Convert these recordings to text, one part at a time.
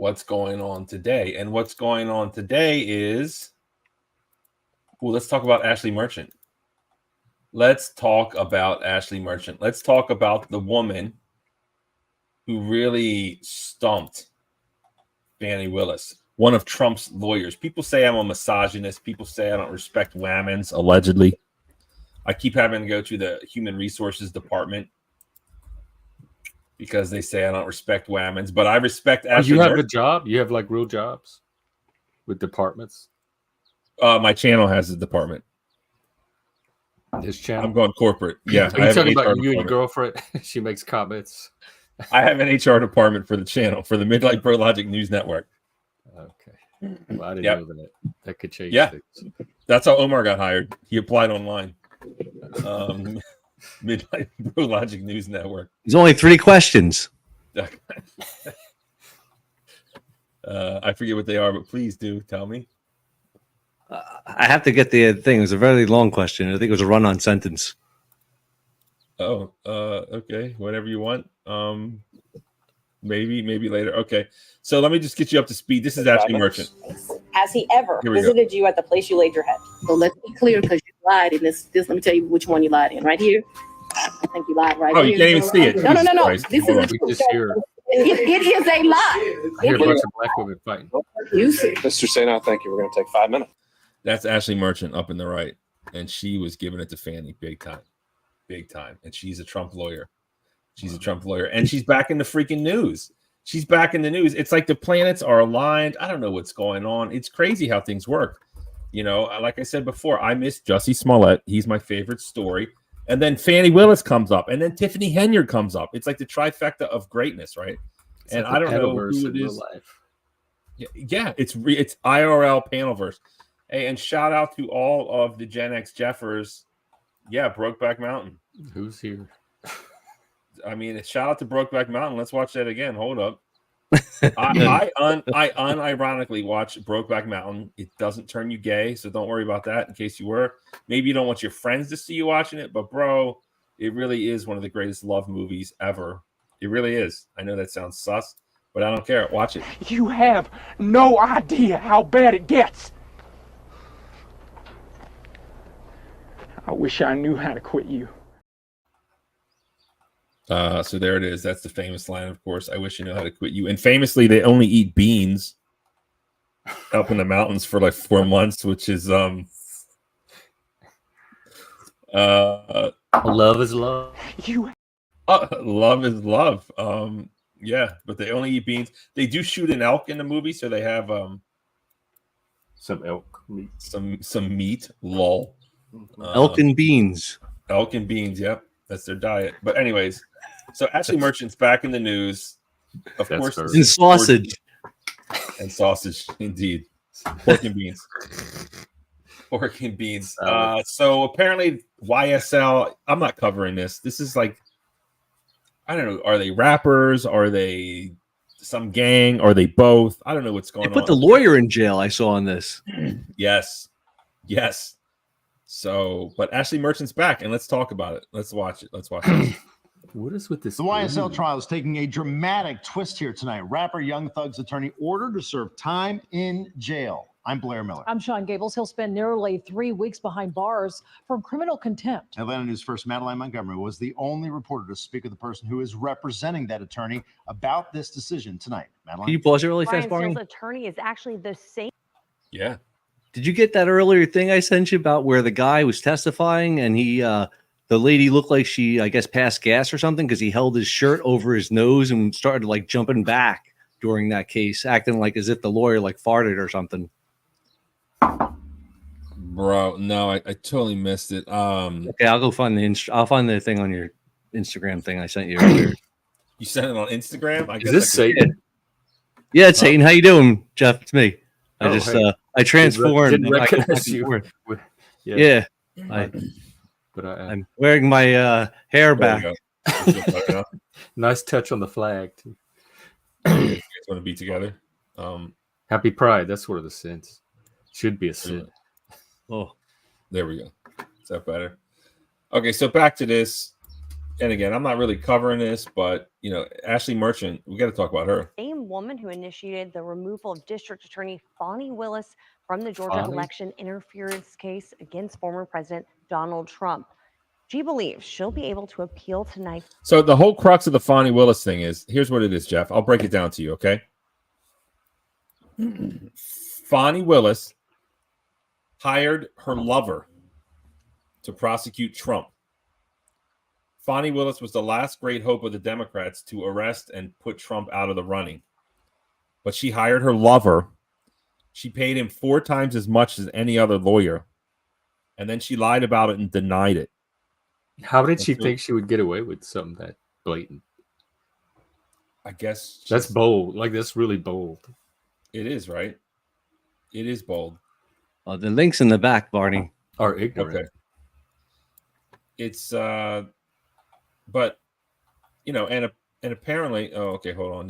what's going on today. And what's going on today is, let's talk about Ashley Merchant. Let's talk about Ashley Merchant. Let's talk about the woman who really stumped Fanny Willis, one of Trump's lawyers. People say I'm a misogynist. People say I don't respect women, allegedly. I keep having to go to the Human Resources Department because they say I don't respect women, but I respect Ashley. You have a job? You have like real jobs with departments? My channel has a department. His channel? I'm going corporate. Yeah. Are you talking about you and your girlfriend? She makes comments. I have an HR department for the channel, for the Midlife Bro Logic News Network. Okay. Well, I didn't know that. That could change things. That's how Omar got hired. He applied online. Midlife Bro Logic News Network. There's only 3 questions. I forget what they are, but please do tell me. I have to get the thing. It was a very long question. I think it was a run-on sentence. Oh, okay. Whatever you want. Maybe later. Okay. So let me just get you up to speed. This is Ashley Merchant. Has he ever visited you at the place you laid your head? So let's be clear, because you lied in this. Let me tell you which one you lied in. Right here. I think you lied right here. Oh, you can't even see it. No. Christ. This is just hear it is a lie. a bunch of black women fighting. You see. Mr. Sano, thank you. We're going to take 5 minutes. That's Ashley Merchant up in the right. And she was giving it to Fanny big time. And she's a Trump lawyer. And she's back in the freaking news. She's back in the news. It's like the planets are aligned. I don't know what's going on. It's crazy how things work. You know, like I said before, I miss Jussie Smollett. He's my favorite story. And then Fanny Willis comes up. And then Tiffany Henyard comes up. It's like the trifecta of greatness, right? It's and like I don't know who it is. Yeah, it's IRL Panelverse. Hey, and shout out to all of the Gen X Jeffers. Yeah, Brokeback Mountain. Who's here? I mean, shout out to Brokeback Mountain. Let's watch that again. Hold up. I unironically watch Brokeback Mountain. It doesn't turn you gay, so don't worry about that in case you were. Maybe you don't want your friends to see you watching it, but bro, it really is one of the greatest love movies ever. It really is. I know that sounds sus, but I don't care. Watch it. You have no idea how bad it gets. I wish I knew how to quit you. So there it is. That's the famous line, of course. I wish you knew how to quit you. And famously, they only eat beans up in the mountains for like 4 months, which is love is love. Love is love. Yeah, but they only eat beans. They do shoot an elk in the movie, so they have some elk meat. Some meat. Lol. Elk and beans. Elk and beans. Yep, that's their diet. But anyways, so Ashley Merchant's back in the news. Of course, and sausage. And sausage, indeed. Pork and beans. Pork and beans. So apparently YSL. I'm not covering this. This is like, I don't know. Are they rappers? Are they some gang? Are they both? I don't know what's going on. They put the lawyer in jail. I saw on this. Yes. So, but Ashley Merchant's back, and let's talk about it. Let's watch it. What is with this? The YSL trial is taking a dramatic twist here tonight. Rapper Young Thug's attorney ordered to serve time in jail. I'm Blair Miller. I'm Sean Gables. He'll spend nearly 3 weeks behind bars for criminal contempt. Atlanta News First Madeline Montgomery was the only reporter to speak with the person who is representing that attorney about this decision tonight. Madeline, can you pause it really fast, Brian Barney? Steele's attorney is actually the same. Yeah. Did you get that earlier thing I sent you about where the guy was testifying and the lady looked like she, I guess, passed gas or something because he held his shirt over his nose and started like jumping back during that case, acting like as if the lawyer like farted or something. Bro, no, I totally missed it. Okay, I'll go find I'll find the thing on your Instagram thing I sent you earlier. You sent it on Instagram? I guess is this Satan? Yeah, it's Satan. How you doing, Jeff? It's me. I transformed. Didn't recognize you. Yeah. I'm wearing my hair back. Nice touch on the flag too. You guys want to be together? Happy Pride. That's sort of the sense. Should be a sin. Oh, there we go. Is that better? Okay, so back to this. And again, I'm not really covering this, but Ashley Merchant, we got to talk about her. Same woman who initiated the removal of District Attorney Fanny Willis from the Georgia election interference case against former President Donald Trump. She believes she'll be able to appeal tonight. So the whole crux of the Fanny Willis thing is, here's what it is, Jeff. I'll break it down to you, okay? Fanny Willis hired her lover to prosecute Trump. Fanny Willis was the last great hope of the Democrats to arrest and put Trump out of the running. But she hired her lover. She paid him 4 times as much as any other lawyer. And then she lied about it and denied it. How did she think she would get away with something that blatant? I guess that's bold. Like, that's really bold. It is, right? It is bold. The links in the back, Barney, are ignorant. Okay. It's but and apparently, okay, hold on.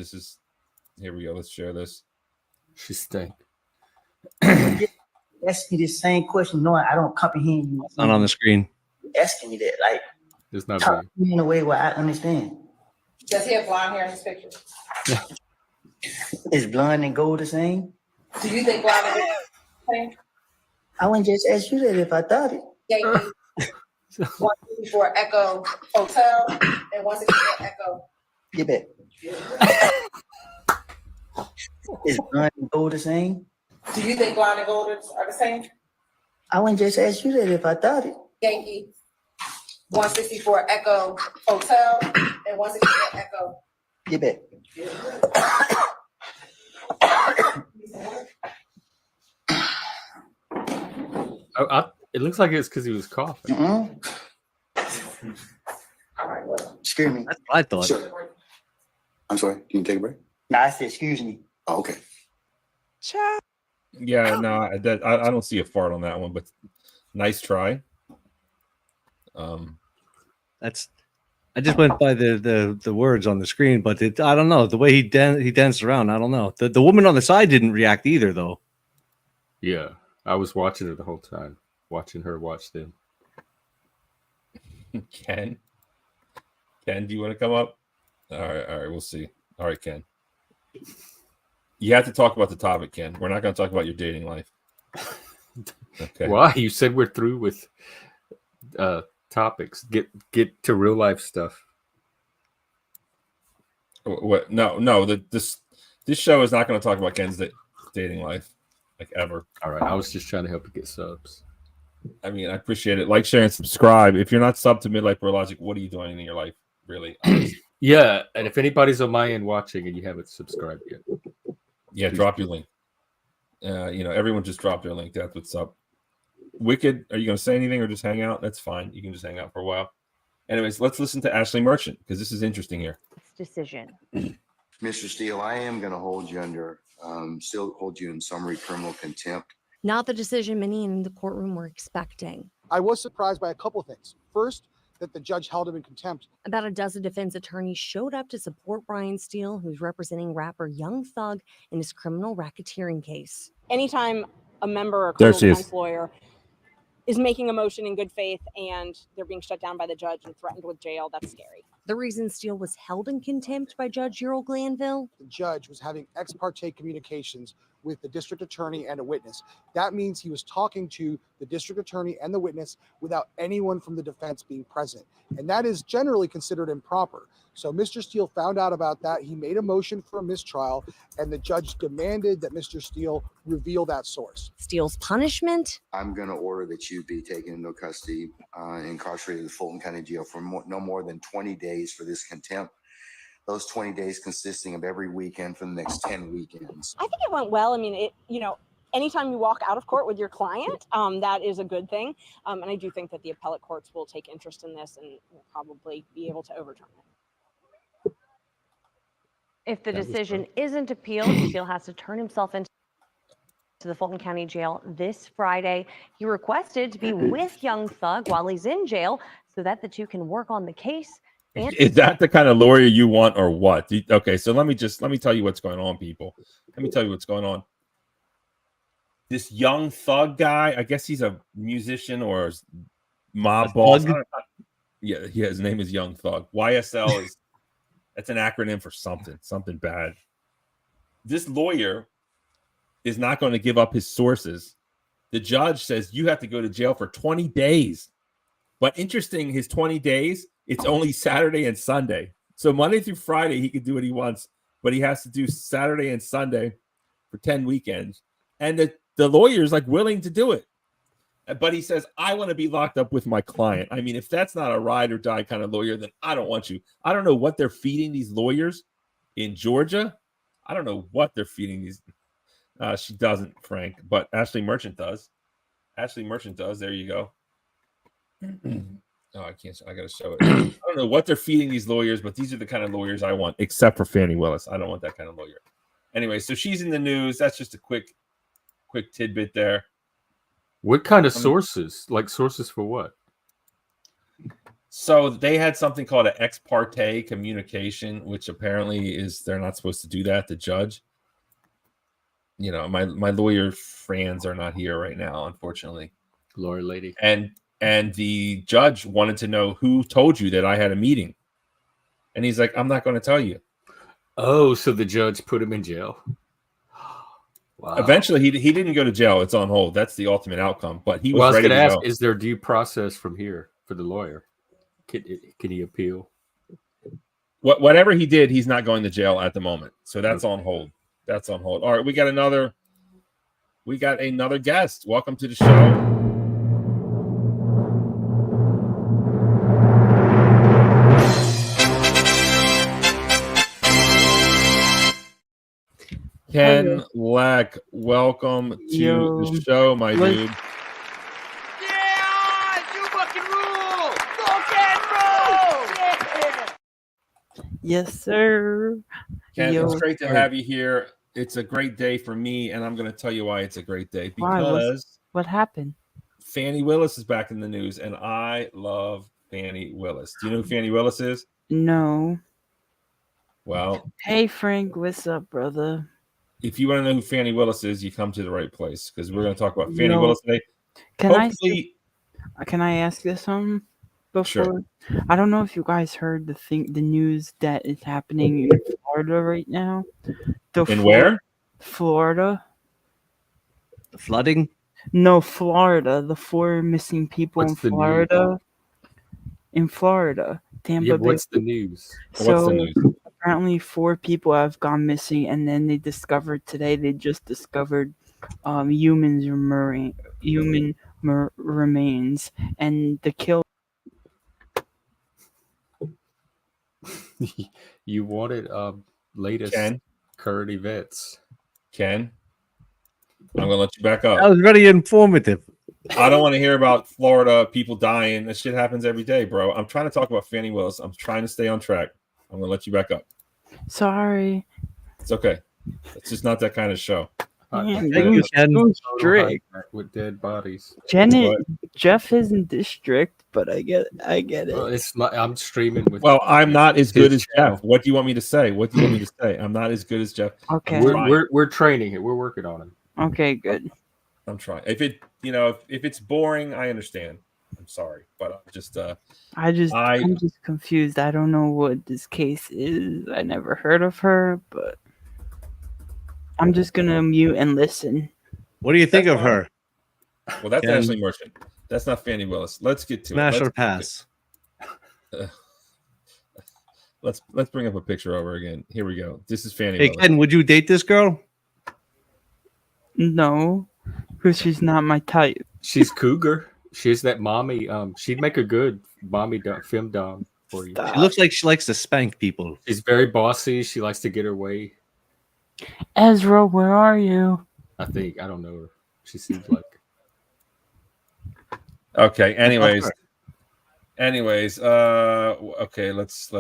Here we go. Let's share this. She stank. Ask me the same question, knowing I don't comprehend you. Not on the screen. Asking me that, like, it's not talk to me in a way where I understand. Does he have blonde hair in his picture? Is blonde and gold the same? Do you think blonde and gold is the same? I wouldn't just ask you that if I thought it. Yankee, 154 Echo Hotel and 164 Echo. Get back. Is blonde and gold the same? Do you think blonde and gold are the same? I wouldn't just ask you that if I thought it. Yankee, 164 Echo Hotel and 164 Echo. Get back. It looks like it's because he was coughing. Excuse me. That's what I thought. Sure. I'm sorry. Can you take a break? No, I said excuse me. Oh, okay. Yeah, no, I don't see a fart on that one, but nice try. I just went by the words on the screen, but I don't know the way he danced around. I don't know. The woman on the side didn't react either, though. Yeah, I was watching it the whole time, watching her watch them. Ken, do you want to come up? All right, we'll see. All right, Ken. You have to talk about the topic, Ken. We're not going to talk about your dating life. Okay. Why? You said we're through with topics. Get to real life stuff. What? No. This show is not going to talk about Ken's dating life, like, ever. All right. I was just trying to help you get subs. I mean, I appreciate it. Like, share, and subscribe. If you're not subbed to Midlife Bro Logic, what are you doing in your life, really? Yeah, and if anybody's on my end watching and you haven't subscribed yet, yeah, drop your link. Everyone just drop their link. That's what's up. Wicked, are you going to say anything or just hang out? That's fine. You can just hang out for a while. Anyways, let's listen to Ashley Merchant because this is interesting here. Decision. Mr. Steele, I am going to hold you still hold you in summary criminal contempt. Not the decision many in the courtroom were expecting. I was surprised by a couple things. First, that the judge held him in contempt. About a dozen defense attorneys showed up to support Brian Steele, who's representing rapper Young Thug in his criminal racketeering case. Anytime a member or criminal defense lawyer is making a motion in good faith and they're being shut down by the judge and threatened with jail, that's scary. The reason Steele was held in contempt by Judge Ural Glanville? The judge was having ex parte communications with the district attorney and a witness. That means he was talking to the district attorney and the witness without anyone from the defense being present. And that is generally considered improper. So Mr. Steele found out about that. He made a motion for a mistrial, and the judge demanded that Mr. Steele reveal that source. Steele's punishment? I'm going to order that you be taken into custody and incarcerated in the Fulton County Jail for no more than 20 days for this contempt. Those 20 days consisting of every weekend for the next 10 weekends. I think it went well. I mean, anytime you walk out of court with your client, that is a good thing. And I do think that the appellate courts will take interest in this and will probably be able to overturn it. If the decision isn't appealed, Steele has to turn himself into the Fulton County Jail this Friday. He requested to be with Young Thug while he's in jail so that the two can work on the case. Is that the kind of lawyer you want or what? Okay, so let me tell you what's going on, people. Let me tell you what's going on. This Young Thug guy, I guess he's a musician or mob boss. Yeah, his name is Young Thug. YSL is that's an acronym for something bad. This lawyer is not going to give up his sources. The judge says you have to go to jail for 20 days. But interesting, his 20 days, it's only Saturday and Sunday. So Monday through Friday, he can do what he wants, but he has to do Saturday and Sunday for 10 weekends. And the lawyer is like willing to do it. But he says, I want to be locked up with my client. I mean, if that's not a ride or die kind of lawyer, then I don't want you. I don't know what they're feeding these lawyers in Georgia. I don't know what they're feeding these. She doesn't, Frank, but Ashley Merchant does. Ashley Merchant does. There you go. Oh, I can't. I got to show it. I don't know what they're feeding these lawyers, but these are the kind of lawyers I want, except for Fanny Willis. I don't want that kind of lawyer. Anyway, so she's in the news. That's just a quick tidbit there. What kind of sources? Like sources for what? So they had something called an ex parte communication, which apparently is they're not supposed to do that. The judge. You know, my lawyer friends are not here right now, unfortunately. Lawyer lady. And the judge wanted to know who told you that I had a meeting. And he's like, I'm not going to tell you. Oh, so the judge put him in jail. Wow. Eventually, he didn't go to jail. It's on hold. That's the ultimate outcome. But he was, I was ready going to to ask, go. is there due process from here for the lawyer? Can he appeal? Whatever he did, he's not going to jail at the moment. So that's on hold. That's on hold. All right, we got another guest. Welcome to the show. Ken Lack, welcome to the show, my dude. Yeah, you fucking rule! Rock and roll! Yeah! Yes, sir. Ken, it's great to have you here. It's a great day for me, and I'm going to tell you why it's a great day. Because what happened? Fanny Willis is back in the news, and I love Fanny Willis. Do you know who Fanny Willis is? No. Well, hey, Frank, what's up, brother? If you want to know who Fanny Willis is, you come to the right place because we're going to talk about Fanny Willis today. Can I ask this something before? Sure. I don't know if you guys heard the news that is happening in Florida right now. Where? Florida. The flooding? No, Florida. The 4 missing people in Florida. In Florida. Tampa Bay. What's the news? So, apparently 4 people have gone missing, and then they just discovered human remains, and the kill. You wanted latest current events. Ken, I'm gonna let you back up. That was very informative. I don't want to hear about Florida people dying. That shit happens every day, bro. I'm trying to talk about Fanny Willis. I'm trying to stay on track. I'm gonna let you back up. Sorry. It's okay. It's just not that kind of show. Strict with dead bodies. Jeff isn't this strict, but I get it. Well, it's not, I'm streaming with. Well, I'm not as good as Jeff. What do you want me to say? I'm not as good as Jeff. Okay. We're training it. We're working on him. Okay, good. I'm trying. If it's boring, I understand. I'm sorry, but I'm just confused. I don't know what this case is. I never heard of her, but I'm just gonna mute and listen. What do you think of her? Well, that's Ashley Merchant. That's not Fanny Willis. Let's get to Smash it. or pass. Let's bring up a picture of her again. Here we go. This is Fanny Hey, Willis. Ken, would you date this girl? No, because she's not my type. She's cougar. She's that mommy. She'd make a good mommy film dom for you. She looks like she likes to spank people. She's very bossy. She likes to get her way. Ezra, where are you? I don't know her. She seems like. Okay. Anyways. Okay. Let's.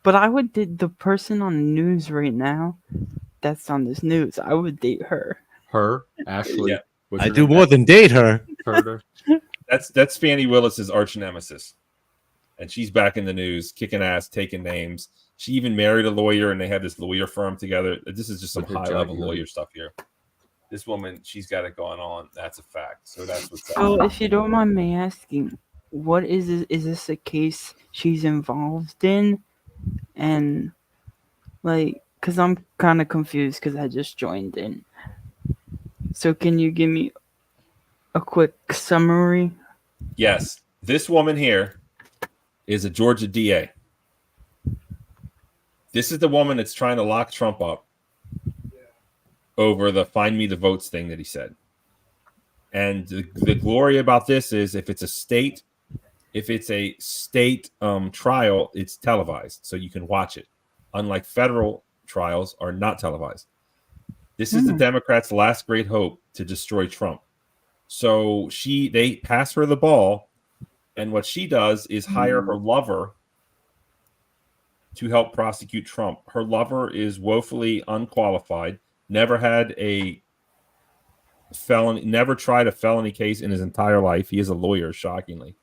But I would date the person on the news right now. That's on this news. I would date her. Her, Ashley. Yeah. I do more than date her. That's Fanny Willis's arch nemesis, and she's back in the news, kicking ass, taking names. She even married a lawyer, and they have this lawyer firm together. This is just some high-level lawyer stuff here. This woman, she's got it going on. That's a fact. So that's what's up. So, if you don't mind me asking, what is this? Is this a case she's involved in? And like, cause I'm kind of confused because I just joined in. So can you give me a quick summary? Yes, this woman here is a Georgia DA. This is the woman that's trying to lock Trump up over the "find me the votes" thing that he said. And the glory about this is if it's a state trial, it's televised, so you can watch it. Unlike federal trials are not televised. This is the Democrats' last great hope to destroy Trump. So they pass her the ball, and what she does is hire her lover to help prosecute Trump. Her lover is woefully unqualified, never had a felony, never tried a felony case in his entire life. He is a lawyer, shockingly.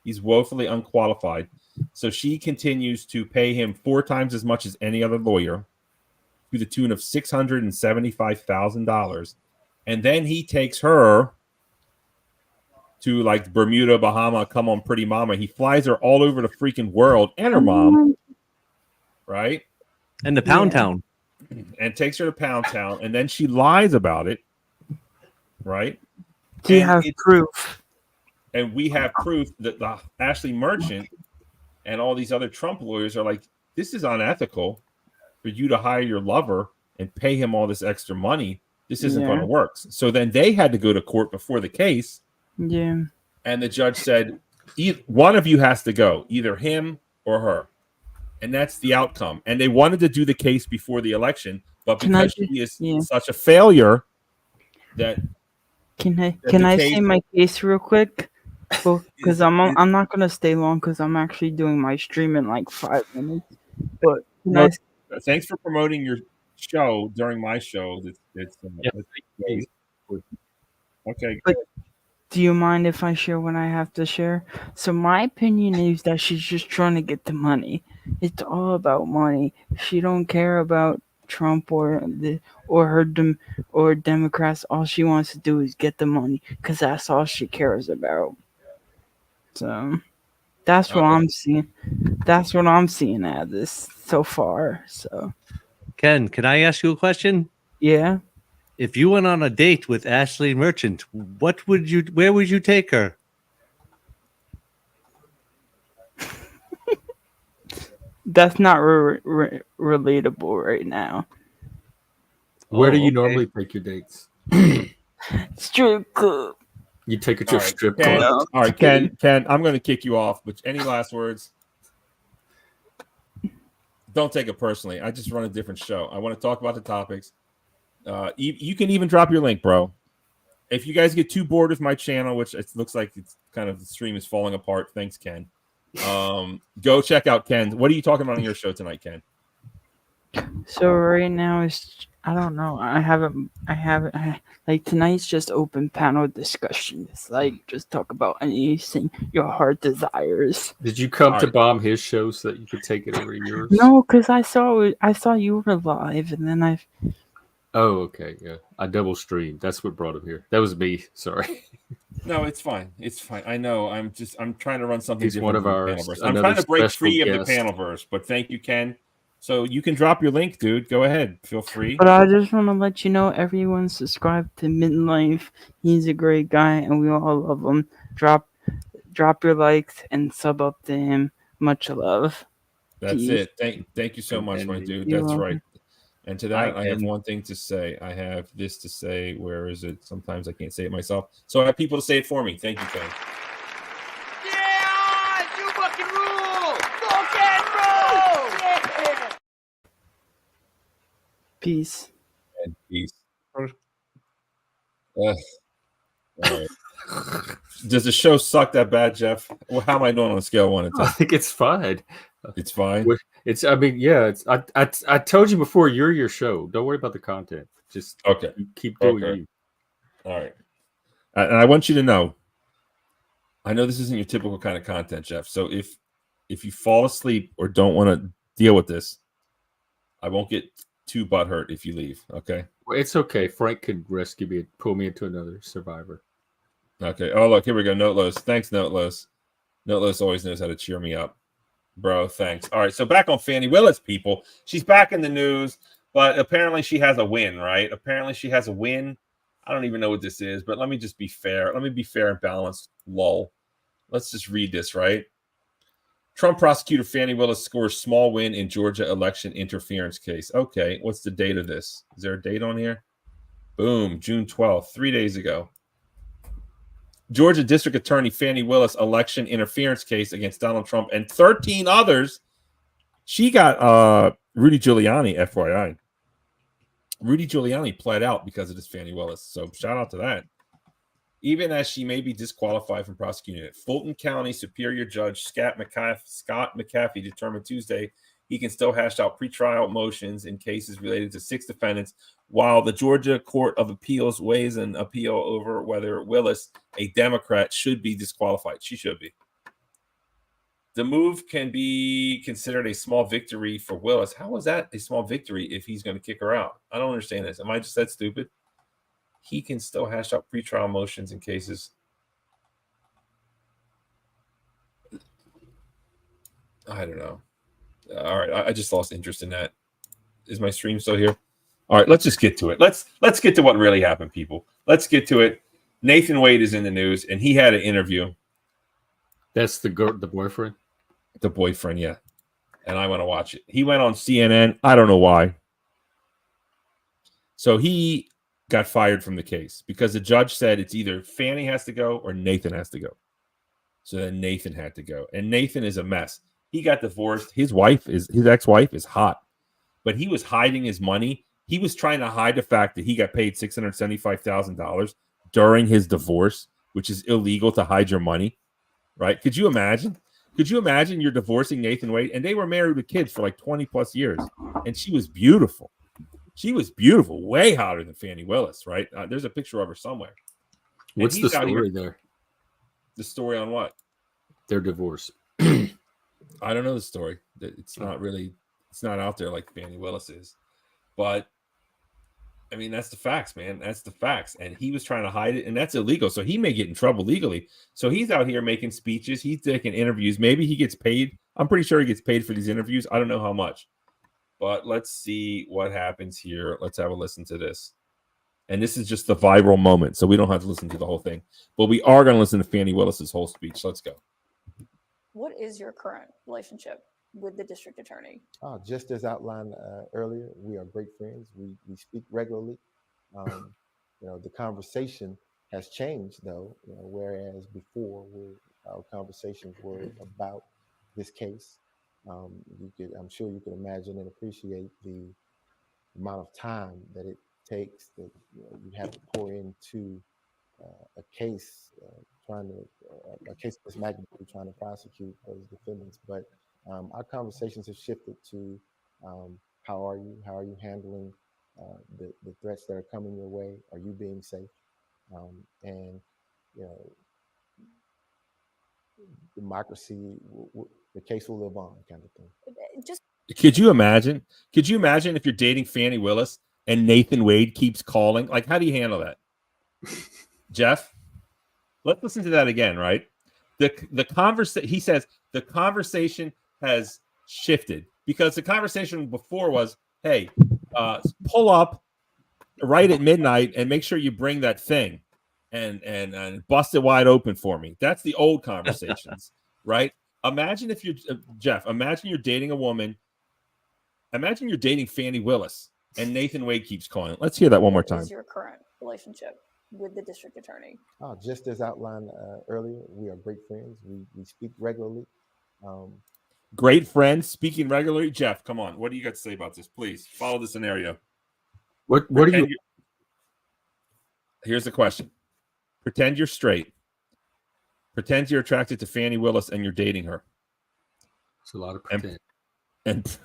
He's woefully unqualified. So she continues to pay him 4 times as much as any other lawyer, to the tune of $675,000. And then he takes her to like Bermuda, Bahama, come on, pretty mama. He flies her all over the freaking world and her mom, right? And the Pound Town. And takes her to Pound Town. And then she lies about it, right? Do you have proof? And we have proof that the Ashley Merchant and all these other Trump lawyers are like, this is unethical for you to hire your lover and pay him all this extra money. This isn't going to work. So then they had to go to court before the case. Yeah. And the judge said, one of you has to go, either him or her. And that's the outcome. And they wanted to do the case before the election, but because she is such a failure that Can I say my case real quick? Because I'm not gonna stay long because I'm actually doing my stream in like 5 minutes. But thanks for promoting your show during my show. Okay. But do you mind if I share what I have to share? So my opinion is that she's just trying to get the money. It's all about money. She don't care about Trump or Democrats. All she wants to do is get the money because that's all she cares about. So that's what I'm seeing. That's what I'm seeing out of this so far. So Ken, can I ask you a question? Yeah. If you went on a date with Ashley Merchant, where would you take her? That's not relatable right now. Where do you normally take your dates? Strip club. You take her to a strip Ken, club. all right, Ken, I'm going to kick you off. But any last words? Don't take it personally. I just run a different show. I want to talk about the topics. You can even drop your link, bro. If you guys get too bored with my channel, which it looks like it's kind of the stream is falling apart. Thanks, Ken. Go check out Ken. What are you talking about on your show tonight, Ken? So right now it's I don't know. I haven't like tonight's just open panel discussion. It's like just talk about anything your heart desires. Did you come to bomb his show so that you could take it over yours? No, because I saw you were live, and then I. Oh, okay, yeah. I double streamed. That's what brought him here. That was me. Sorry. No, it's fine. It's fine. I know. I'm trying to run something. He's different one of from the ours. Panelverse. I'm trying to break free of the Panelverse, but thank you, Ken. So you can drop your link, dude. Go ahead. Feel free. But I just want to let you know, everyone subscribe to Midlife. He's a great guy, and we all love him. Drop your likes and sub up to him. Much love. That's Peace. it. Thank you so much, my dude. You're That's welcome. right. And to that, I have one thing to say. I have this to say. Where is it? Sometimes I can't say it myself. So I have people to say it for me. Thank you, Ken. Yeah, you fucking rule! Fucking rule! Yeah! Peace. And peace. All right. Does the show suck that bad, Jeff? Well, how am I doing on a scale of 1 to 10? I think it's fine. It's fine. It's. I mean, yeah. It's. I told you before. You're your show. Don't worry about the content. Just keep doing you. All right. And I want you to know. I know this isn't your typical kind of content, Jeff. So if you fall asleep or don't want to deal with this, I won't get too butthurt if you leave. Okay. Well, it's okay. Frank could rescue me and pull me into another survivor. Okay. Oh, look, here we go. Noteless. Thanks, Noteless. Noteless always knows how to cheer me up. Bro, thanks. All right, so back on Fanny Willis, people. She's back in the news, but apparently she has a win, right? Apparently she has a win. I don't even know what this is, but let me just be fair. Let me be fair and balanced. Lol. Let's just read this, right? Trump prosecutor Fanny Willis scores small win in Georgia election interference case. Okay, what's the date of this? Is there a date on here? Boom, June 12th, 3 days ago. Georgia District Attorney Fanny Willis election interference case against Donald Trump and 13 others. She got Rudy Giuliani, FYI. Rudy Giuliani pled out because of this Fanny Willis. So shout out to that. Even as she may be disqualified from prosecuting it. Fulton County Superior Judge Scott McAfee determined Tuesday he can still hash out pretrial motions in cases related to 6 defendants, while the Georgia Court of Appeals weighs an appeal over whether Willis, a Democrat, should be disqualified. She should be. The move can be considered a small victory for Willis. How is that a small victory if he's going to kick her out? I don't understand this. Am I just that stupid? He can still hash out pretrial motions in cases. I don't know. All right, I just lost interest in that. Is my stream still here? All right, let's just get to it. Let's get to what really happened, people. Let's get to it. Nathan Wade is in the news, and he had an interview. That's the boyfriend? The boyfriend, yeah. And I want to watch it. He went on CNN. I don't know why. So he got fired from the case because the judge said it's either Fanny has to go or Nathan has to go. So then Nathan had to go. And Nathan is a mess. He got divorced. His ex-wife is hot. But he was hiding his money. He was trying to hide the fact that he got paid $675,000 during his divorce, which is illegal to hide your money, right? Could you imagine? Could you imagine you're divorcing Nathan Wade? And they were married with kids for like 20 plus years. And she was beautiful. She was beautiful, way hotter than Fanny Willis, right? There's a picture of her somewhere. What's the story there? The story on what? Their divorce. I don't know the story. It's not out there like Fanny Willis is. But, I mean, that's the facts, man. That's the facts. And he was trying to hide it, and that's illegal. So he may get in trouble legally. So he's out here making speeches. He's taking interviews. Maybe he gets paid. I'm pretty sure he gets paid for these interviews. I don't know how much. But let's see what happens here. Let's have a listen to this. And this is just the viral moment, so we don't have to listen to the whole thing. But we are going to listen to Fanny Willis's whole speech. Let's go. What is your current relationship with the district attorney? Just as outlined earlier, we are great friends. We speak regularly. The conversation has changed, though. Whereas before, our conversations were about this case. I'm sure you can imagine and appreciate the amount of time that it takes that you have to pour into a case, a case of this magnitude, trying to prosecute those defendants. But our conversations have shifted to how are you? How are you handling the threats that are coming your way? Are you being safe? Democracy, the case will live on, kind of thing. Could you imagine? Could you imagine if you're dating Fanny Willis and Nathan Wade keeps calling? Like, how do you handle that? Jeff, let's listen to that again, right? The conversation, he says the conversation has shifted because the conversation before was, hey, pull up right at midnight and make sure you bring that thing and bust it wide open for me. That's the old conversations, right? Imagine if you're Jeff, imagine you're dating a woman. Imagine you're dating Fanny Willis and Nathan Wade keeps calling. Let's hear that one more time. What is your current relationship with the district attorney? Just as outlined earlier, we are great friends. We speak regularly. Great friends speaking regularly. Jeff, come on. What do you got to say about this? Please follow the scenario. What are you? Here's the question. Pretend you're straight. Pretend you're attracted to Fanny Willis and you're dating her. It's a lot of pretend. And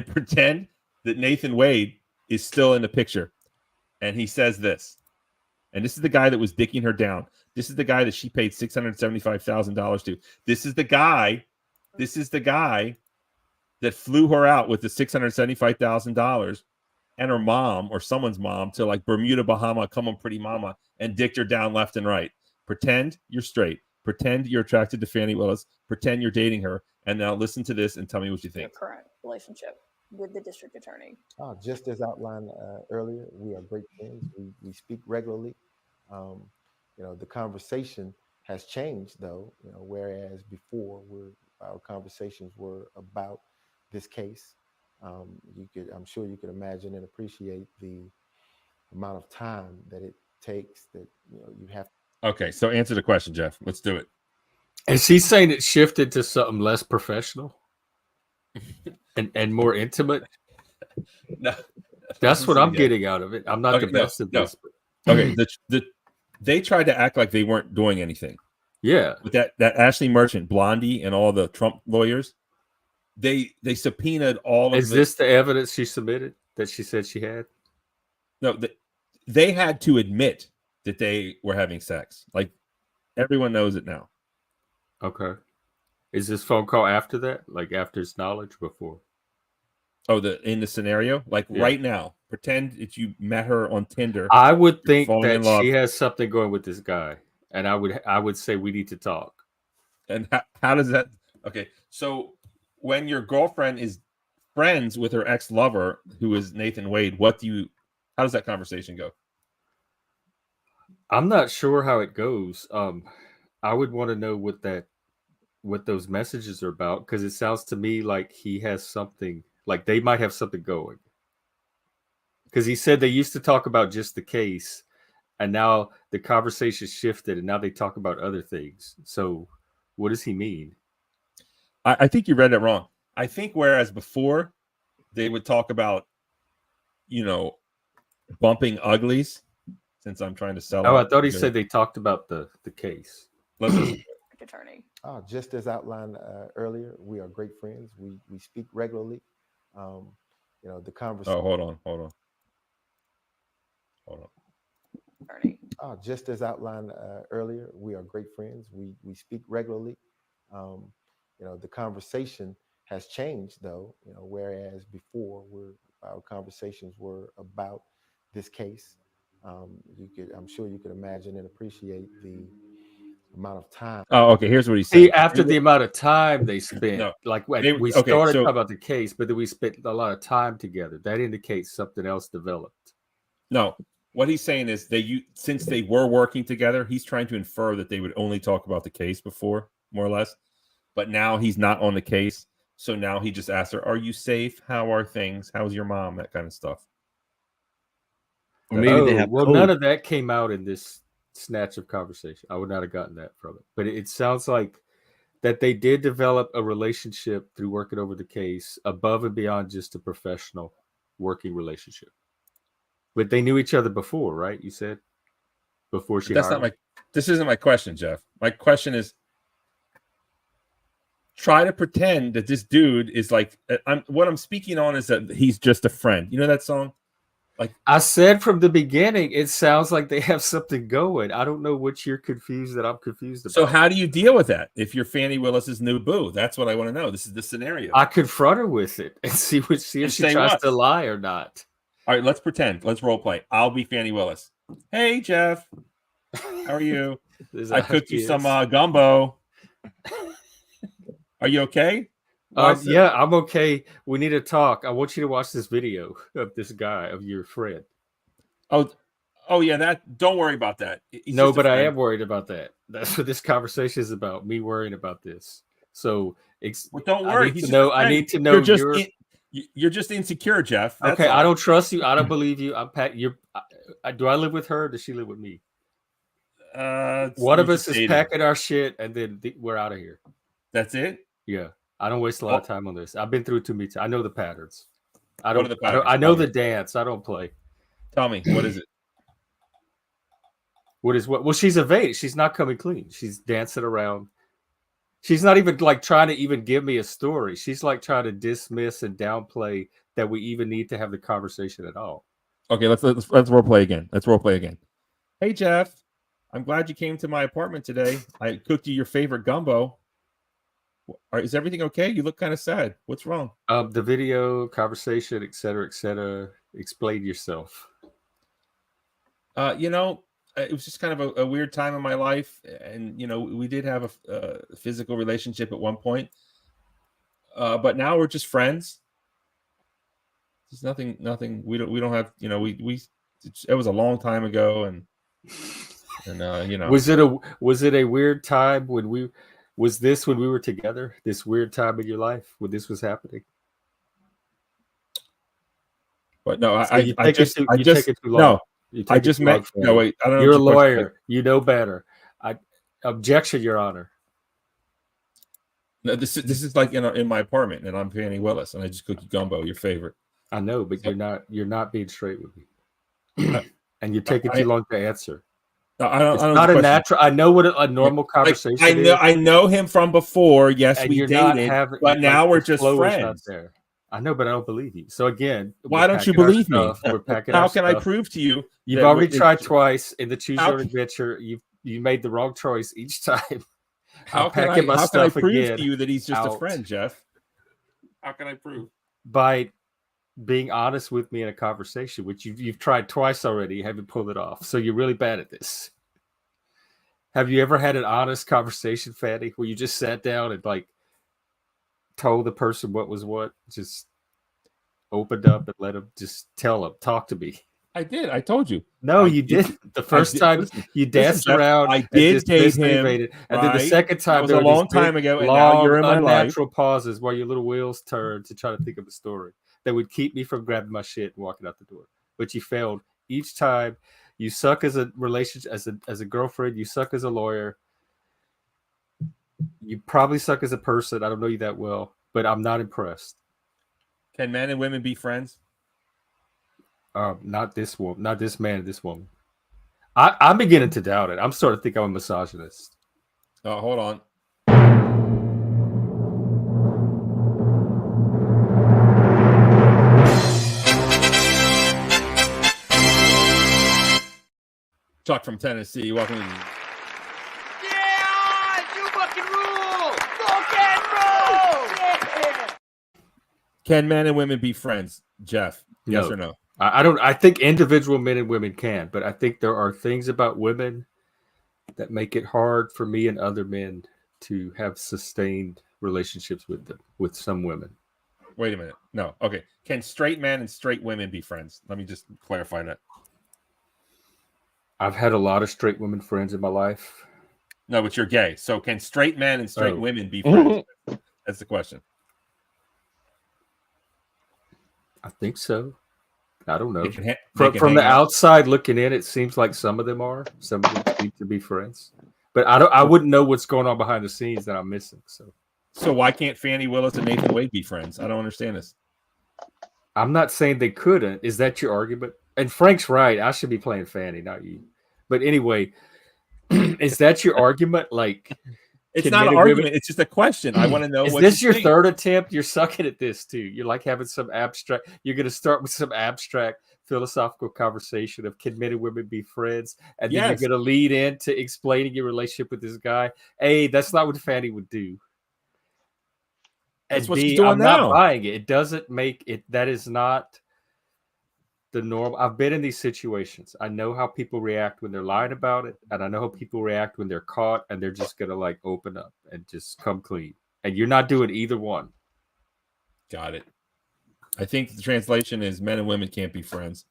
pretend that Nathan Wade is still in the picture. And he says this. And this is the guy that was dicking her down. This is the guy that she paid $675,000 to. This is the guy that flew her out with the $675,000 and her mom or someone's mom to like Bermuda, Bahama, come on pretty mama, and dicked her down left and right. Pretend you're straight. Pretend you're attracted to Fanny Willis. Pretend you're dating her. And now listen to this and tell me what you Your think. current relationship with the district attorney. Just as outlined earlier, we are great friends. We speak regularly. The conversation has changed, though. Whereas before, our conversations were about this case. I'm sure you could imagine and appreciate the amount of time that it takes. That you have. Okay, so answer the question, Jeff. Let's do it. Is she saying it shifted to something less professional and more intimate? No, that's what I'm getting out of it. I'm not the best at this. But... Okay, they tried to act like they weren't doing anything. Yeah, with that Ashley Merchant, Blondie, and all the Trump lawyers, they subpoenaed all of. Is this the evidence she submitted that she said she had? No, they had to admit that they were having sex. Like everyone knows it now. Okay. Is this phone call after that? Like after his knowledge, before? Oh, in the scenario, like right now, pretend that you met her on Tinder. I would think that she has something going with this guy, and I would say we need to talk. And how does that? Okay, so when your girlfriend is friends with her ex-lover, who is Nathan Wade, how does that conversation go? I'm not sure how it goes. I would want to know what those messages are about, because it sounds to me like he has something, like they might have something going. Because he said they used to talk about just the case, and now the conversation shifted, and now they talk about other things. So what does he mean? I think you read it wrong. I think whereas before they would talk about, bumping uglies, since I'm trying to sell. Oh, I thought he said they talked about the case. Let's listen. Attorney. Just as outlined earlier, we are great friends. We speak regularly. The conversation. Oh, hold on. Attorney. Just as outlined earlier, we are great friends. We speak regularly. The conversation has changed, though. Whereas before, our conversations were about this case. I'm sure you could imagine and appreciate the amount of time. Oh, okay. Here's what he said. See, after the amount of time they spent, we started talking about the case, but then we spent a lot of time together. That indicates something else developed. No, what he's saying is since they were working together, he's trying to infer that they would only talk about the case before, more or less. But now he's not on the case, so now he just asked her, "Are you safe? How are things? How's your mom?" That kind of stuff. Or maybe they have none of that came out in this snatch of conversation. I would not have gotten that from it. But it sounds like that they did develop a relationship through working over the case above and beyond just a professional working relationship. But they knew each other before, right? You said before she. This isn't my question, Jeff. My question is, try to pretend that this dude is like. What I'm speaking on is that he's just a friend. You know that song? Like I said from the beginning, it sounds like they have something going. I don't know what you're confused that I'm confused about. So how do you deal with that if you're Fanny Willis's new boo? That's what I want to know. This is the scenario. I confront her with it and see if she tries to lie or not. All right, let's pretend. Let's role play. I'll be Fanny Willis. Hey, Jeff. How are you? I cooked you some gumbo. Are you okay? Yeah, I'm okay. We need to talk. I want you to watch this video of this guy, of your friend. Oh yeah, don't worry about that. No, but I am worried about that. That's what this conversation is about. Me worrying about this. So don't worry. I need to know you're just insecure, Jeff. That's okay. I don't trust you. I don't believe you. I'm Pat. Do I live with her? Or does she live with me? One of us is packing our shit, and then we're out of here. That's it. Yeah. I don't waste a lot of time on this. I've been through too many times. I know the patterns. I know the dance. I don't play. Tell me, what is it? What is what? Well, she's evading. She's not coming clean. She's dancing around. She's not even like trying to even give me a story. She's like trying to dismiss and downplay that we even need to have the conversation at all. Okay, let's role play again. Let's role play again. Hey, Jeff. I'm glad you came to my apartment today. I cooked you your favorite gumbo. Is everything okay? You look kind of sad. What's wrong? The video, conversation, etc., etc. Explain yourself. it was just kind of a weird time in my life, and you know, we did have a physical relationship at one point, but now we're just friends. There's nothing. We don't have, you know, it was a long time ago, and you know. Was it a weird time when we were together? This weird time in your life when this was happening? But no, So you take it too long. No, wait. I don't know. You're a what your question lawyer. is. You know better. Objection, Your Honor. No, this is like in my apartment, and I'm Fanny Willis, and I just cook you gumbo, your favorite. I know, but you're not being straight with me, and you're taking too long to answer. It's not a natural. I know what a normal conversation is. I know him from before. Yes, and we you're dated, but now we're just friends. Not there. I know, but I don't believe you. So again, why don't you believe me? We're packing. How can I prove to you? You've already tried twice in the Choose Your Own Adventure. You made the wrong choice each time. How can I prove to you that he's just a friend, Jeff? How can I prove? By being honest with me in a conversation, which you've tried twice already. You haven't pulled it off. So you're really bad at this. Have you ever had an honest conversation, Fanny, where you just sat down and like told the person what was what, just opened up and let them just tell them, talk to me? I did. I told you. No, you didn't. The first time you danced around. I did date him, and then the second time that was a long time ago, and now you're in my life. Unnatural pauses while your little wheels turned to try to think of a story that would keep me from grabbing my shit and walking out the door. But you failed each time. You suck as a relationship, as a girlfriend. You suck as a lawyer. You probably suck as a person. I don't know you that well, but I'm not impressed. Can men and women be friends? Not this woman, not this man, this woman. I'm beginning to doubt it. I'm starting to think I'm a misogynist. Oh, hold on. Chuck from Tennessee, welcome. Yeah, you fucking rule! Rock and roll! Yeah. Can men and women be friends, Jeff? Yes or no? I don't. I think individual men and women can, but I think there are things about women that make it hard for me and other men to have sustained relationships with them, with some women. Wait a minute. No. Okay. Can straight men and straight women be friends? Let me just clarify that. I've had a lot of straight women friends in my life. No, but you're gay. So can straight men and straight women be friends? That's the question. I think so. I don't know. From the outside looking in, it seems like some of them are. Some of them seem to be friends. But I wouldn't know what's going on behind the scenes that I'm missing. So why can't Fanny Willis and Nathan Wade be friends? I don't understand this. I'm not saying they couldn't. Is that your argument? And Frank's right. I should be playing Fanny, not you. But anyway, is that your argument? Like, it's not an argument. It's just a question. I want to know. Is this your third attempt? You're sucking at this too. You're like having some abstract. You're going to start with some abstract philosophical conversation of can men and women be friends, and then you're going to lead into explaining your relationship with this guy. A, that's not what Fanny would do. That's and what B, she's doing I'm now. not buying it. It doesn't make it. That is not the norm. I've been in these situations. I know how people react when they're lying about it, and I know how people react when they're caught and they're just gonna like open up and just come clean. And you're not doing either one. Got it. I think the translation is men and women can't be friends.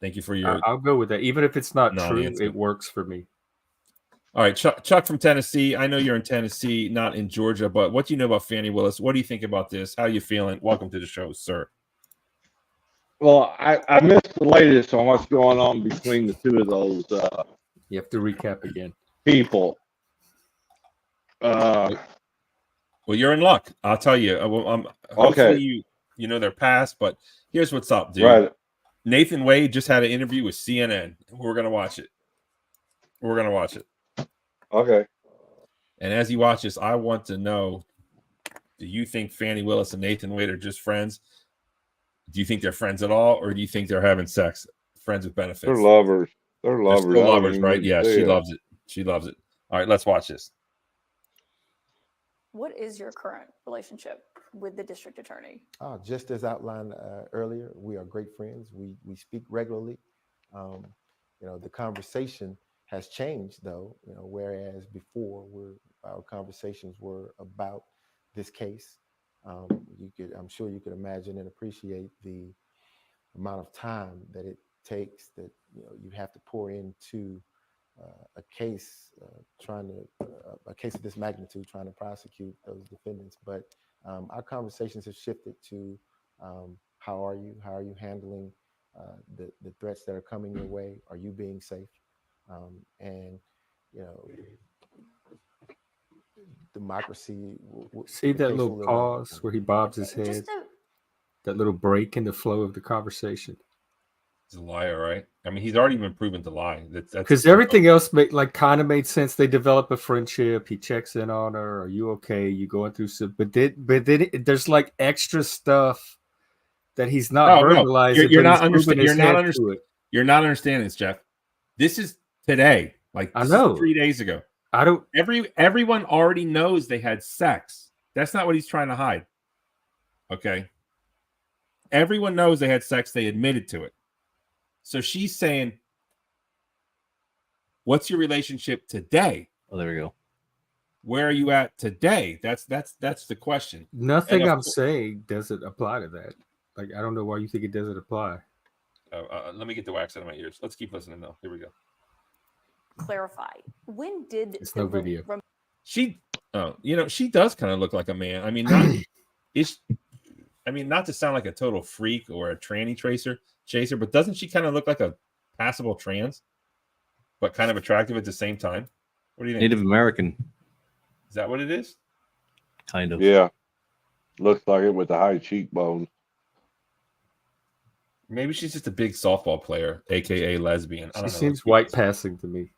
Thank you for your. I'll go with that. Even if it's not true, it works for me. All right, Chuck from Tennessee. I know you're in Tennessee, not in Georgia, but what do you know about Fanny Willis? What do you think about this? How are you feeling? Welcome to the show, sir. Well, I missed the latest on what's going on between the two of those. You have to recap again. People. Well, you're in luck. I'll tell you. Hopefully you know their past, but here's what's up, dude. Right. Nathan Wade just had an interview with CNN. We're gonna watch it. Okay. And as you watch this, I want to know: do you think Fanny Willis and Nathan Wade are just friends? Do you think they're friends at all, or do you think they're having sex? Friends with benefits. They're lovers. They're lovers. They're still lovers, right? Yeah, she loves it. She loves it. All right, let's watch this. What is your current relationship with the district attorney? Just as outlined earlier, we are great friends. We speak regularly. The conversation has changed, though. Whereas before, our conversations were about this case. I'm sure you could imagine and appreciate the amount of time that it takes that you have to pour into a case, a case of this magnitude, trying to prosecute those defendants. But our conversations have shifted to how are you? How are you handling the threats that are coming your way? Are you being safe? And democracy. See that case little will live on. pause where he bobs his head? That little break in the flow of the conversation. He's a liar, right? I mean, he's already been proven to lie. That's Because everything else kind of made sense. They develop a friendship. He checks in on her. Are you okay? You going through some? But then there's like extra stuff that he's not verbalizing. You're not understanding. You're not understanding this, Jeff. This is today. Like this is 3 days ago. I don't. Everyone already knows they had sex. That's not what he's trying to hide. Okay. Everyone knows they had sex. They admitted to it. So she's saying, "What's your relationship today?" Oh, there we go. Where are you at today? That's the question. Nothing I'm saying doesn't apply to that. Like, I don't know why you think it doesn't apply. Let me get the wax out of my ears. Let's keep listening though. Here we go. Clarify. When did It's no video. She does kind of look like a man. I mean, not to sound like a total freak or a tranny chaser, but doesn't she kind of look like a passable trans, but kind of attractive at the same time? What do you think? Native American. Is that what it is? Kind of. Yeah. Looks like it with the high cheekbones. Maybe she's just a big softball player, aka lesbian. She seems white passing to me.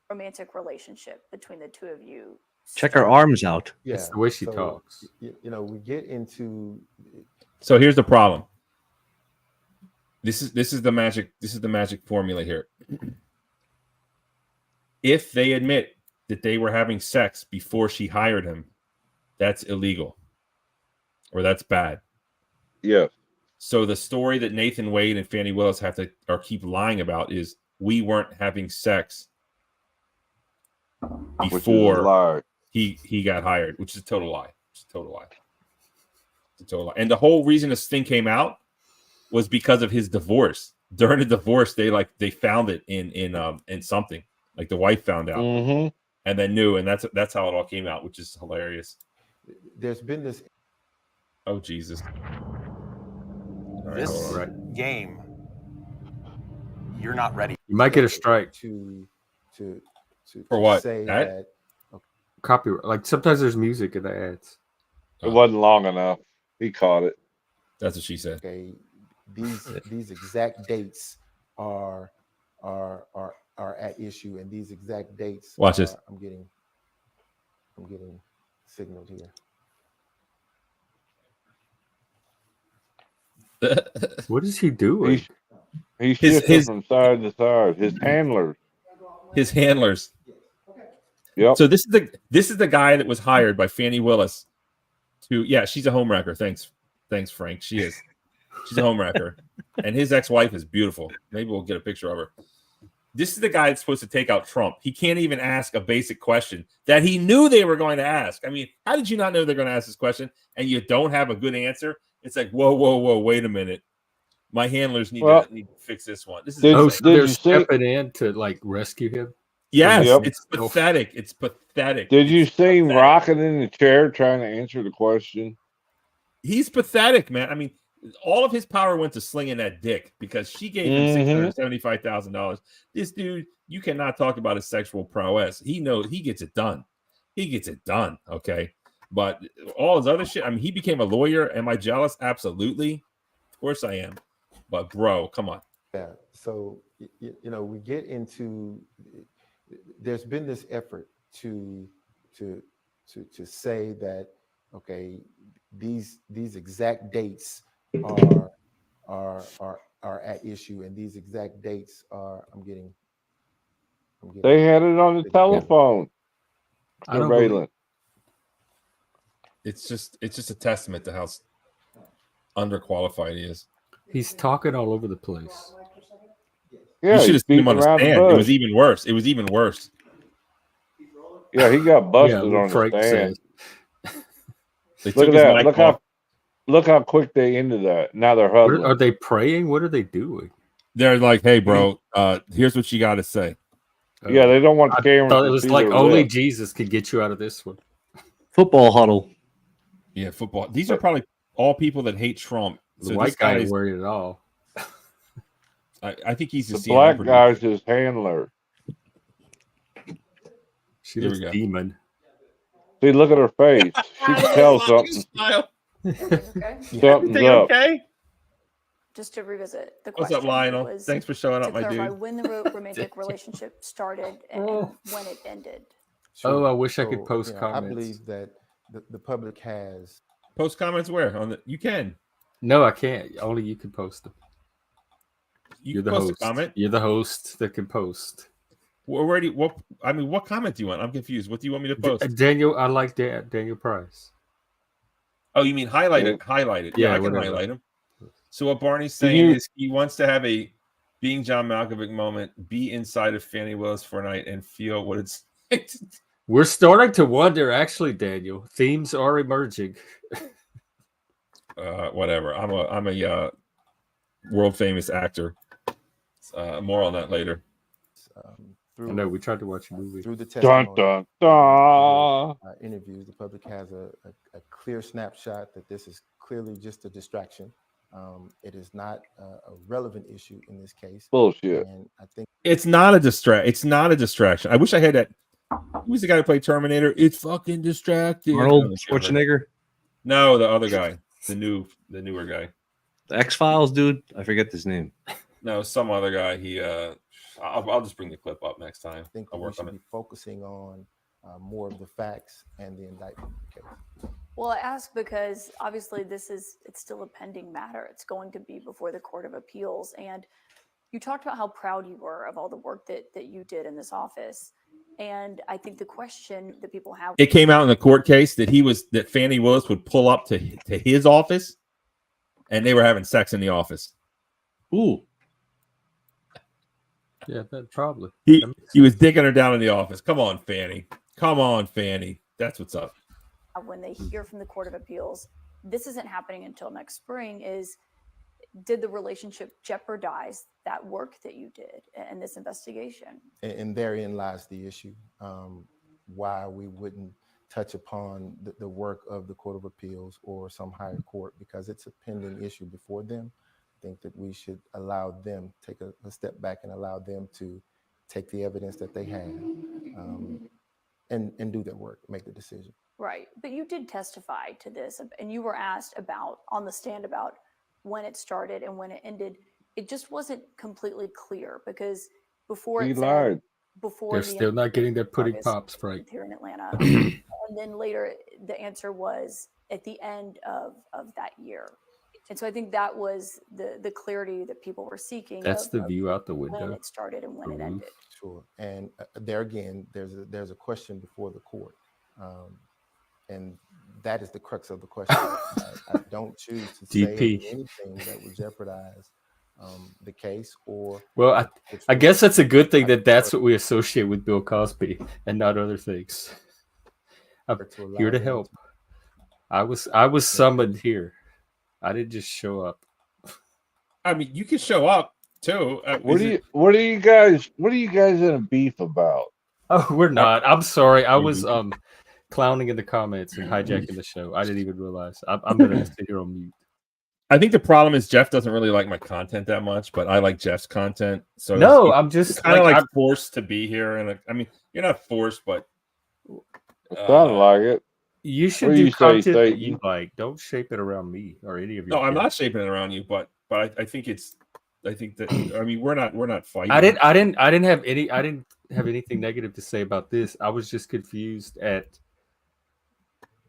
Romantic relationship between the two of you? Check her arms out. Yeah, it's the way she talks. We get into. So here's the problem. This is the magic formula here. If they admit that they were having sex before she hired him, that's illegal, or that's bad. Yeah. So the story that Nathan Wade and Fanny Willis have to keep lying about is we weren't having sex before he got hired, which is a total lie. It's a total lie. It's a total lie. And the whole reason this thing came out was because of his divorce. During the divorce, they found it in something. Like the wife found out and then knew, and that's how it all came out, which is hilarious. There's been this. Oh Jesus! This game, you're not ready. You might get a strike. For what? Say that copyright. Like sometimes there's music in the ads. It wasn't long enough. He caught it. That's what she said. Okay, these exact dates are at issue, and these exact dates. Watch this. I'm getting signaled here. What is he doing? He's shifting from side to side. His handlers. Yep. So this is the guy that was hired by Fanny Willis she's a homewrecker. Thanks, Frank. She is. She's a homewrecker. And his ex-wife is beautiful. Maybe we'll get a picture of her. This is the guy that's supposed to take out Trump. He can't even ask a basic question that he knew they were going to ask. I mean, how did you not know they're going to ask this question and you don't have a good answer? It's like, whoa, wait a minute. My handlers need to fix this one. This is they're stepping in to like rescue him. Yes, it's pathetic. It's pathetic. Did you see him rocking in the chair trying to answer the question? He's pathetic, man. I mean, all of his power went to slinging that dick because she gave him $675,000. This dude, you cannot talk about his sexual prowess. He knows he gets it done. He gets it done. Okay. But all his other shit, I mean, he became a lawyer. Am I jealous? Absolutely. Of course I am. But bro, come on. Yeah. So, we get into, there's been this effort to say that, okay, these exact dates are at issue, and these exact dates are. I'm getting. They had it on the telephone. Surveillance. It's just a testament to how underqualified he is. He's talking all over the place. Yeah, you should have he's seen him beating on the around the stand. It was bush. even worse. It was even worse. Yeah, he got busted what on the Frank stand. They Look took at his that. mic off. Look how quick they ended that. Now they're What huddling. are they praying? What are they doing? They're like, "Hey, bro, here's what you got to say." Yeah, they don't want the I cameras thought it to was see like their only lips. Jesus could get you out of this one. Football huddle. Yeah, football. These are probably all people that hate Trump. The So white this guy guy ain't is, worried at all. I think he's The CNN black producer. guy's his handler. She Here looks we go. demon. See, look at her face. She can tell something. Something's up. Okay. Just to revisit the What's question. up, Lionel? was Thanks for showing to up, my clarify dude. when the romantic relationship started and when it ended. Oh, I wish I could So, post I comments. believe that the public has. Post comments where on the you can. No, I can't. Only you can post them. You're the post a host. comment. You're the host that can post. What comment do you want? I'm confused. What do you want me to post? Daniel, I like Daniel Price. Oh, you mean highlight it? Highlight it. Yeah, I can whatever. highlight him. So what Barney's Can saying you- is he wants to have a being John Malkovich moment, be inside of Fanny Willis for a night and feel what it's like. We're starting to wonder, actually, Daniel. Themes are emerging. Whatever. I'm a world famous actor. More on that later. I know we tried to watch a movie. Through the Dun, testimony, dun, dun. interviews, the public has a clear snapshot that this is clearly just a distraction. It is not a relevant issue in this case. Bullshit. And I think It's not a distraction. I wish I had that. Who was the guy who played Terminator? It's fucking distracting. Arnold Schwarzenegger. No, the other guy, the newer guy. The X-Files dude. I forget his name. No, some other guy. He. I'll just bring the clip up next time. I think I'll we work should on it. be focusing on more of the facts and the indictment case. Well, I ask because obviously it's still a pending matter. It's going to be before the Court of Appeals. And you talked about how proud you were of all the work that you did in this office. And I think the question that people have. It came out in the court case that Fanny Willis would pull up to his office, and they were having sex in the office. Ooh. Yeah, that probably. He was digging her down in the office. Come on, Fanny. Come on, Fanny. That's what's up. When they hear from the Court of Appeals, this isn't happening until next spring, did the relationship jeopardize that work that you did and this investigation? And therein lies the issue, why we wouldn't touch upon the work of the Court of Appeals or some higher court, because it's a pending issue before them. I think that we should allow them, take a step back and allow them to take the evidence that they have and do their work, make the decision. Right. But you did testify to this, and you were asked on the stand about when it started and when it ended. It just wasn't completely clear because before He it lied. said, before They're the still not getting their pudding August pops, Frank. here in Atlanta. And then later the answer was at the end of that year. And so I think that was the clarity that people were seeking. That's the of view out the when window. it started and when it ended. Sure. And there again, there's a question before the court. And that is the crux of the question. I don't choose to say DP. anything that would jeopardize the case or. Well, I guess that's a good thing that's what we associate with Bill Cosby and not other things. I'm here to help. I was summoned here. I didn't just show up. I mean, you can show up too. What are you guys in a beef about? Oh, we're not. I'm sorry. I was clowning in the comments and hijacking the show. I didn't even realize. I'm gonna sit here on mute. I think the problem is Jeff doesn't really like my content that much, but I like Jeff's content. So No, I'm just kind of like I'm forced to be here, and I mean, you're not forced, but It sounded like it. You What should do do you say, content that Satan? you like. Don't shape it around me or any of you. no, I'm not shaping it around you. But I think that I mean we're not fighting. I didn't have anything negative to say about this. I was just confused at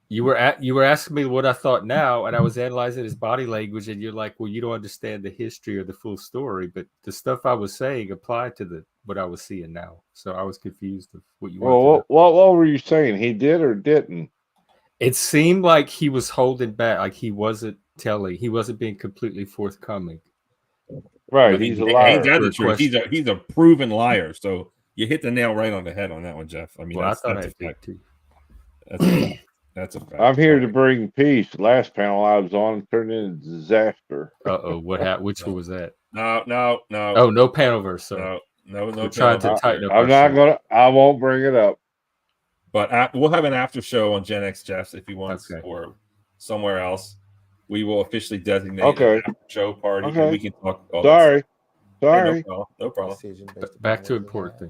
you were asking me what I thought now, and I was analyzing his body language, and you're like, well, you don't understand the history or the full story, but the stuff I was saying applied to what I was seeing now. So I was confused of what you wanted to know. Well, what were you saying? He did or didn't? It seemed like he was holding back, like he wasn't being completely forthcoming. Right, I mean, he's a ain't liar. that the truth? He's a proven liar. So you hit the nail right on the head on that one, Jeff. I mean, Well, I thought that's I a did fact. too. That's a fact. That's a fact. I'm here to bring peace. The last panel I was on turned into disaster. What happened? Which one was that? No. Oh, no Panelverse. Sorry. No. We're trying to tighten up. I'm not gonna. I won't bring it up. But we'll have an after show on Gen X Jeffs if he wants, Okay. or somewhere else. We will officially designate Okay. an after show party, Okay. and we can talk. All Sorry. That Sorry. Hey, no problem. Decision based Back upon to what we important have,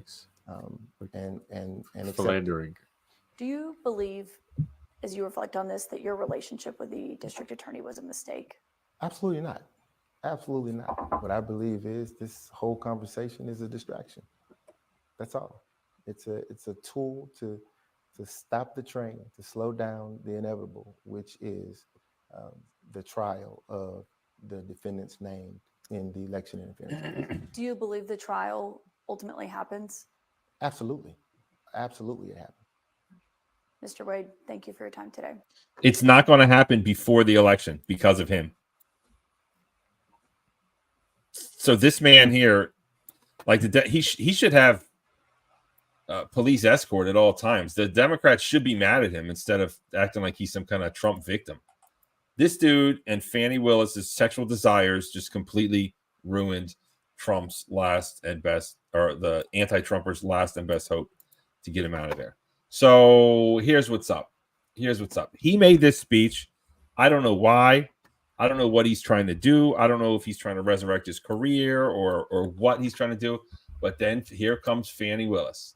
things. and accept- Philandering. Do you believe, as you reflect on this, that your relationship with the district attorney was a mistake? Absolutely not. Absolutely not. What I believe is this whole conversation is a distraction. That's all. It's a tool to stop the train, to slow down the inevitable, which is the trial of the defendants named in the election interference. Do you believe the trial ultimately happens? Absolutely. Absolutely it happens. Mr. Wade, thank you for your time today. It's not going to happen before the election because of him. So this man here, like he should have police escort at all times. The Democrats should be mad at him instead of acting like he's some kind of Trump victim. This dude and Fanny Willis's sexual desires just completely ruined Trump's last and best, or the anti-Trumpers' last and best hope to get him out of there. So here's what's up. He made this speech. I don't know why. I don't know what he's trying to do. I don't know if he's trying to resurrect his career or what he's trying to do. But then here comes Fanny Willis.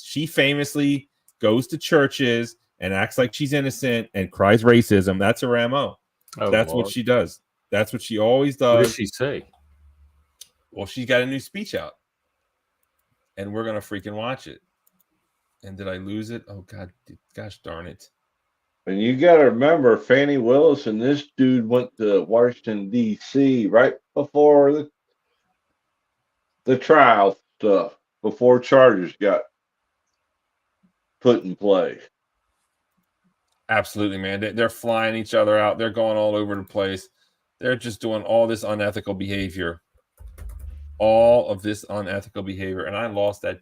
She famously goes to churches and acts like she's innocent and cries racism. That's her MO. That's Lord. what she does. That's what she always does. What does she say? Well, she's got a new speech out. And we're going to freaking watch it. And did I lose it? Oh, gosh darn it. And you got to remember, Fanny Willis and this dude went to Washington, D.C. right before the trial stuff, before charges got put in place. Absolutely, man. They're flying each other out. They're going all over the place. They're just doing all this unethical behavior. And I lost that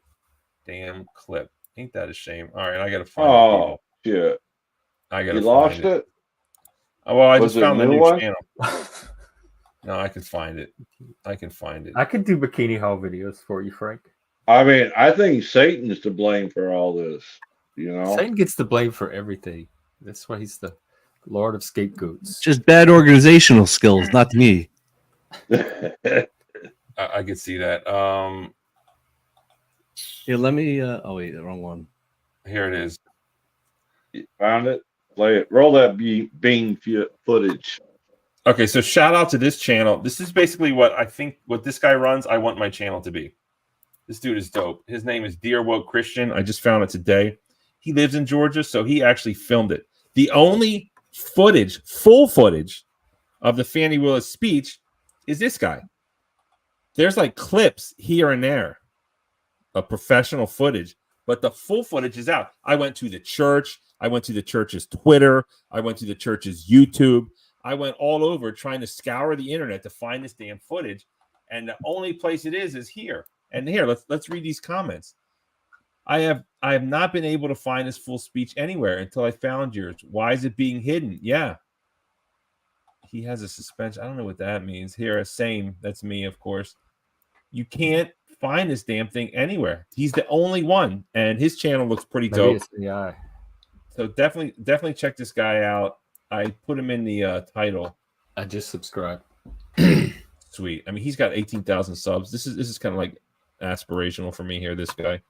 damn clip. Ain't that a shame? All right, I got to find it. Oh, shit. I got to You find lost it? Oh, well, I Was just it found the new new one? channel. No, I can find it. I could do bikini haul videos for you, Frank. I mean, I think Satan's to blame for all this. You know, Satan gets the blame for everything. That's why he's the Lord of scapegoats. Just bad organizational skills, not me. I could see that. Yeah, let me. Oh wait, the wrong one. Here it is. You found it? Play it. Roll that bean footage. Okay, so shout out to this channel. This is basically what this guy runs. I want my channel to be. This dude is dope. His name is Dear Woke Christian. I just found it today. He lives in Georgia, so he actually filmed it. The only full footage of the Fanny Willis speech is this guy. There's like clips here and there of professional footage, but the full footage is out. I went to the church. I went to the church's Twitter. I went to the church's YouTube. I went all over trying to scour the internet to find this damn footage, and the only place it is here. And here, let's read these comments. I have not been able to find this full speech anywhere until I found yours. Why is it being hidden? Yeah. He has a suspension. I don't know what that means. Here, same. That's me, of course. You can't find this damn thing anywhere. He's the only one, and his channel looks pretty dope. It's AI. So definitely check this guy out. I put him in the title. I just subscribed. Sweet. I mean, he's got 18,000 subs. This is kind of like aspirational for me here. This guy.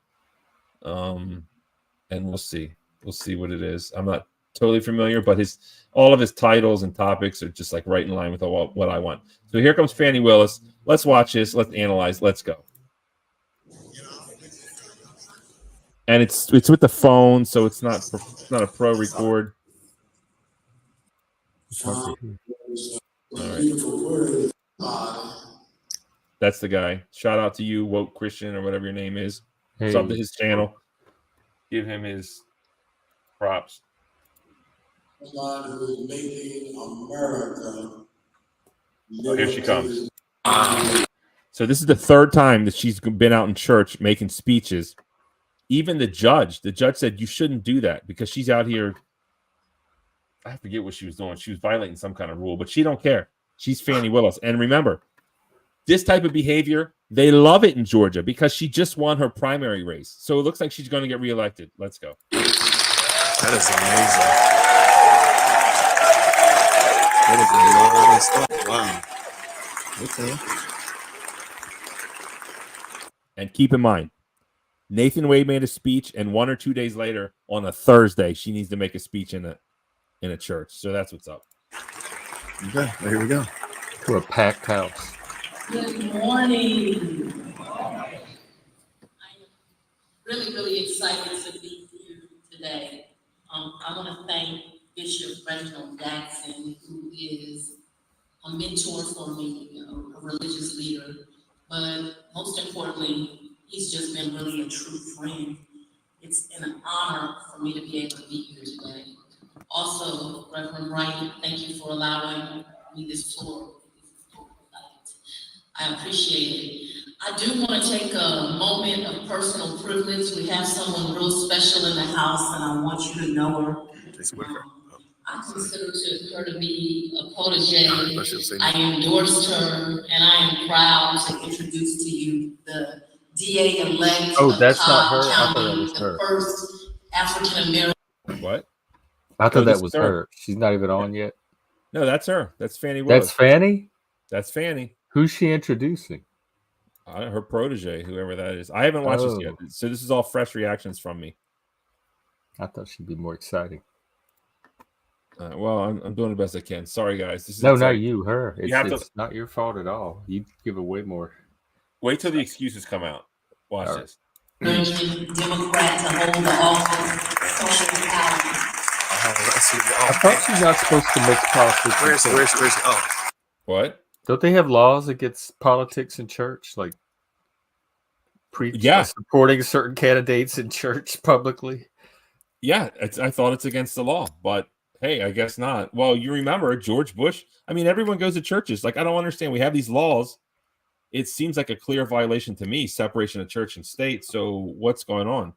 And we'll see what it is. I'm not totally familiar, but all of his titles and topics are just like right in line with what I want. So here comes Fanny Willis. Let's watch this. Let's analyze. Let's go. And it's with the phone, so it's not a pro record. All right. That's the guy. Shout out to you, Woke Christian, or whatever your name is. Hey. Sub to his channel. Give him his props. God who is making America Oh, here she comes. So this is the third time that she's been out in church making speeches. Even the judge said you shouldn't do that because she's out here. I forget what she was doing. She was violating some kind of rule, but she don't care. She's Fanny Willis. And remember, this type of behavior, they love it in Georgia because she just won her primary race. So it looks like she's going to get reelected. Let's go. That is amazing. That is a lot of stuff. Wow. Okay. And keep in mind, Nathan Wade made a speech, and 1 or 2 days later, on a Thursday, she needs to make a speech in a church. So that's what's up. Okay, well, here we go. To a packed house. Good morning. I'm really excited to be here today. I want to thank Bishop Reginald Jackson, who is a mentor for me, a religious leader, but most importantly, he's just been really a true friend. It's an honor for me to be able to be here today. Also, Reverend Wright, thank you for allowing me this floor. I appreciate it. I do want to take a moment of personal privilege. We have someone real special in the house, and I want you to know her. I consider her to be a protege. I endorsed her, and I am proud to introduce to you the DA-elect Oh, that's of not Cobb her? I thought that County, was the her. first African-American. What? I thought this that was is her. She's not even on yet. No, that's her. That's Fanny Willis. That's Fanny? That's Fanny. Who's she introducing? Her protege, whoever that is. I haven't watched this yet. So this is all fresh reactions from me. I thought she'd be more exciting. Well, I'm doing the best I can. Sorry, guys. This is No, not exciting. you, her. It's, You have it's to not your fault at all. You give away more. wait till the excuses come out. Watch this. Democrat to hold the office, social power. I thought she's not supposed to mix politics. Where's oh. What? Don't they have laws against politics in church? Like supporting certain candidates in church publicly? Yeah, I thought it's against the law, but hey, I guess not. Well, you remember George Bush? I mean, everyone goes to churches. Like, I don't understand. We have these laws. It seems like a clear violation to me, separation of church and state. So what's going on?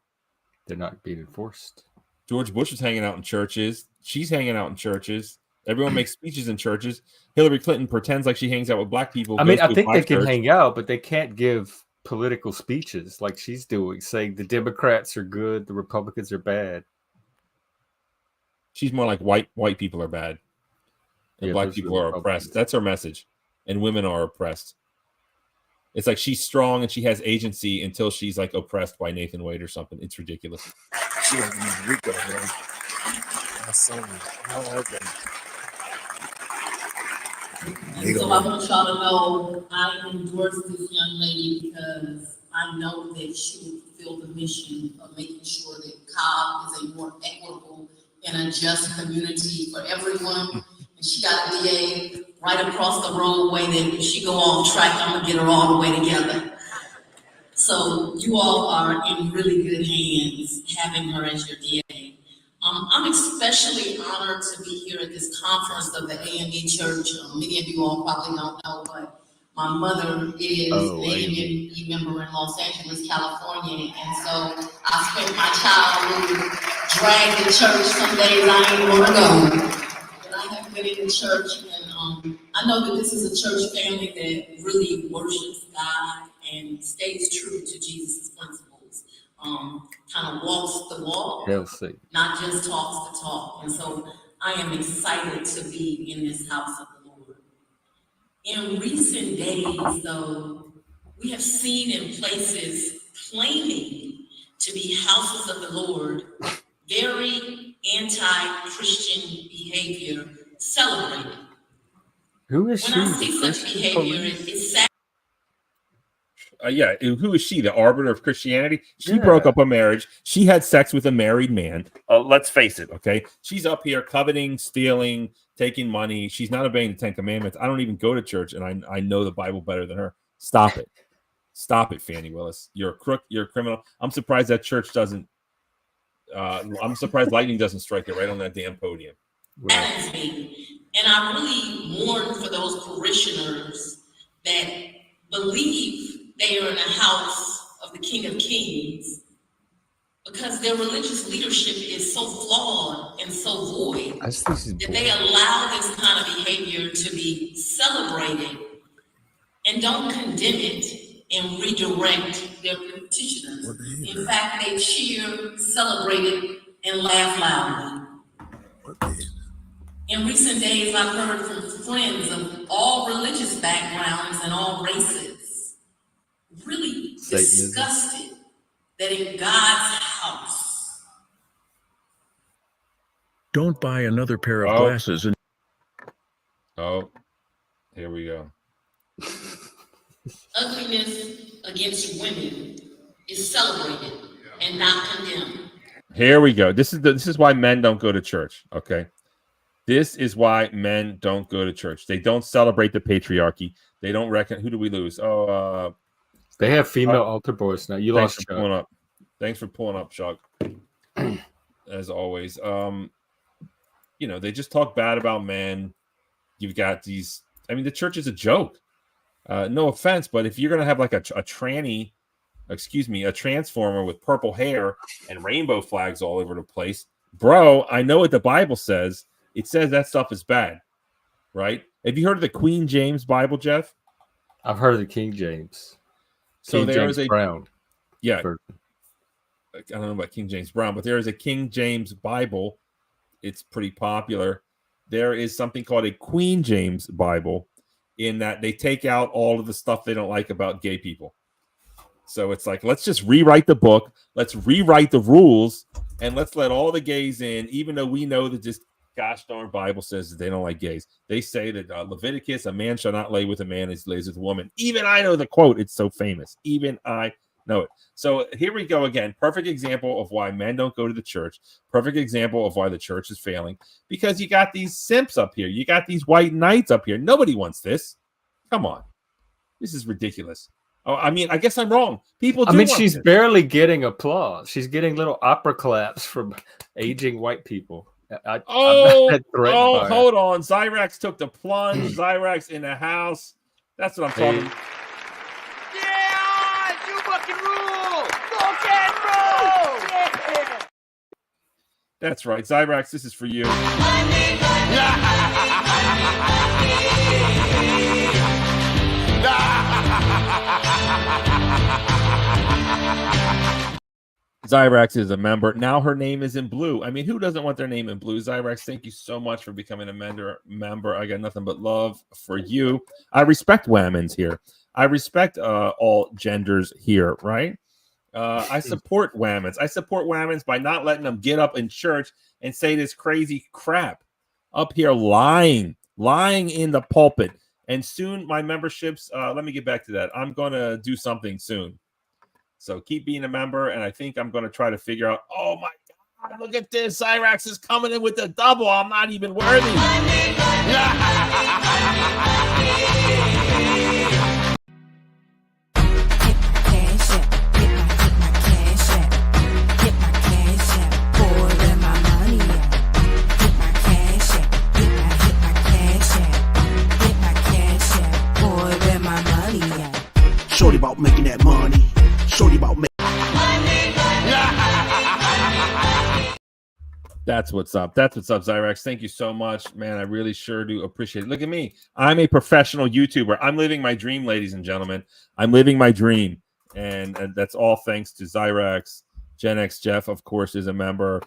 They're not being enforced. George Bush is hanging out in churches. She's hanging out in churches. Everyone makes speeches in churches. Hillary Clinton pretends like she hangs out with black people. I mean, I think they can hang out, but they can't give political speeches like she's doing, saying the Democrats are good, the Republicans are bad. She's more like white people are bad, and black people are oppressed. That's her message, and women are oppressed. It's like she's strong and she has agency until she's like oppressed by Nathan Wade or something. It's ridiculous. She gonna be Rico, man. That's so And so I want y'all to know I endorse this young lady because I know that she will fulfill the mission of making sure that Cobb is a more equitable and a just community for everyone. And she got a DA right across the roadway that if she go off track, I'm gonna get her all the way together. So you all are in really good hands having her as your DA. I'm especially honored to be here at this conference of the AME Church. Many of you all probably don't know, but my mother is an AME member in Los Angeles, California. And so I spent my childhood dragged to church some days I ain't want to go. But I have been in the church, and I know that this is a church family that really worships God and stays true to Jesus' principles. Kind of walks the walk, not just talks the talk. And so I am excited to be in this house of the Lord. In recent days, though, we have seen in places claiming to be houses of the Lord, very anti-Christian behavior celebrated. Who is when she? I see such behavior, it's sad. Yeah, who is she? The arbiter of Christianity? She broke up a marriage. She had sex with a married man. Let's face it, okay? She's up here coveting, stealing, taking money. She's not obeying the 10 Commandments. I don't even go to church, and I know the Bible better than her. Stop it. Stop it, Fanny Willis. You're a crook. You're a criminal. I'm surprised that church doesn't. I'm surprised lightning doesn't strike it right on that damn podium. Saddens me And I really mourn for those parishioners that believe they are in the house of the King of Kings, because their religious leadership is so flawed and so void that they allow this kind of behavior to be celebrated and don't condemn it and redirect their petitioners. In fact, they cheer, celebrate it, and laugh loudly. In recent days, I've heard from friends of all religious backgrounds and all races, really disgusted that in God's house. Don't buy another pair of glasses and here we go. Ugliness against women is celebrated and not condemned. Here we go. This is why men don't go to church. Okay. This is why men don't go to church. They don't celebrate the patriarchy. They don't reckon. Who do we lose? They have female altar boys now. You lost Chuck. Pulling up. Thanks for pulling up, Chuck. As always. They just talk bad about men. You've got these. I mean, the church is a joke. No offense, but if you're gonna have like a transformer with purple hair and rainbow flags all over the place, bro, I know what the Bible says. It says that stuff is bad, right? Have you heard of the Queen James Bible, Jeff? I've heard of the King James. So King there James is a Brown. Yeah. I don't know about King James Brown, but there is a King James Bible. It's pretty popular. There is something called a Queen James Bible, in that they take out all of the stuff they don't like about gay people. So it's like, let's just rewrite the book. Let's rewrite the rules, and let's let all the gays in, even though we know that this gosh darn Bible says that they don't like gays. They say that Leviticus, a man shall not lay with a man as he lays with a woman. Even I know the quote. It's so famous. Even I know it. So here we go again. Perfect example of why men don't go to the church. Perfect example of why the church is failing. Because you got these simps up here. You got these white knights up here. Nobody wants this. Come on. This is ridiculous. Oh, I mean, I guess I'm wrong. People do. I mean, she's barely getting applause. She's getting little opera claps from aging white people. Hold on. Zyrax took the plunge. Zyrax in the house. That's what I'm talking about. Yeah, you fucking rule. Rock and roll. Yeah. That's right. Zyrax, this is for you. Zyrax is a member. Now her name is in blue. I mean, who doesn't want their name in blue? Zyrax, thank you so much for becoming a member. I got nothing but love for you. I respect women's here. I respect all genders here, right? I support women's. I support women's by not letting them get up in church and say this crazy crap up here, lying in the pulpit. And soon my memberships, let me get back to that. I'm going to do something soon. So keep being a member, and I think I'm going to try to figure out, oh my God, look at this. Zyrax is coming in with the double. I'm not even worthy. Shorty about making that money. Shorty about making. That's what's up. That's what's up, Zyrax. Thank you so much, man. I really sure do appreciate it. Look at me. I'm a professional YouTuber. I'm living my dream, ladies and gentlemen. I'm living my dream. And that's all thanks to Zyrax. Gen X Jeff, of course, is a member.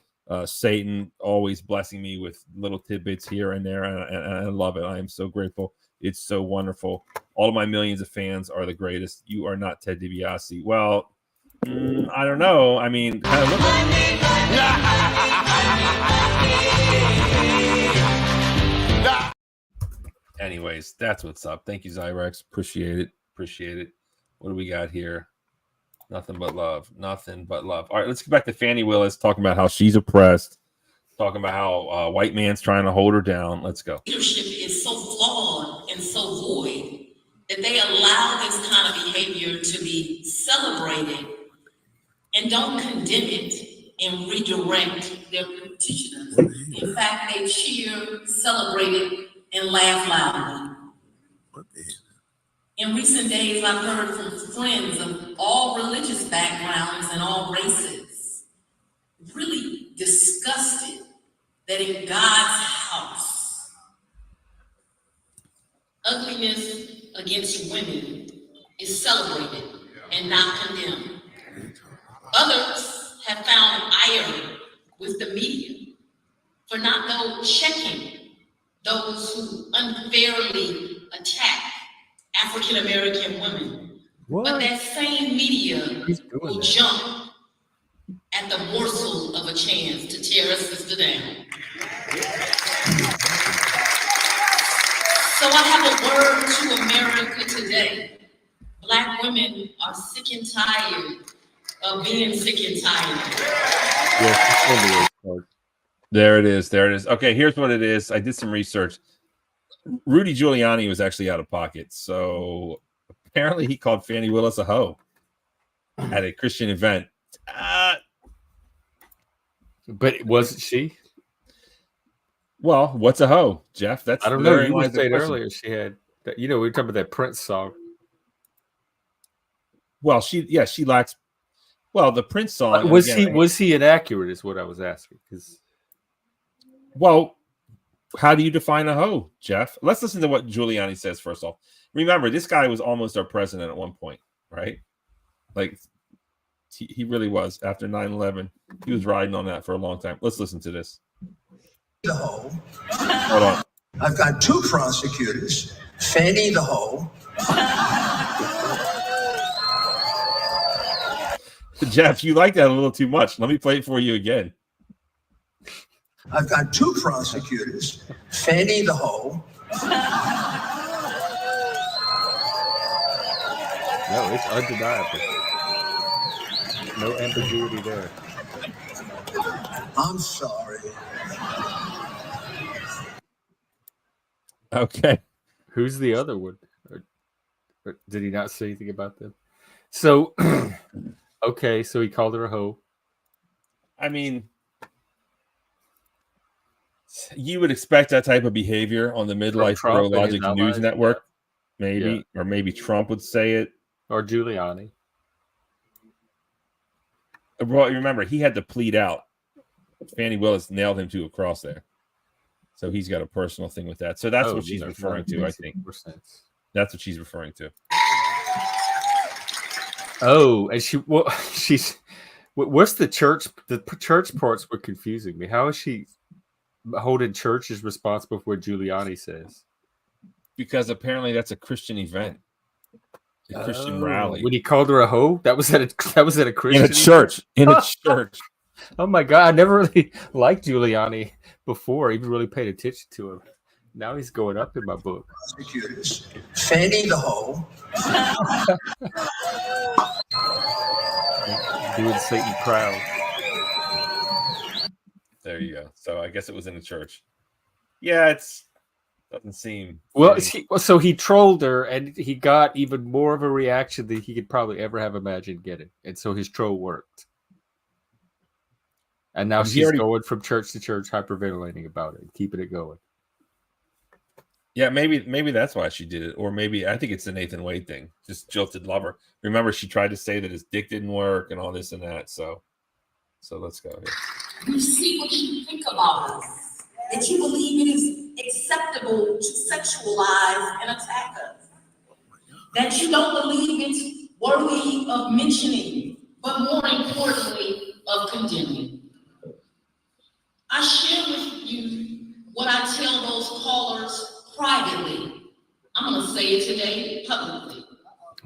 Satan always blessing me with little tidbits here and there. And I love it. I am so grateful. It's so wonderful. All of my millions of fans are the greatest. You are not Ted DiBiase. Well, I don't know. I mean, kind of look anyways, that's what's up. Thank you, Zyrax. Appreciate it. Appreciate it. What do we got here? Nothing but love. Nothing but love. All right, let's get back to Fanny Willis talking about how she's oppressed, talking about how white man's trying to hold her down. Let's go. Leadership is so flawed and so void that they allow this kind of behavior to be celebrated and don't condemn it and redirect their petitioners. In fact, they cheer, celebrate it, and laugh loudly. In recent days, I've heard from friends of all religious backgrounds and all races, really disgusted that in God's house, ugliness against women is celebrated and not condemned. Others have found ire with the media for not checking those who unfairly attack African American women. But that same media will jump at the morsel of a chance to tear a sister down. So I have a word to America today. Black women are sick and tired of being sick and tired. There it is. There it is. Okay, here's what it is. I did some research. Rudy Giuliani was actually out of pocket. So apparently he called Fanny Willis a hoe at a Christian event. But wasn't she? Well, what's a hoe, Jeff? That's I don't know. You were saying earlier she had that, we were talking about that Prince song. Well, she lacks. Well, the Prince song was he inaccurate? Is what I was asking. Well, how do you define a hoe, Jeff? Let's listen to what Giuliani says first off. Remember, this guy was almost our president at one point, right? Like he really was. After 9/11, he was riding on that for a long time. Let's listen to this. The hoe. Hold on. I've got two prosecutors, Fanny the hoe. Jeff, you like that a little too much. Let me play it for you again. I've got two prosecutors, Fanny the hoe. No, it's undeniable. No ambiguity there. I'm sorry. Okay. Who's the other one? Or did he not say anything about them? So, okay, so he called her a hoe. I mean, you would expect that type of behavior on the Midlife Bro Logic News Network, maybe, or maybe Trump would say it, or Giuliani. Well, remember, he had to plead out. Fanny Willis nailed him to a cross there, so he's got a personal thing with that. So that's what she's referring to. I think that's what she's referring to. Oh, and she's. What's the church? The church parts were confusing me. How is she holding church is responsible for what Giuliani says? Because apparently that's a Christian event, a Christian rally. When he called her a hoe, that was at a Christian in a church. In a church. Oh my God! I never really liked Giuliani before. I even really paid attention to him. Now he's going up in my book. Prosecutors, Fanny the hoe. Doing Satan proud. There you go. So I guess it was in a church. Yeah, doesn't seem well. So he trolled her, and he got even more of a reaction than he could probably ever have imagined getting, and so his troll worked. And now she's going from church to church, hyperventilating about it, keeping it going. Yeah, maybe that's why she did it, or maybe I think it's the Nathan Wade thing. Just jilted lover. Remember, she tried to say that his dick didn't work and all this and that. So let's go here. You see what you think about us. That you believe it is acceptable to sexualize and attack us. That you don't believe it's worthy of mentioning, but more importantly, of condemning. I share with you what I tell those callers privately. I'm going to say it today publicly.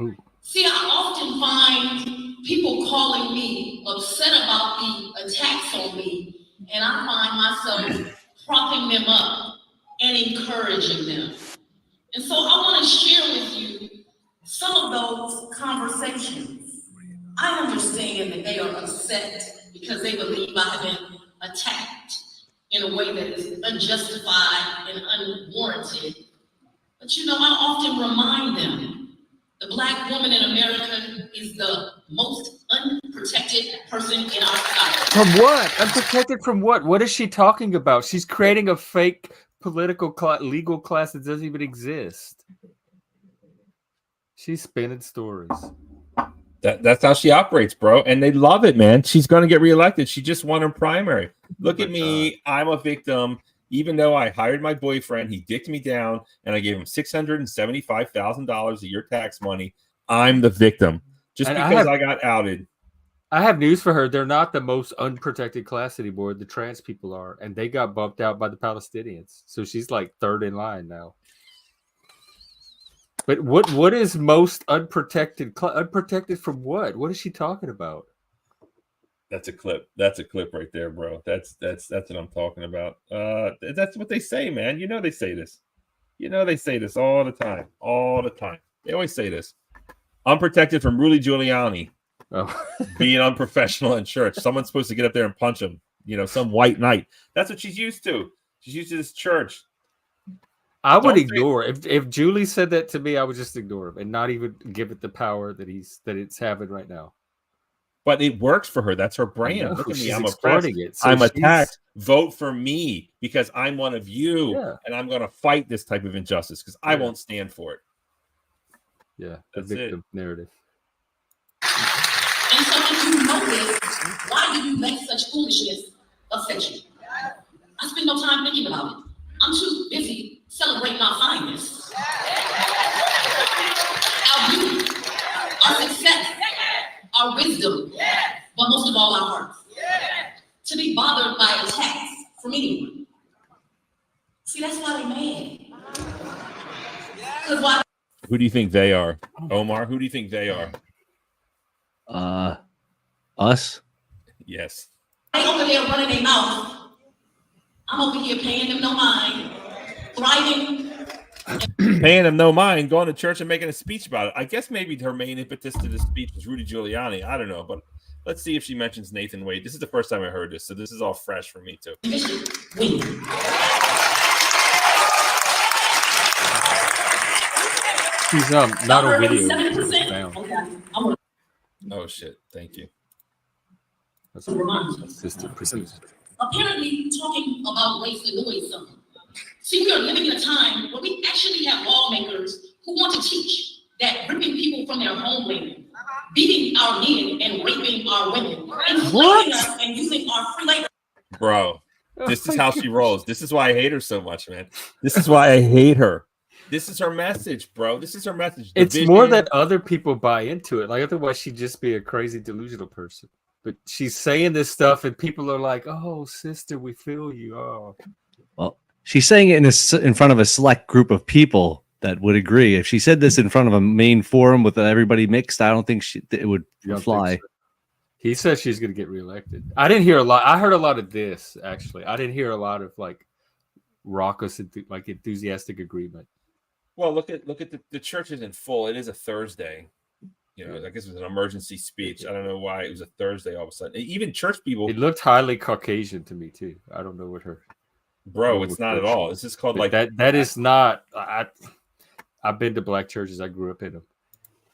Ooh. See, I often find people calling me upset about the attacks on me, and I find myself propping them up and encouraging them. And so I want to share with you some of those conversations. I understand that they are upset because they believe I have been attacked in a way that is unjustified and unwarranted. But I often remind them, the Black woman in America is the most unprotected person in our society. From what? Unprotected from what? What is she talking about? She's creating a fake political legal class that doesn't even exist. She's spinning stories. That's how she operates, bro. And they love it, man. She's going to get reelected. She just won her primary. Look at me. I'm a victim. Even though I hired my boyfriend, he dicked me down, and I gave him $675,000 a year tax money. I'm the victim just because I got outed. I have news for her. They're not the most unprotected class anymore. The trans people are, and they got bumped out by the Palestinians. So she's like third in line now. But what is most unprotected? Unprotected from what? What is she talking about? That's a clip. That's a clip right there, bro. That's what I'm talking about. That's what they say, man. You know they say this. You know they say this all the time. All the time. They always say this. Unprotected from Rudy Giuliani. Being unprofessional in church. Someone's supposed to get up there and punch him. You know, some white knight. That's what she's used to. She's used to this church. I would ignore if Julie said that to me. I would just ignore him and not even give it the power that it's having right now. But it works for her. That's her brand. Look at me. I'm exploiting oppressed. it. So I'm attacked. Vote for me because I'm one of you, and I'm going to fight this type of injustice because I won't stand for it. Yeah, the victim narrative. And so if you know this, why do you let such foolishness upset you? I spend no time thinking about it. I'm too busy celebrating our fineness, our beauty, our success, our wisdom, but most of all, our hearts. To be bothered by attacks from anyone. See, that's why they're mad. Because why? Who do you think they are? Omar, who do you think they are? Us? Yes. They over there running their mouth. I'm over here paying them no mind, thriving. Paying them no mind, going to church and making a speech about it. I guess maybe her main impetus to the speech was Rudy Giuliani. I don't know, but let's see if she mentions Nathan Wade. This is the first time I heard this, so this is all fresh for me too. She's not on video. Oh shit! Thank you. Assistant producer. Apparently, talking about race annoys some. See, we are living in a time where we actually have lawmakers who want to teach that ripping people from their homeland, beating our men and raping our women, enslaving us and using our free labor. Bro, this is how she rolls. This is why I hate her so much, man. This is why I hate her. This is her message, bro. This is her message. It's more that other people buy into it. Like, otherwise she'd just be a crazy delusional person. But she's saying this stuff and people are like, oh, sister, we feel you. Oh. Well, she's saying it in front of a select group of people that would agree. If she said this in front of a main forum with everybody mixed, I don't think it would fly. So. He says she's going to get reelected. I didn't hear a lot. I heard a lot of this, actually. I didn't hear a lot of like raucous, like enthusiastic agreement. Well, look at the church isn't full. It is a Thursday. You know, I guess it was an emergency speech. I don't know why it was a Thursday all of a sudden. Even church people. It looked highly Caucasian to me too. I don't know what her. Bro, it's not at all. It's just called like that. That is not. I've been to black churches. I grew up in them.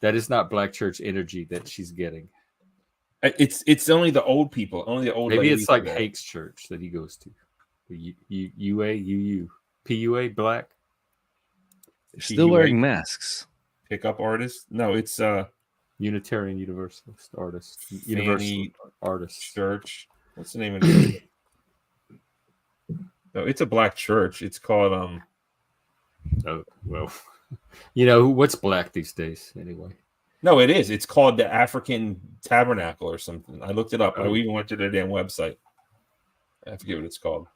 That is not black church energy that she's getting. It's only the old people. Only the old. Maybe it's like Hake's church that he goes to. PUA black. Still wearing masks. Pickup artists? No, it's Unitarian Universalist artist. Fanny artist church. What's the name of it? No, it's a black church. It's called Oh well, you know what's black these days anyway. No, it is. It's called the African Tabernacle or something. I looked it up. I even went to their damn website. I forget what it's called.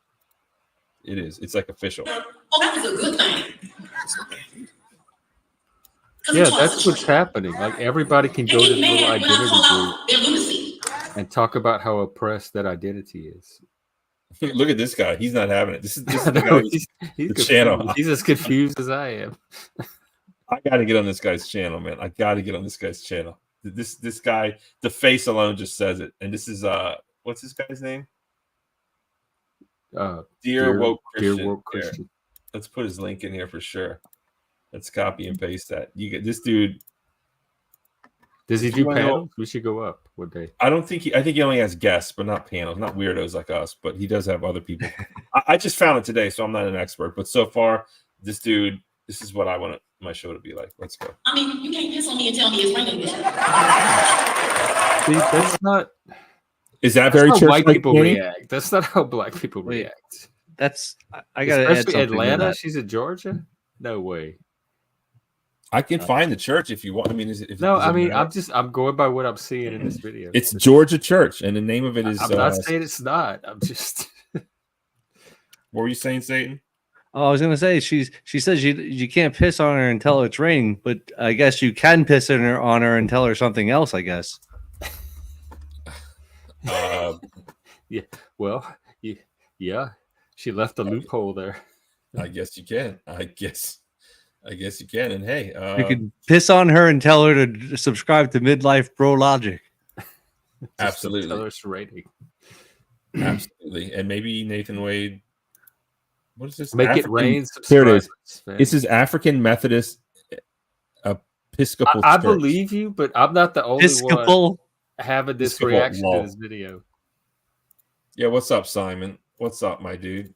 It is. It's like official. Oh, that was a good thing. Yeah, that's what's happening. Like everybody can go to the little identity group and talk about how oppressed that identity is. Look at this guy. He's not having it. This is the guy. He's the channel. He's as confused as I am. I got to get on this guy's channel, man. I got to get on this guy's channel. This guy, the face alone just says it. And this is what's this guy's name? Dear Woke Christian. Dear Woke Christian. Let's put his link in here for sure. Let's copy and paste that. You get this dude. Does he do panels? We should go up. Would they? I think he only has guests, but not panels, not weirdos like us. But he does have other people. I just found it today, so I'm not an expert. But so far, this dude, this is what I want my show to be like. Let's go. I mean, you can't piss on me and tell me it's raining. See, that's not. Is that That's very how church white like, people Fanny? react? That's not how black people Wait, react. That's I gotta add Especially something to Atlanta. that. She's in Georgia. No way. I can find the church if you want. I mean, is it? No, does it I mean, matter? I'm going by what I'm seeing in this video. It's Georgia Church, and the name of it is. I'm not saying it's not. I'm just. What were you saying, Satan? Oh, I was gonna say she says you can't piss on her and tell her it's raining, but I guess you can piss on her and tell her something else. I guess. Yeah. Well. Yeah. She left a loophole there. I guess you can. I guess you can. And hey, You could piss on her and tell her to subscribe to Midlife Bro Logic. Absolutely. Tell her it's raining. Absolutely. And maybe Nathan Wade. What is this? Make it rain. Here it is. Subscribers. This is African Methodist Episcopal I Church. believe you, but I'm not the only one having this Episcopal reaction law. to this video. Yeah, what's up, Simon? What's up, my dude?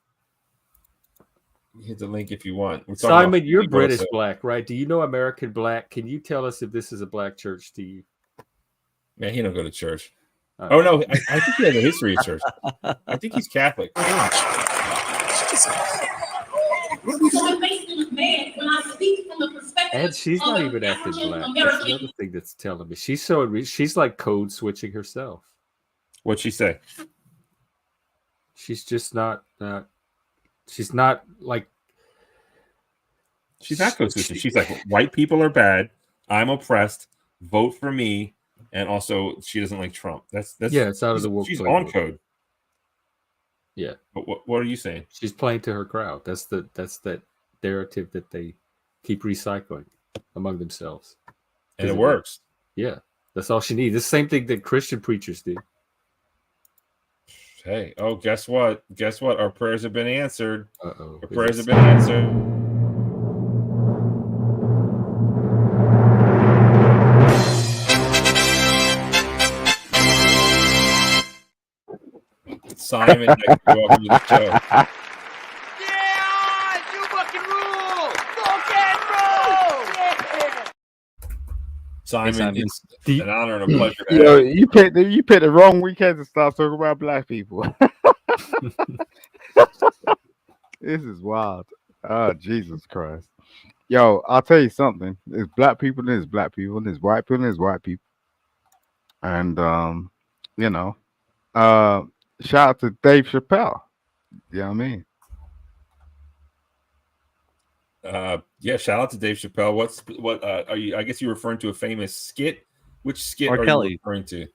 Hit the link if you want. We're talking about Simon, you're Fanny British Wilson. black, right? Do you know American black? Can you tell us if this is a black church to you? Man, he don't go to church. Oh. Oh no, I think he has a history of church. I think he's Catholic. So it makes me mad when I speak from the perspective And she's of not an even acting African black. That's American. another thing that's telling me. She's like code switching herself. What'd she say? She's just not. She's not like. She's not code switching. She's like, white people are bad. I'm oppressed. Vote for me. And also, she doesn't like Trump. That's Yeah, it's out of the woke She's playbook. on code. Yeah. But what are you saying? She's playing to her crowd. That's that narrative that they keep recycling among themselves. And it works. Yeah. That's all she needs. The same thing that Christian preachers do. Hey, oh, guess what? Guess what? Our prayers have been answered. Uh-oh. Our prayers have been answered. Simon, welcome to the show. You fucking rule! Rock and roll! Yeah! Simon, it's an honor and a pleasure. To Yo, have you picked the wrong weekend to stop talking about black people. This is wild. Oh, Jesus Christ. Yo, I'll tell you something. There's black people, and there's black people, and there's white people, and there's white people. And shout out to Dave Chappelle. You know what I mean? Yeah, shout out to Dave Chappelle. What are you? I guess you're referring to a famous skit. Which skit R. are Kelly. you referring to?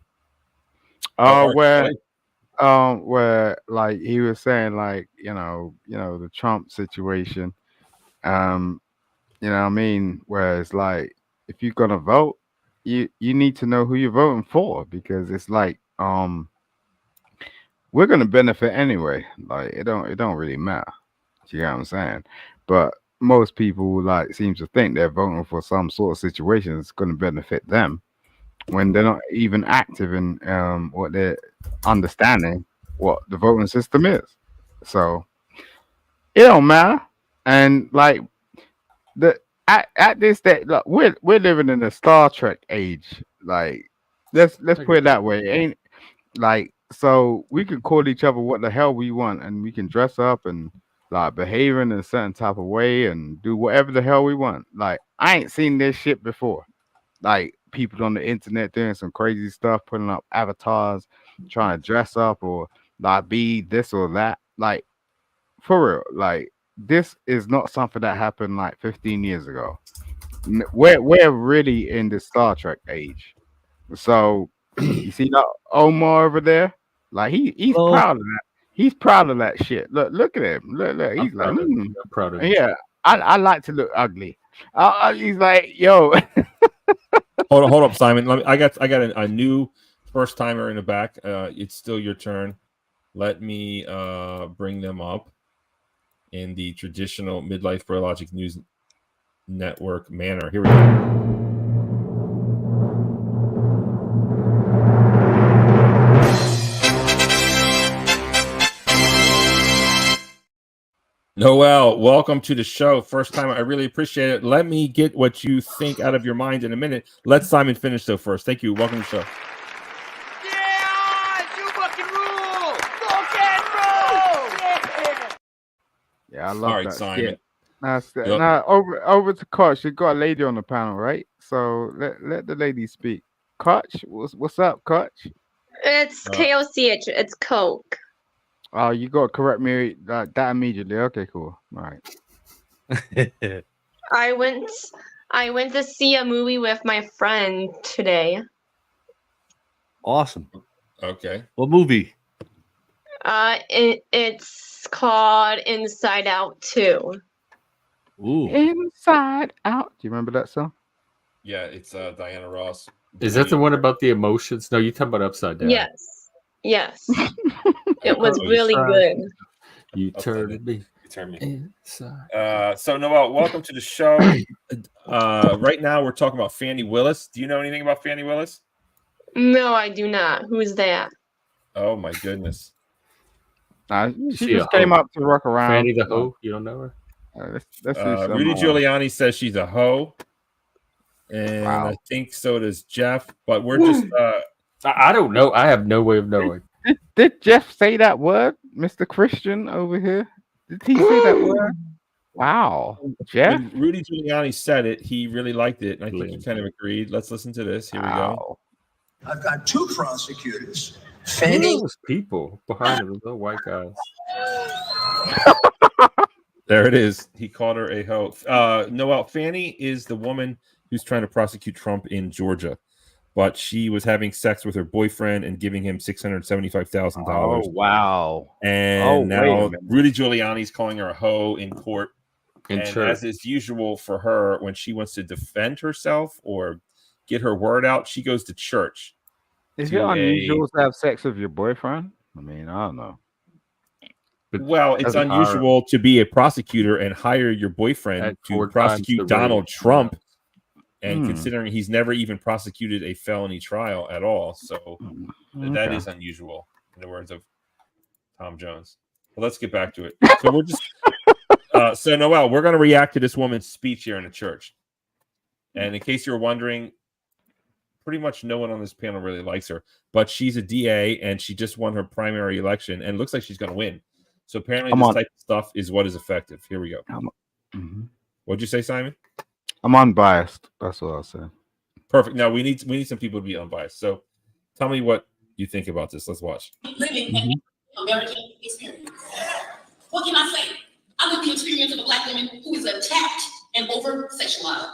Where like he was saying, like, the Trump situation. You know what I mean? Whereas, like, if you're gonna vote, you need to know who you're voting for, because it's like we're gonna benefit anyway. Like, it don't really matter. You know what I'm saying? But most people like seem to think they're voting for some sort of situation that's gonna benefit them, when they're not even active in what they're understanding what the voting system is. So it don't matter. And like at this day, like, we're living in a Star Trek age. Like, let's put it that way. It ain't like, so we can call each other what the hell we want, and we can dress up and like behave in a certain type of way and do whatever the hell we want. Like, I ain't seen this shit before. Like, people on the internet doing some crazy stuff, putting up avatars, trying to dress up or like be this or that. Like, for real, like, this is not something that happened like 15 years ago. We're really in the Star Trek age. So you see that Omar over there? Like, he's proud of that. He's proud of that shit. Look at him. Look. He's like, I'm proud of him. yeah. I like to look ugly. He's like, yo. Hold up, Simon. I got a new first timer in the back. It's still your turn. Let me bring them up in the traditional Midlife Biologic News Network manner. Here we go. Noel, welcome to the show. First time. I really appreciate it. Let me get what you think out of your mind in a minute. Let Simon finish though first. Thank you. Welcome to the show. Yeah, I love Sorry, that Simon. skit. That's Yep. Now over to Koch. You got a lady on the panel, right? So let the lady speak. Koch, what's up, Koch? It's KOCH. It's Coke. Oh, you got to correct me that immediately. Okay, cool. All right. I went to see a movie with my friend today. Awesome. Okay. What movie? It's called Inside Out 2. Ooh. Inside Out. Do you remember that song? Yeah, it's Diana Ross. Is that the one about the emotions? No, you're talking about Upside Down. Yes. It was really good. You turned me. You turned me. Inside. So Noel, welcome to the show. Right now we're talking about Fanny Willis. Do you know anything about Fanny Willis? No, I do not. Who's that? Oh my goodness. She just came up to rock around. Fanny the hoe. You don't know her? Let's see some Rudy more. Giuliani says she's a hoe. And I think so does Jeff. But we're just I don't know. I have no way of knowing. Did Jeff say that word, Mr. Christian over here? Did he say that word? Wow, Jeff. When Rudy Giuliani said it, he really liked it, and I think he kind of agreed. Let's listen to this. Here we go. I've got two prosecutors. Who Fanny. are those people behind them? Those white guys. There it is. He called her a hoe. Noel, Fanny is the woman who's trying to prosecute Trump in Georgia, but she was having sex with her boyfriend and giving him $675,000. Oh wow! And wait a now minute. Rudy Giuliani's calling her a hoe in court. In And church. as is usual for her, when she wants to defend herself or get her word out, she goes to church. Is to it unusual to have sex with your boyfriend? I mean, I don't know. Well, it's Doesn't hire- unusual to be a prosecutor and hire your boyfriend At to 4 times prosecute the Donald rate. Trump. And Hmm. considering he's never even prosecuted a felony trial at all. So that Okay. is unusual, in the words of Tom Jones. Well, let's get back to it. So we're just so Noel, we're going to react to this woman's speech here in the church. And in case you're wondering, pretty much no one on this panel really likes her, but she's a DA and she just won her primary election and it looks like she's going to win. So apparently I'm this on. type of stuff is what is effective. Here we go. Mhm. What'd you say, Simon? I'm unbiased. That's what I'll say. Perfect. Now we need some people to be unbiased. So tell me what you think about this. Let's watch. Living an American experience. What can I say? I live the experience of a Black woman who is attacked and over sexualized.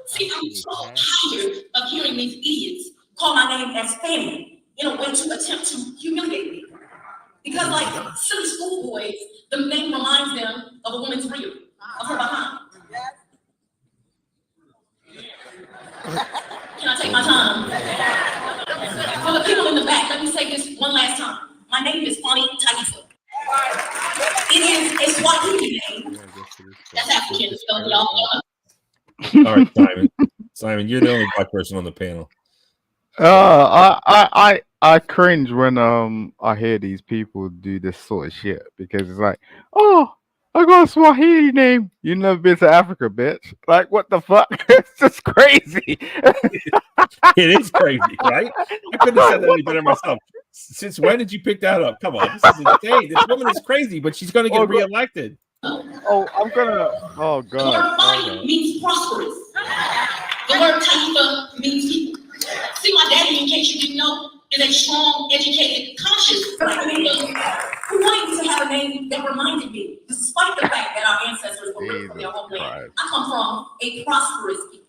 See, I'm so tired of hearing these idiots call my name as Fanny in a way to attempt to humiliate me. Because, like silly schoolboys, the name reminds them of a woman's rear, of her behind. Can I take my time? For the people in the back, let me say this one last time. My name is Fanny Taifa. It is a Swahili name. That's African, so y'all. All right, Simon. Simon, you're the only Black person on the panel. I cringe when I hear these people do this sort of shit because it's like, oh, I got a Swahili name. You never been to Africa, bitch. Like, what the fuck? It's just crazy. It is crazy, right? I couldn't have said that any better myself. Since when did you pick that up? Come on, this is insane. This woman is crazy, but she's going to get reelected. Oh, I'm gonna. Oh The word god. Fanny means prosperous. The word Taifa means people. See, my daddy, in case you didn't know, is a strong, educated, conscious Black man who wanted to have a name that reminded me, despite the fact that our ancestors were ripped from their homeland. I come from a prosperous people.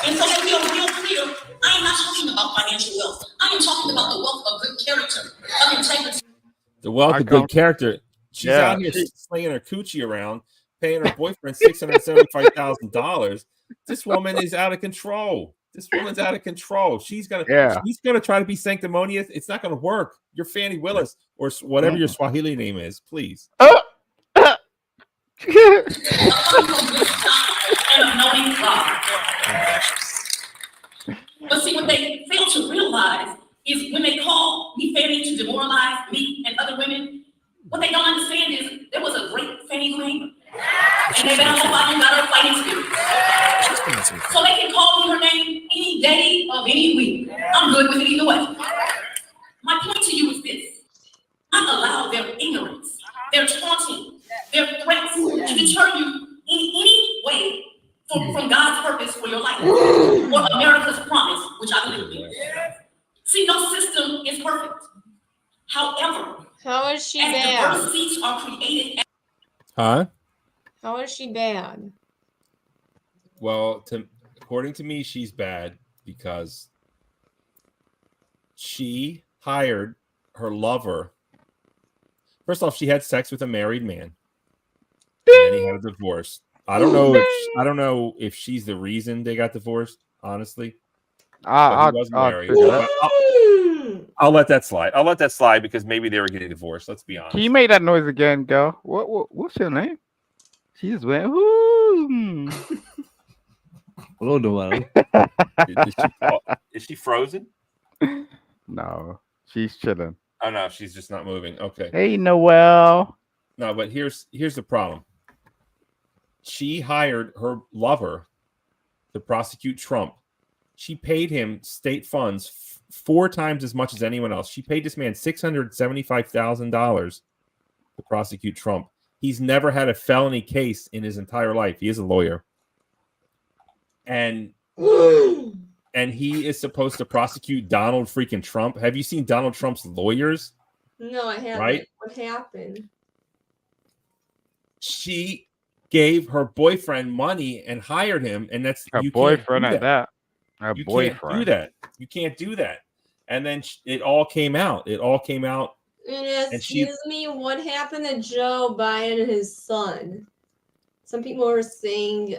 And so that we are real clear, I am not talking about financial wealth. I am talking about the wealth of good character, of integrity. The wealth of good character. She's Yeah, out here slinging her coochie around, paying her boyfriend $675,000. This woman is out of control. This woman's out of control. She's gonna try to be sanctimonious. It's not gonna work. You're Fanny Willis or whatever your Swahili name is, please. But see, what they fail to realize is when they call me Fanny to demoralize me and other women, what they don't understand is there was a great Fanny of any week. I'm good with it either way. My point to you is this. Not allow their ignorance, their taunting, their threats to deter you in any way from God's purpose for your life or America's promise, which I believe in. See, no system is perfect. However, how is she as bad? diverse seats are created. Huh? How is she bad? Well, according to me, she's bad because she hired her lover. First off, she had sex with a married man, and then he had a divorce. I don't know if she's the reason they got divorced. Honestly, but he wasn't married. I'll let that slide. I'll let that slide because maybe they were getting divorced. Let's be honest. Can you make that noise again, girl? What's your name? She just went. Ooh. Hello, Noel. Is she frozen? No, she's chilling. Oh no, she's just not moving. Okay. Hey, Noel. No, but here's the problem. She hired her lover to prosecute Trump. She paid him state funds 4 times as much as anyone else. She paid this man $675,000 to prosecute Trump. He's never had a felony case in his entire life. He is a lawyer. And he is supposed to prosecute Donald freaking Trump. Have you seen Donald Trump's lawyers? No, I haven't. Right? What happened? She gave her boyfriend money and hired him, and that's her you boyfriend can't do at that. Her you boyfriend. can't do that. You can't do that. And then it all came out. It all came out. And excuse me, what happened to Joe Biden and his son? Some people are saying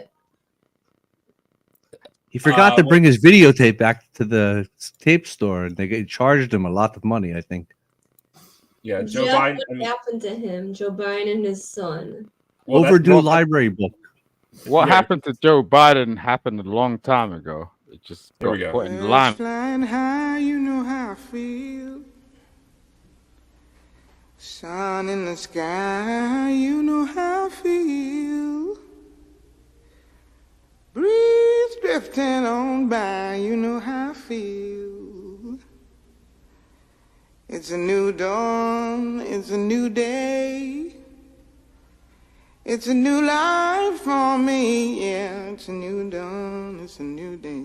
He forgot to bring his videotape back to the tape store, and they charged him a lot of money, I think. Yeah, Joe Jeff, Biden. what happened to him? Joe Biden and his son. Well, Overdue library book. What happened to Joe Biden happened a long time ago. It just Here we got go. put in the line. Flying high, you know how I feel. Sun in the sky, you know how I feel. Breeze drifting on by, you know how I feel. It's a new dawn, it's a new day. It's a new life for me, yeah. It's a new dawn, it's a new day.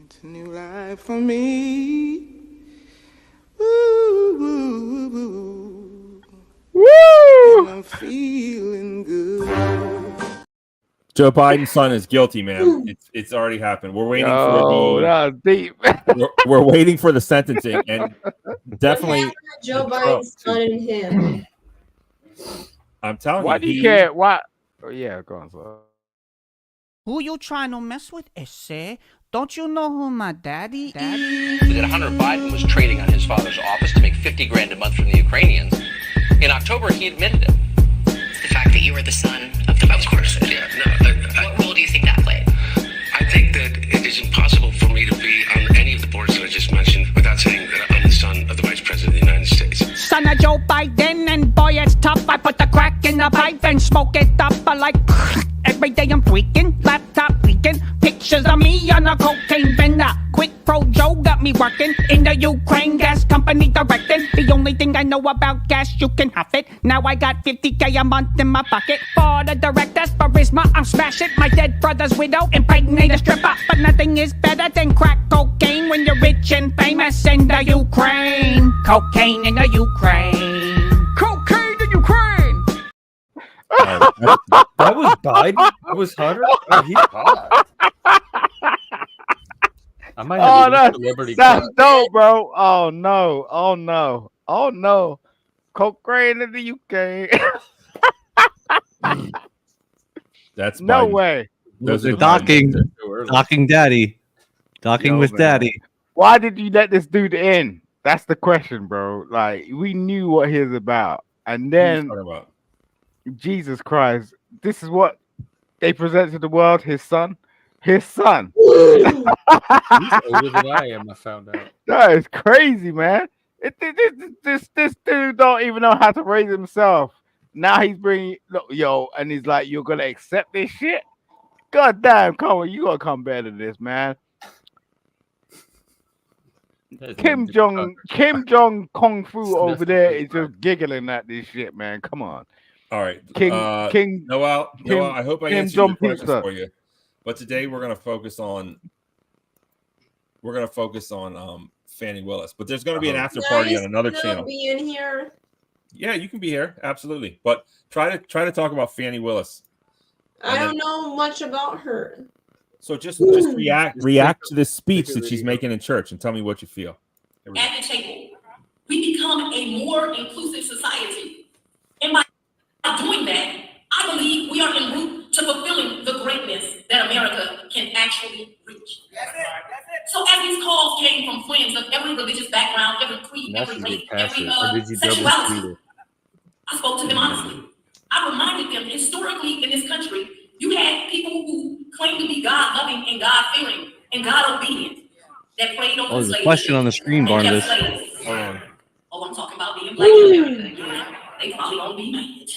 It's a new life for me. Woo, woo, woo, woo. And I'm feeling good. Joe Biden's son is guilty, man. It's already happened. We're waiting for that's deep. we're waiting for the sentencing, and definitely What happened to Joe Biden's son and him? I'm telling Why you. do you care? Why? Oh, yeah, go on, sir. Who you trying to mess with, Ese? Don't you know who my daddy is? That Hunter Biden was trading on his father's office to make $50,000 a month from the Ukrainians. In October, he admitted it. The fact that you were the son of the vice president. Yeah, no. What role do you think that played? I think that it is impossible for me to be on any of the boards that I just mentioned without saying that I'm the son of the Vice President of the United States. Son of Joe Biden, and boy, it's tough. I put the crack in the pipe and smoke it up. I like every day I'm tweaking, laptop leaking. Pictures of me on a cocaine bender. Quick Pro Joe got me working in the Ukraine gas company directing. The only thing I know about gas, you can huff it. Now I got $50,000 a month in my pocket. For the director's charisma, I'm smashing. My dead brother's widow impregnate a stripper. But nothing is better than crack cocaine when you're rich and famous in the Ukraine. Cocaine in the Ukraine. Cocaine in Ukraine. That was Biden. That was Hunter. Oh, he's hot. I might have a celebrity. That's dope, bro. Oh no! Oh no! Oh no! Cocaine in the UK. That's no Biden. way. Those They're are the docking, Biden. docking daddy, docking Yo, with man. daddy. Why did you let this dude in? That's the question, bro. Like we knew what he was about, and then What are you talking about? Jesus Christ, this is what they present to the world. His son. His son. He's older than I am. I found out. That is crazy, man. This dude don't even know how to raise himself. Now he's bringing and he's like, you're gonna accept this shit? God damn, come on, you gonna come better than this, man. Kim Jong Kung Fu over there is just giggling at this shit, man. Come on. All right. King Noel, I hope I Kim answered your Jong questions Pizza. for you. But today we're gonna focus on Fanny Willis. But there's gonna be an after party on another channel. Be in here. Yeah, you can be here, absolutely. But try to talk about Fanny Willis. I don't know much about her. So just react to this speech that she's making in church and tell me what you feel. At the table, we become a more inclusive society. And by doing that, I believe we are en route to fulfilling the greatness that America can actually reach. That's it. So as these calls came from friends of every religious background, every creed, every race, every sexuality, I spoke to them honestly. I reminded them historically in this country, you had people who claimed to be God-loving and God-fearing and God-obedient that prayed over there's a slaves. question on the screen, Barnabas. Oh, I'm talking about being black in America again. They probably won't be mad.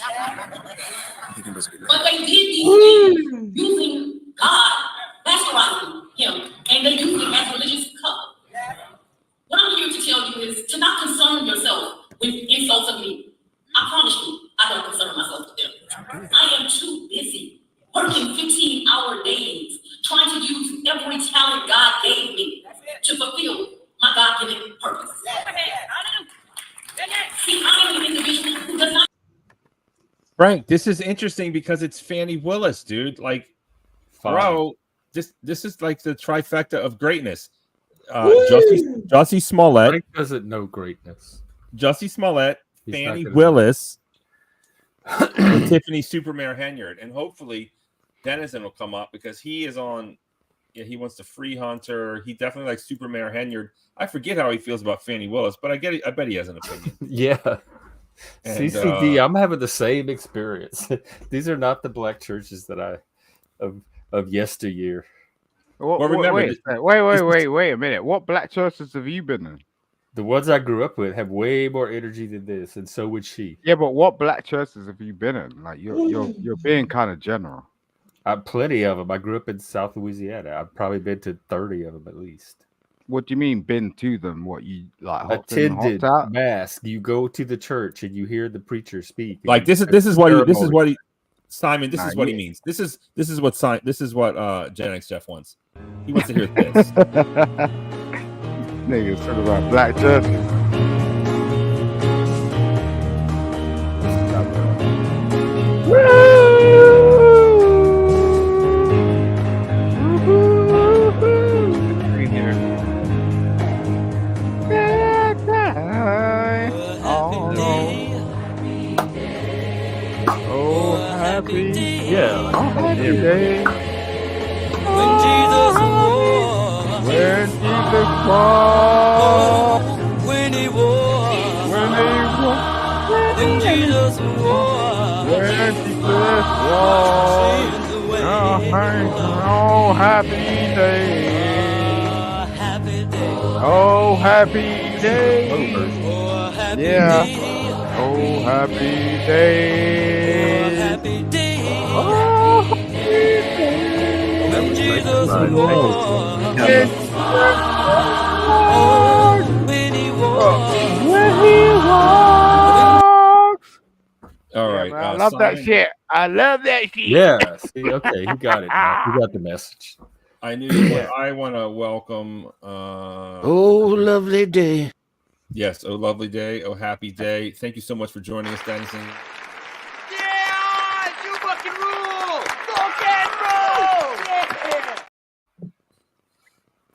But they did these things using God, bastardizing him, and they used it as religious cover. What I'm here to tell you is to not concern yourself with insults of me. I promise you, I don't concern myself with them. I am too busy working 15-hour days, trying to use every talent God gave me to fulfill my God-given purpose. See, I am an individual who does not. Frank, this is interesting because it's Fanny Willis, dude. Like, bro, this is like the trifecta of greatness. Jussie Smollett. Frank doesn't know greatness. Jussie Smollett, He's Fanny Willis, and Tiffany Supermare Henyard. And hopefully Dennison will come up because he is on. Yeah, he wants to free Hunter. He definitely likes Supermare Henyard. I forget how he feels about Fanny Willis, but I bet he has an opinion. Yeah. And, CCD, I'm having the same experience. These are not the black churches that of yesteryear. Well, remember, wait a minute. What black churches have you been in? The ones I grew up with have way more energy than this, and so would she. Yeah, but what black churches have you been in? Like you're being kind of general. Plenty of them. I grew up in South Louisiana. I've probably been to 30 of them at least. What do you mean been to them? What you like attended mass? You go to the church and you hear the preacher speak. Like this is what he Simon. This is what he means. This is what Gen X Jeff wants. He wants to hear this. Niggas talking about black churches. Happy day. When Jesus walked. When Jesus walked. When he walked. When Jesus walked. When Jesus walked. Oh, happy day. Oh, happy day. Yeah. Oh, happy day. Happy day. Oh, happy day. When Jesus walked. When he walked. When he walks. All right. Man, I love that shit. I love that shit. Yeah. See, okay, you got it. You got the message. I knew you. I want to welcome. Oh, lovely day. Yes. Oh, lovely day. Oh, happy day. Thank you so much for joining us, Dennison. Yeah, you fucking rule. Rock and roll. Yeah.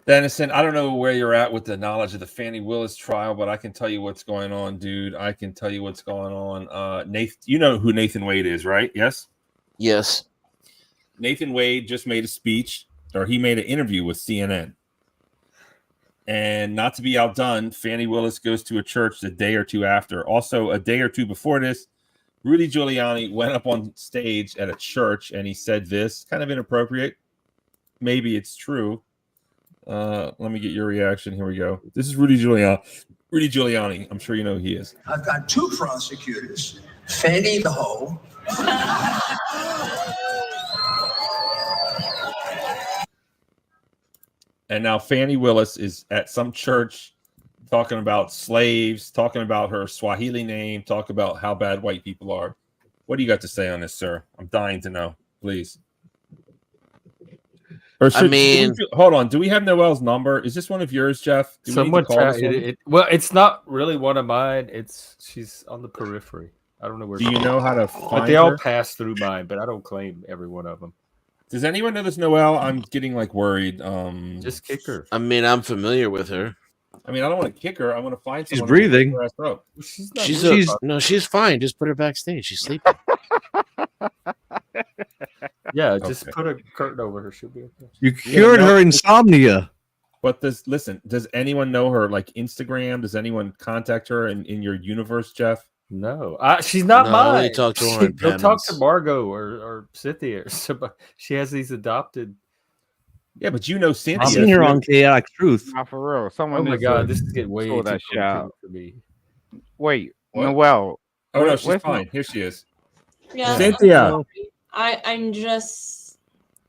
Dennison, I don't know where you're at with the knowledge of the Fanny Willis trial, but I can tell you what's going on, dude. I can tell you what's going on. Nathan, you know who Nathan Wade is, right? Yes? Yes. Nathan Wade just made a speech, or he made an interview with CNN. And not to be outdone, Fanny Willis goes to a church a day or two after. Also, a day or two before this, Rudy Giuliani went up on stage at a church and he said this, kind of inappropriate. Maybe it's true. Let me get your reaction. Here we go. This is Rudy Giuliani. Rudy Giuliani. I'm sure you know who he is. I've got two prosecutors, Fanny the hoe. And now Fanny Willis is at some church talking about slaves, talking about her Swahili name, talk about how bad white people are. What do you got to say on this, sir? I'm dying to know, please. Or I mean, hold on. Do we have Noel's number? Is this one of yours, Jeff? Do we need to call this one? Well, it's not really one of mine. She's on the periphery. I don't know where. Do you know how to find But they all her? pass through mine, but I don't claim every one of them. Does anyone know this Noel? I'm getting like worried. Just kick her. I mean, I'm familiar with her. I mean, I don't want to kick her. I want to find She's someone. breathing. Her ass up. She's fine. Just put her backstage. She's sleeping. Yeah, just put a curtain over her. She'll be okay. You cured her insomnia. But does anyone know her like Instagram? Does anyone contact her in your universe, Jeff? No, she's not No, I mine. only talk to her in Go talk panels. to Margot or Cynthia. Or somebody. She has these adopted. Yeah, but you know Cynthia. I've seen her on Chaotic Truth. Nah, for real. Someone Oh my needs god, to this is getting way sort too that shit out. complicated for me. Wait, What? Noel. Oh no, she's where's fine. Here she is. Yeah, Cynthia, I'm just.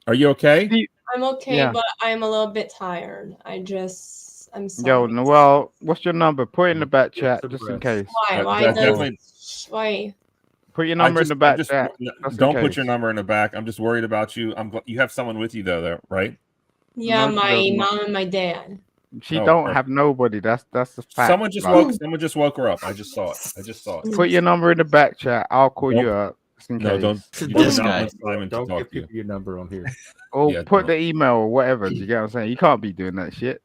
are you okay? I'm okay, Yeah. but I'm a little bit tired. I'm sorry. Yo, Noel, what's your number? Put it in the back chat just in case. Why? Why That does? definitely- Why? Put your number in the back chat. just in Don't put case. your number in the back. I'm just worried about you. You have someone with you though, right? Yeah, No, my no. mom and my dad. She Oh, don't perfect. have nobody. That's the fact. Someone just woke her up. I just saw it. Put your number in the back chat. I'll call you up. Just in No, case. don't. You This do not guy. want Simon to Don't talk give to you. people your number on here. Or Yeah, put the email or whatever. You get what I'm saying? You can't be doing that shit.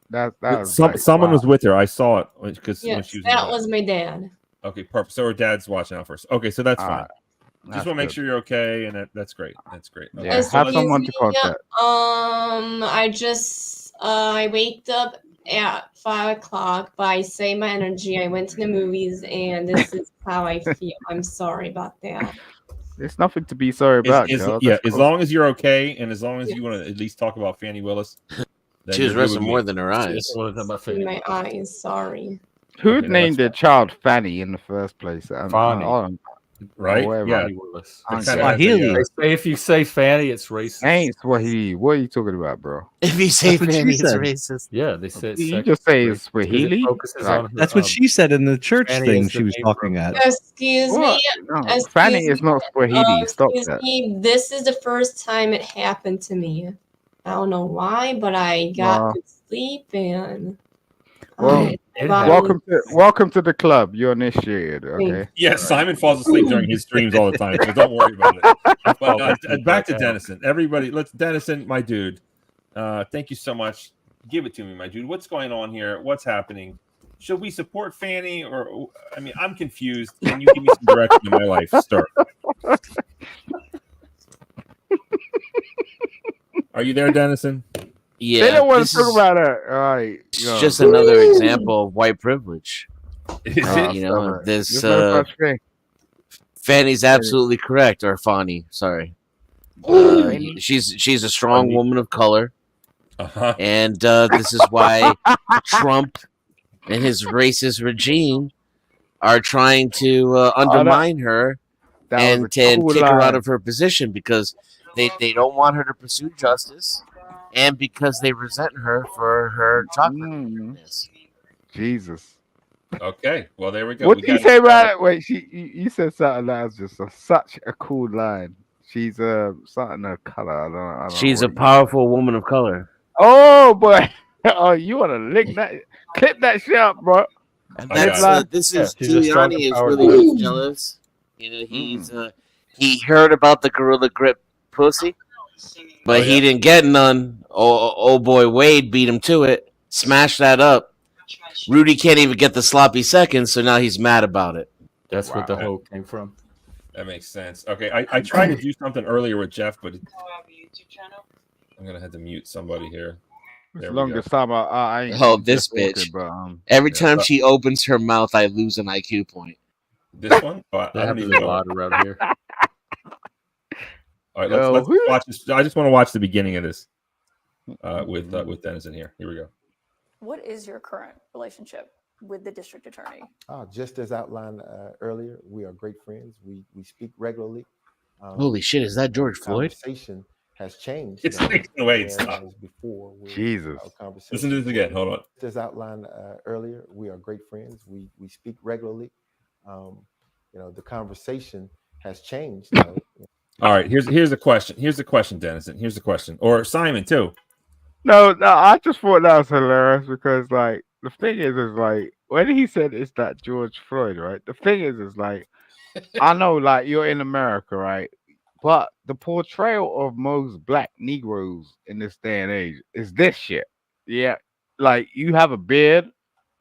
That was like, Someone wow. was with her. I saw it because when Yes, she was. that was my dad. Okay, perfect. So her dad's watching out first. Okay, so that's fine. That's Just want to make good. sure you're okay, and that's great. That's great. Okay. Yeah, Excuse have someone to me, contact. I just I waked up at 5 o'clock, but I saved my energy. I went to the movies, and this is how I feel. I'm sorry about that. There's nothing to be sorry about, girl. Yeah, That's as cool. long as you're okay, and as long as you want to at least talk about Fanny Willis. then She was you're good resting with more me. than her eyes. In my eyes, sorry. Who Okay, no, named that's their child Fanny in the first place? Fanny. Right? whatever. Yeah. Fanny Willis. That They kinda has Swahili. say if you say Fanny, it's racist. Ain't Swahili. What are you talking about, bro? If you say That's what she Fanny, it's said. racist. Yeah, they said You just say it's Swahili. Like, That's what she said in the church Fanny thing is she the was name talking for- at. Excuse What? me. No, Excuse Fanny me. is not Swahili. Stop Excuse that. me. This is the first time it happened to me. I don't know why, but I got Wow. to sleep and. Well, It welcome to the club. You're initiated. Okay. Yeah, Simon falls asleep during his streams all the time, so don't worry about it. But back to Dennison. Everybody, Dennison, my dude. Thank you so much. Give it to me, my dude. What's going on here? What's happening? Should we support Fanny, or I mean, I'm confused. Can you give me some direction in my life, Start. Are you there, Dennison? Yeah, They don't want this to talk is about it. All right. it's just another example of white privilege. You know, this Fanny's absolutely correct, or Fanny, sorry. She's a strong woman of color, and this is why Trump and his racist regime are trying to undermine her that and was a cool kick her out line. of her position because they don't want her to pursue justice, and because they resent her for her chocolate. Jesus. Okay, well there we go. What We did you got say it. about it? Wait, you said something that was just such a cool line. She's something of color. I don't She's know a powerful woman of color. Oh boy! Oh, you want to lick that? Clip that shit up, bro. And Clip that's line. this is she's a strong, Giuliani is empowered really woman. jealous. You know, he heard about the gorilla grip pussy, but he didn't get none. Oh boy, Wade beat him to it. Smashed that up. Rudy can't even get the sloppy seconds, so now he's mad about it. That's what the hoe came from. That makes sense. Okay, I tried to do something earlier with Jeff, but I'm gonna have to mute somebody here. It's There the we go. longest time I ain't Oh, been this talking, bitch. but, Every yeah, time but- she opens her mouth, I lose an IQ point. This one? Oh, I That don't happens even a know. lot around here. All right, let's watch this. I just want to watch the beginning of this with Dennison here. Here we go. What is your current relationship with the district attorney? Just as outlined earlier, we are great friends. We speak regularly. Holy shit, is that George Floyd? Conversation has changed. It's though, like, wait, stop. whereas before with Jesus. our conversation. Listen to this again. Hold on. As outlined earlier, we are great friends. We speak regularly. The conversation has changed though. All right, here's the question. Here's the question, Dennison. Here's the question, or Simon too. No, I just thought that was hilarious because, like, the thing is like, when he said it's that George Floyd, right? The thing is like, I know, like, you're in America, right? But the portrayal of most black Negroes in this day and age is this shit. Yeah, like, you have a beard,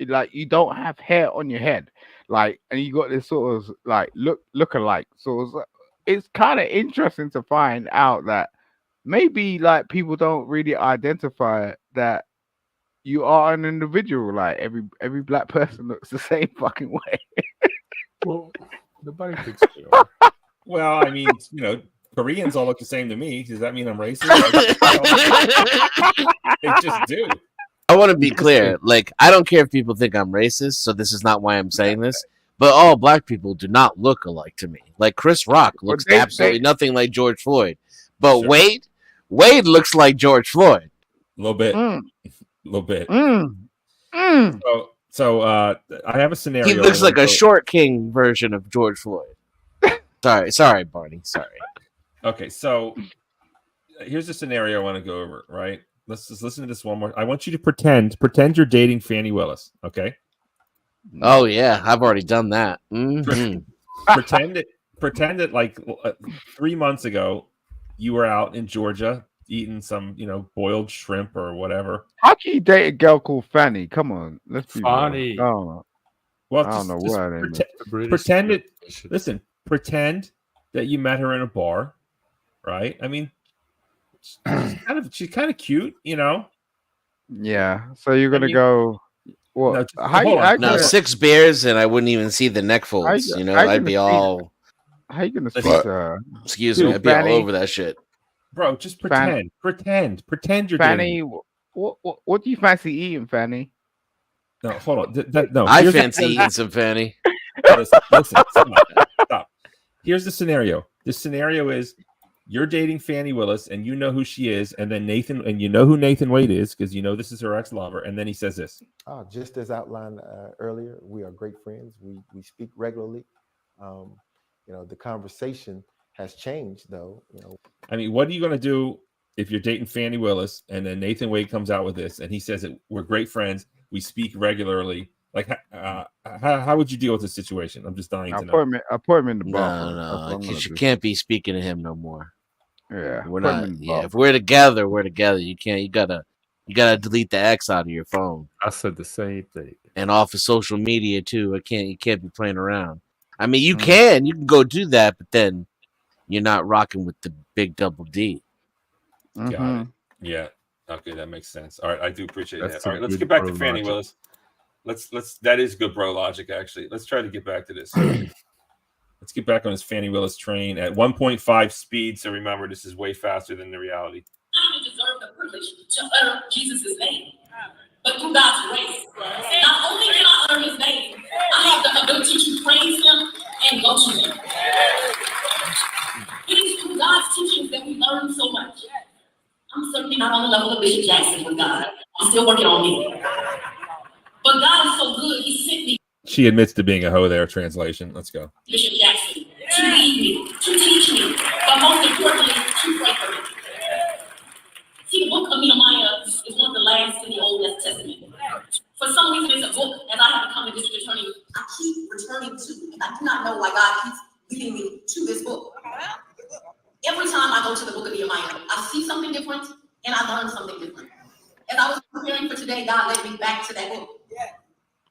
like, you don't have hair on your head, like, and you got this sort of like look alike. So it's kind of interesting to find out that maybe, like, people don't really identify that you are an individual. Like, every black person looks the same fucking way. Well, nobody thinks they are. Well, I mean, Koreans all look the same to me. Does that mean I'm racist? They just do. I want to be clear. Like, I don't care if people think I'm racist, so this is not why I'm saying this. But all black people do not look alike to me. Like, Chris Rock looks absolutely nothing like George Floyd. But Sure. Wade looks like George Floyd. A little bit. A little bit. Mm. So I have a scenario. He looks like a short king version of George Floyd. Sorry, Barney. Sorry. Okay, so here's the scenario I want to go over, right? Let's just listen to this one more. I want you to pretend you're dating Fanny Willis, okay? Oh yeah, I've already done that. Mhm. pretend that like 3 months ago you were out in Georgia eating some, boiled shrimp or whatever. How can you date a girl called Fanny? Come on, let's be Fanny. real. Well, I don't know what I mean. pretend it. Listen, pretend that you met her in a bar, right? I mean, she's kind of cute, Yeah. So you're gonna mean- go. What? hold on. No, 6 beers and I wouldn't even see the neck folds. how you I'd be gonna see- all. How you gonna speak But- to her? Excuse me, I'd be all over that shit. Bro, just Fanny. pretend you're Fanny, dating. what do you fancy eating, Fanny? No, hold on. No, I here's the- fancy eating some Fanny. Listen, stop. Here's the scenario. The scenario is you're dating Fanny Willis and you know who she is, and then you know who Nathan Wade is because this is her ex-lover, and then he says this. Just as outlined earlier, we are great friends. We speak regularly. The conversation has changed though. I mean, what are you going to do if you're dating Fanny Willis and then Nathan Wade comes out with this and he says that we're great friends, we speak regularly? Like, how would you deal with this situation? I'm just dying to know. I put him in the bar. No, because you can't be speaking to him no more. Yeah, We're put him not. in the Yeah, bar. if we're together, we're together. You can't. You gotta delete the X out of your phone. I said the same thing. And off of social media too. You can't be playing around. I mean, you can go do that, but then you're not rocking with the big double D. Got it. Yeah. Okay, that makes sense. All right, I do appreciate That's that. some All right, let's good get back to bro Fanny logic. Willis. Let's that is good bro logic, actually. Let's try to get back to this. Let's get back on this Fanny Willis train at 1.5 speed. So remember, this is way faster than the reality. I don't deserve the privilege to utter Jesus' name, but through God's grace. Not only can I utter his name, I have the ability to praise him and go to him. It is through God's teachings that we learn so much. I'm certainly not on the level of Bishop Jackson with God. I'm still working on me. But God is so good, he sent me, She admits to being a hoe there. Translation. Let's go. Bishop Jackson, to lead me, to teach me, but most importantly, to pray for me. See, the book of Nehemiah is one of the last in the Old Testament. For some reason, it's a book, as I have become a district attorney, I keep returning to, and I do not know why God keeps leading me to this book. Every time I go to the book of Nehemiah, I see something different, and I learn something different. As I was preparing for today, God led me back to that book.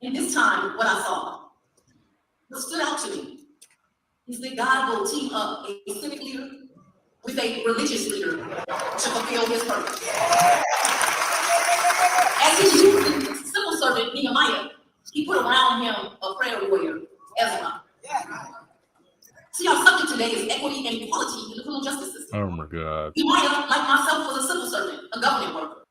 And this time, what I saw, what stood out to me, is that God will team up a civic leader with a religious leader to fulfill his purpose. As he used the civil servant Nehemiah, he put around him a prayer warrior, Ezra. See, our subject today is equity and equality in the criminal justice system. Oh my God. Nehemiah, like myself, was a civil servant, a government worker.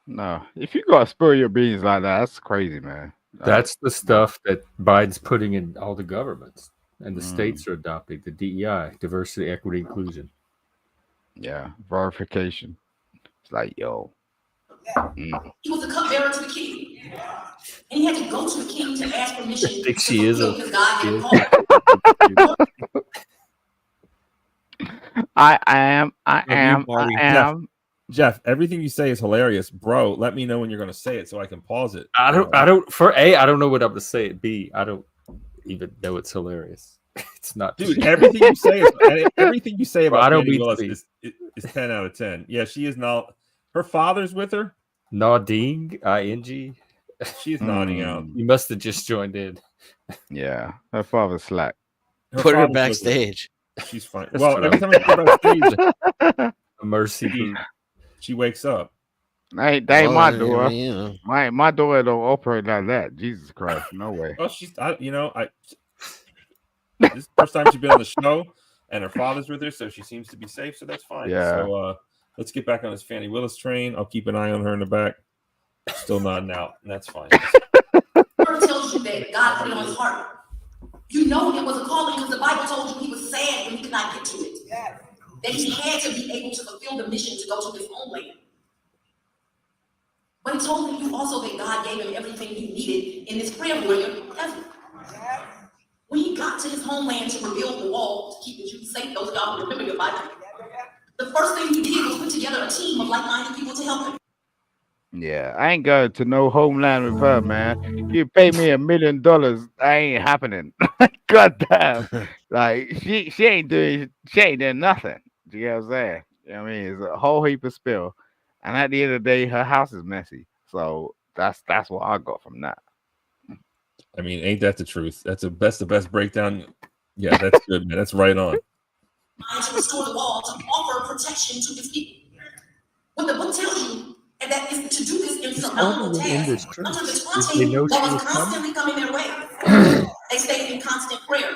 No, if you gotta spill your beans like that, that's crazy, man. That's the stuff that Biden's putting in all the governments. And the states are adopting the DEI, diversity, equity, inclusion. Yeah, verification. It's like, yo. He was a cupbearer to the king. And he had to go to the king to ask permission I think to she is fulfill a. his God she given is- call. I am. Jeff, everything you say is hilarious, bro. Let me know when you're going to say it so I can pause it. I don't. For A, I don't know what I'm to say. B, I don't even know it's hilarious. It's not, dude. Everything you say is everything you say Well, about I don't Fanny mean to Willis is 10 out of 10. Yeah, she is not. Her father's with her. Nodding, ing. She's nodding out. You must have just joined in. Yeah, her father's slack. Put her father's with backstage. She's fine. That's Well, what every I'm- time I put her backstage, A mercy boot. she wakes up. That ain't my Well, door. I mean, you know. My door don't operate like that. Jesus Christ, no way. Oh, she's. This is the first time she's been on the show, and her father's with her, so she seems to be safe. So that's fine. Yeah. So let's get back on this Fanny Willis train. I'll keep an eye on her in the back. Still nodding out, and that's fine. Word tells you that God put it on his heart. You know it was a calling because the Bible told you he was sad when he could not get to it. That he had to be able to fulfill the mission to go to his homeland. But he told you also that God gave him everything he needed in this prayer warrior heaven. When he got to his homeland to rebuild the wall to keep the Jews safe, those of y'all who remember your Bible, the first thing he did was put together a team of like-minded people to help him. Yeah, I ain't going to no homeland with her, man. You pay me $1 million, that ain't happening. God damn. Like she ain't doing nothing. Do you get what I'm saying? You know what I mean? It's a whole heap of spill. And at the end of the day, her house is messy. So that's what I got from that. I mean, ain't that the truth? That's the best breakdown. Yeah, that's good, man. That's right on. To restore the wall, to offer protection to his people. What the book tells you, and that is to do this insurmountable task under the taunting that was constantly coming their way. They stayed in constant prayer.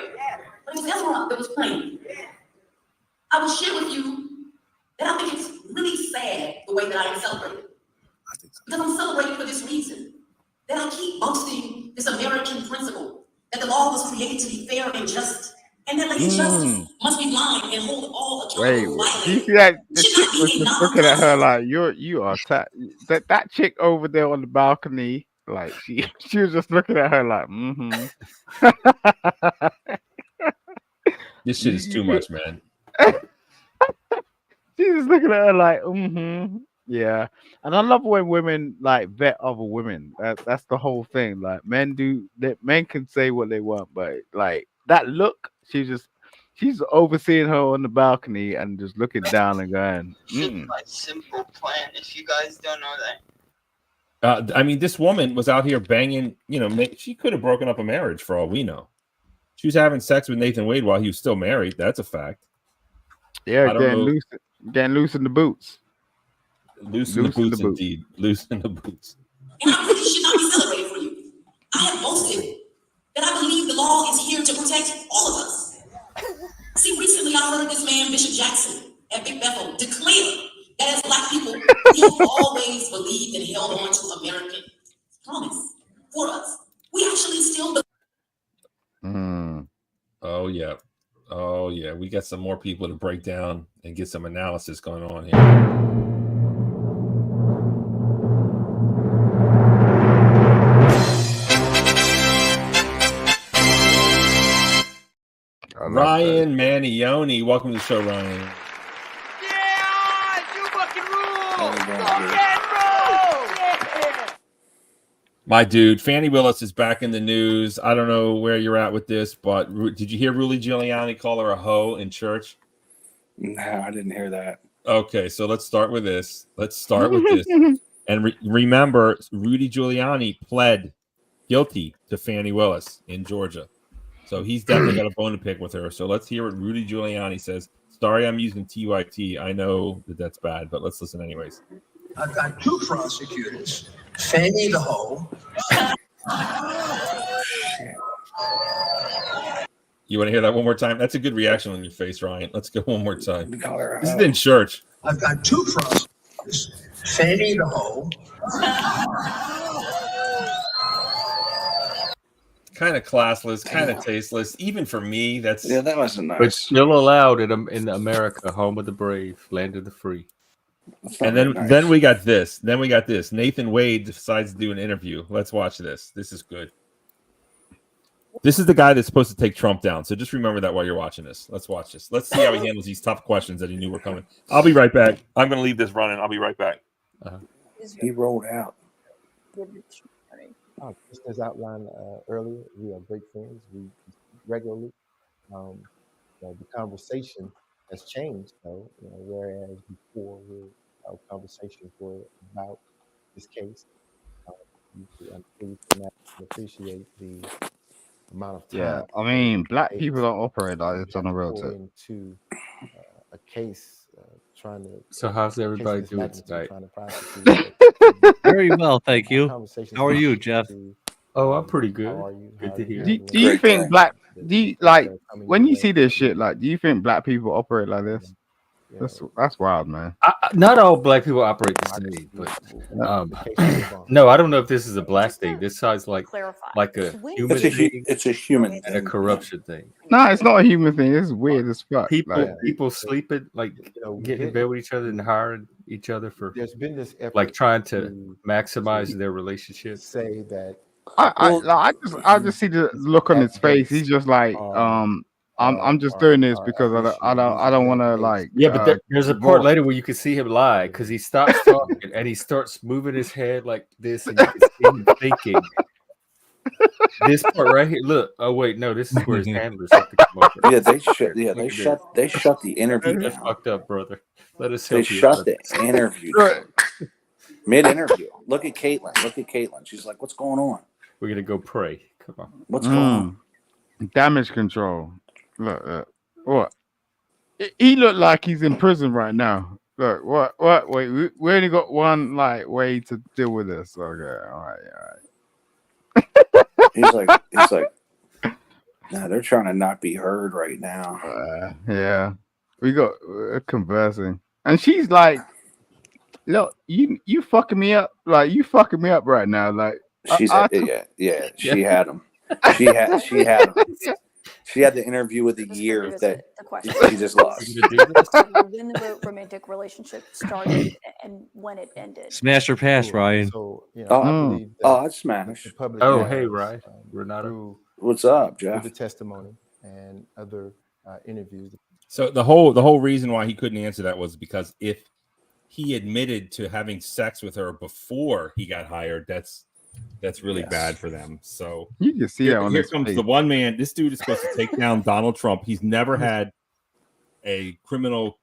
But it was Ezra that was praying. I will share with you that I think it's really sad the way that I am celebrated. Because I'm celebrating for this reason. That I keep boasting this American principle that the law was created to be fair and just, and that Lady Justice must be blind and hold all accountable. Wait, do you see that? The chick was just looking at her like you are that chick over there on the balcony, like she was just looking at her like, This shit is too much, man. She's just looking at her like, yeah. And I love when women like vet other women. That's the whole thing. Like men can say what they want, but like that look, she's overseeing her on the balcony and just looking down and going, My simple plan, if you guys don't know that. I mean, this woman was out here banging. You know, she could have broken up a marriage for all we know. She was having sex with Nathan Wade while he was still married. That's a fact. Yeah, getting loose in the boots. Loosen the boots, indeed. Loosen the boots. And I really should not be celebrated for you. I have boasted that I believe the law is here to protect all of us. See, recently I heard this man, Bishop Jackson, at Big Bethel, declare that as Black people, we have always believed and held on to American promise for us. We actually still believe. Oh, yeah. Oh, yeah. We got some more people to break down and get some analysis going on here. Ryan Manioni, welcome to the show, Ryan. My dude, Fanny Willis is back in the news. I don't know where you're at with this, but did you hear Rudy Giuliani call her a hoe in church? No, I didn't hear that. Okay, so let's start with this. And remember, Rudy Giuliani pled guilty to Fanny Willis in Georgia. So he's definitely got a bone to pick with her. So let's hear what Rudy Giuliani says. Sorry, I'm using TYT. I know that that's bad, but let's listen anyways. I've got two prosecutors, Fanny the hoe. You want to hear that one more time? That's a good reaction on your face, Ryan. Let's go one more time. This is in church. I've got two prosecutors, Fanny the hoe. kind of classless, kind of tasteless. Even for me, that's that wasn't nice. But still allowed in America, home of the brave, land of the free. And then we got this. Then we got this. Nathan Wade decides to do an interview. Let's watch this. This is good. This is the guy that's supposed to take Trump down. So just remember that while you're watching this. Let's watch this. Let's see how he handles these tough questions that he knew were coming. I'll be right back. I'm going to leave this running. I'll be right back. He rolled out. Just as outlined earlier, we are great friends. We speak regularly. The conversation has changed, though. Whereas before, our conversations were about this case. I'm sure you can appreciate the amount of time. Yeah, I mean, black people don't operate like this on the road. Into a case, trying to. So how's everybody doing tonight? Very well, thank you. How are you, Jeff? Oh, I'm pretty good. Good to hear. Do you think black? Do you like when you see this shit? Like, do you think black people operate like this? That's wild, man. Not all black people operate the same, but no, I don't know if this is a black thing. This sounds like a human thing. It's a human and a corruption thing. No, it's not a human thing. It's weird as fuck. People sleeping, like getting in bed with each other and hiring each other for. There's been this effort, like trying to maximize their relationship. Say that. I just see the look on his face. He's just like, I'm just doing this because I don't want to like. Yeah, but there's a part later where you can see him lie because he stops talking and he starts moving his head like this, and you can see him thinking. This part right here. Look. Oh wait, no. This is where his handlers have to come over. Yeah, they shut the interview. That's fucked up, brother. Let us. They shut the interview mid-interview. Look at Caitlin. She's like, "What's going on?" We're gonna go pray. Come on. What's going on? Damage control. Look, what? He looked like he's in prison right now. Look, what? Wait, we only got one like way to deal with this. Okay, all right. He's like, nah, they're trying to not be heard right now. Yeah, we got conversing, and she's like, "Look, you fucking me up. Like you fucking me up right now. Like she's yeah. She had him. She had him. She had the interview with the year that she just lost. When the romantic relationship started and when it ended. Smash or pass, Ryan. So, I'd smash. Oh, hey, Ryan. Renato. What's up, Jeff? The testimony and other interviews. So the whole reason why he couldn't answer that was because if he admitted to having sex with her before he got hired, that's really bad for them. So you can see that on here this comes page. the one man. This dude is supposed to take down Donald Trump. He's never had a criminal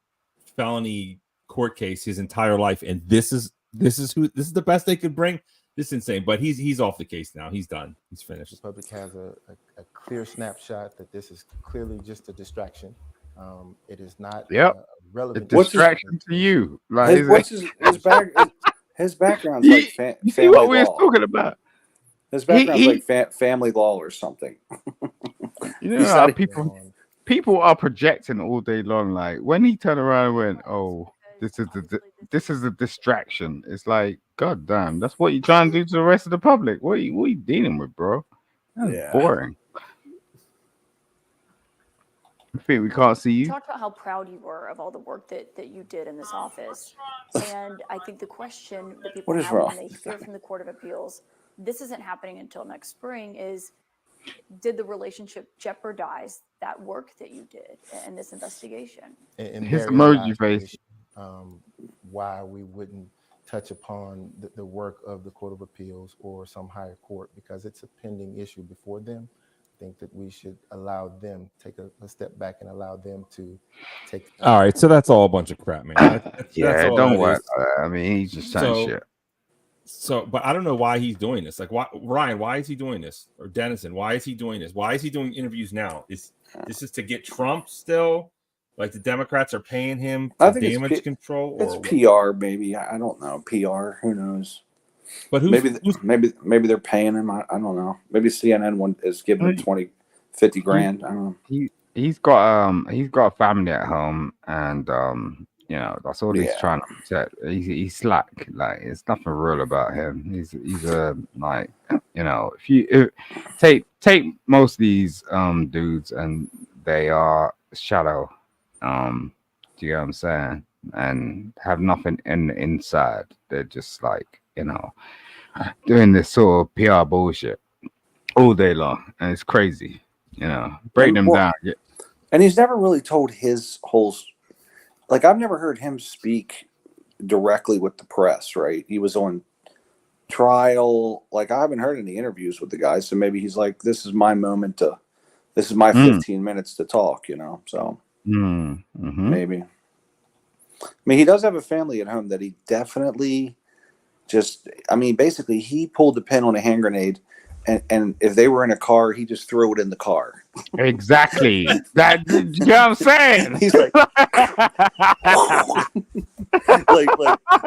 felony court case his entire life, and this is the best they could bring. This is insane, but he's off the case now. He's done. He's finished. The public has a clear snapshot that this is clearly just a distraction. It is not relevant. A distraction to you. Like his background's like you see what we was talking about. His background's like family law or something. You know how people are projecting all day long. Like when he turned around and went, "Oh, this is a distraction." It's like, God damn, that's what you're trying to do to the rest of the public. What are you dealing with, bro? That's boring. I think we can't see you. You talked about how proud you were of all the work that you did in this office. And I think the question that people have when they hear from the Court of Appeals, this isn't happening until next spring, is did the relationship jeopardize that work that you did in this investigation? And his emoji face. Why we wouldn't touch upon the work of the Court of Appeals or some higher court, because it's a pending issue before them. Think that we should allow them take a step back and allow them to take. All right, so that's all a bunch of crap, man. That's don't worry. I mean, he's just saying shit. So, but I don't know why he's doing this. Like, why, Ryan? Why is he doing this? Or Dennison? Why is he doing this? Why is he doing interviews now? Is this is to get Trump still? Like the Democrats are paying him for damage control? It's PR, maybe. I don't know. PR. Who knows? But maybe they're paying him. I don't know. Maybe CNN is giving him 20, 50 grand. I don't know. He's got a family at home, and You know, that's all he's trying to protect. He's slack. Like, it's nothing real about him. He's a like, you know, if take most of these dudes and they are shallow. Do you get what I'm saying? And have nothing in the inside. They're just like, you know, doing this sort of PR bullshit all day long, and it's crazy. You know, break them down. Yeah. And he's never really told his whole. Like, I've never heard him speak directly with the press, right? He was on trial. Like, I haven't heard any interviews with the guy. So maybe he's like, this is my moment this is my 15 minutes to talk, you know? So maybe. I mean, he does have a family at home that he definitely basically he pulled the pin on a hand grenade. And if they were in a car, he just threw it in the car. Exactly. That, you know what I'm saying? He's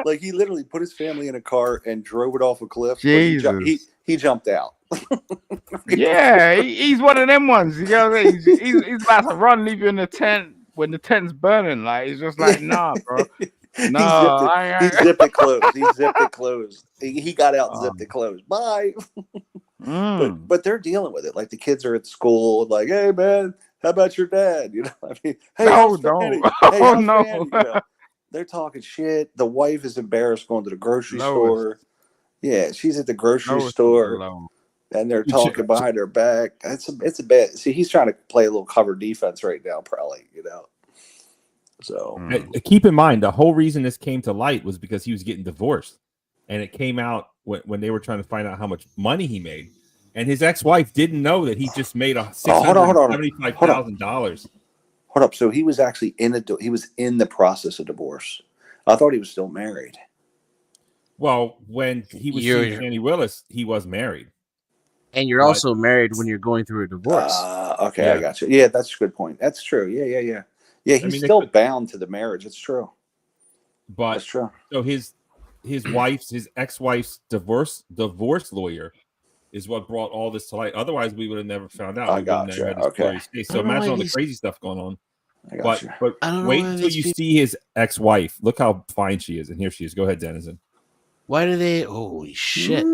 like he literally put his family in a car and drove it off a cliff. Jesus. He jumped out. Yeah, he's one of them ones. You know what I mean? He's about to run, leave you in the tent when the tent's burning. Like, he's just like, nah, bro. No, he zipped it closed. He zipped it closed. He got out and zipped it closed. Bye. But they're dealing with it. Like, the kids are at school, like, hey man, how about your dad? You know, I mean, hey, no. Fanny? Hey, Oh no. Fanny? You know, they're talking shit. The wife is embarrassed going to the grocery store. Yeah, she's at the grocery store, and they're talking behind her back. It's a bad. See, he's trying to play a little cover defense right now, probably. You know. So keep in mind, the whole reason this came to light was because he was getting divorced, and it came out when they were trying to find out how much money he made, and his ex-wife didn't know that he just made $675,000. Hold up. So he was actually in the process of divorce. I thought he was still married. Well, when he was seeing Fanny Willis, he was married. And you're also married when you're going through a divorce. Okay, yeah. I got you. Yeah, that's a good point. That's true. Yeah. Yeah, he's still bound to the marriage. It's true. But that's true. So his ex-wife's divorce lawyer is what brought all this to light. Otherwise, we would have never found out. I got you. Okay. So imagine all the crazy stuff going on. But I don't know wait until you see his ex-wife. Look how fine she is, and here she is. Go ahead, Denizen. Why do they? Holy shit!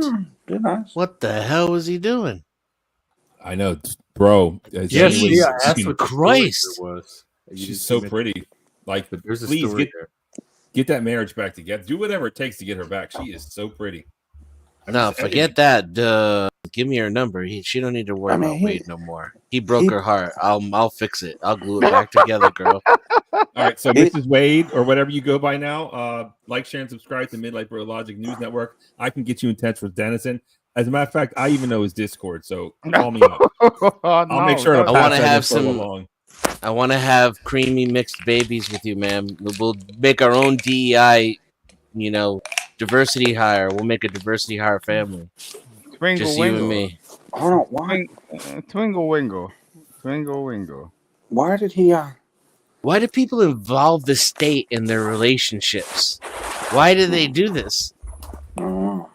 Nice. What the hell was he doing? I know, bro. Jesus Christ! She's so pretty. Like, there's a please story get that marriage back together. Do whatever it takes to get her back. She is so pretty. No, forget that. Give me her number. She don't need to worry about Wade no more. He broke her heart. I'll fix it. I'll glue it back together, girl. All right, so Mrs. Wade, or whatever you go by now, like, share, and subscribe to Midlife Bro Logic News Network. I can get you in touch with Denizen. As a matter of fact, I even know his Discord, so call me up. I'll make sure to pass I want to have along. I want to have creamy mixed babies with you, man. We'll make our own DEI, diversity hire. We'll make a diversity hire family. Just you and me. Hold on, why? Twinkle Wingle. Twinkle Wingle. Why did he? Why do people involve the state in their relationships? Why do they do this? Well,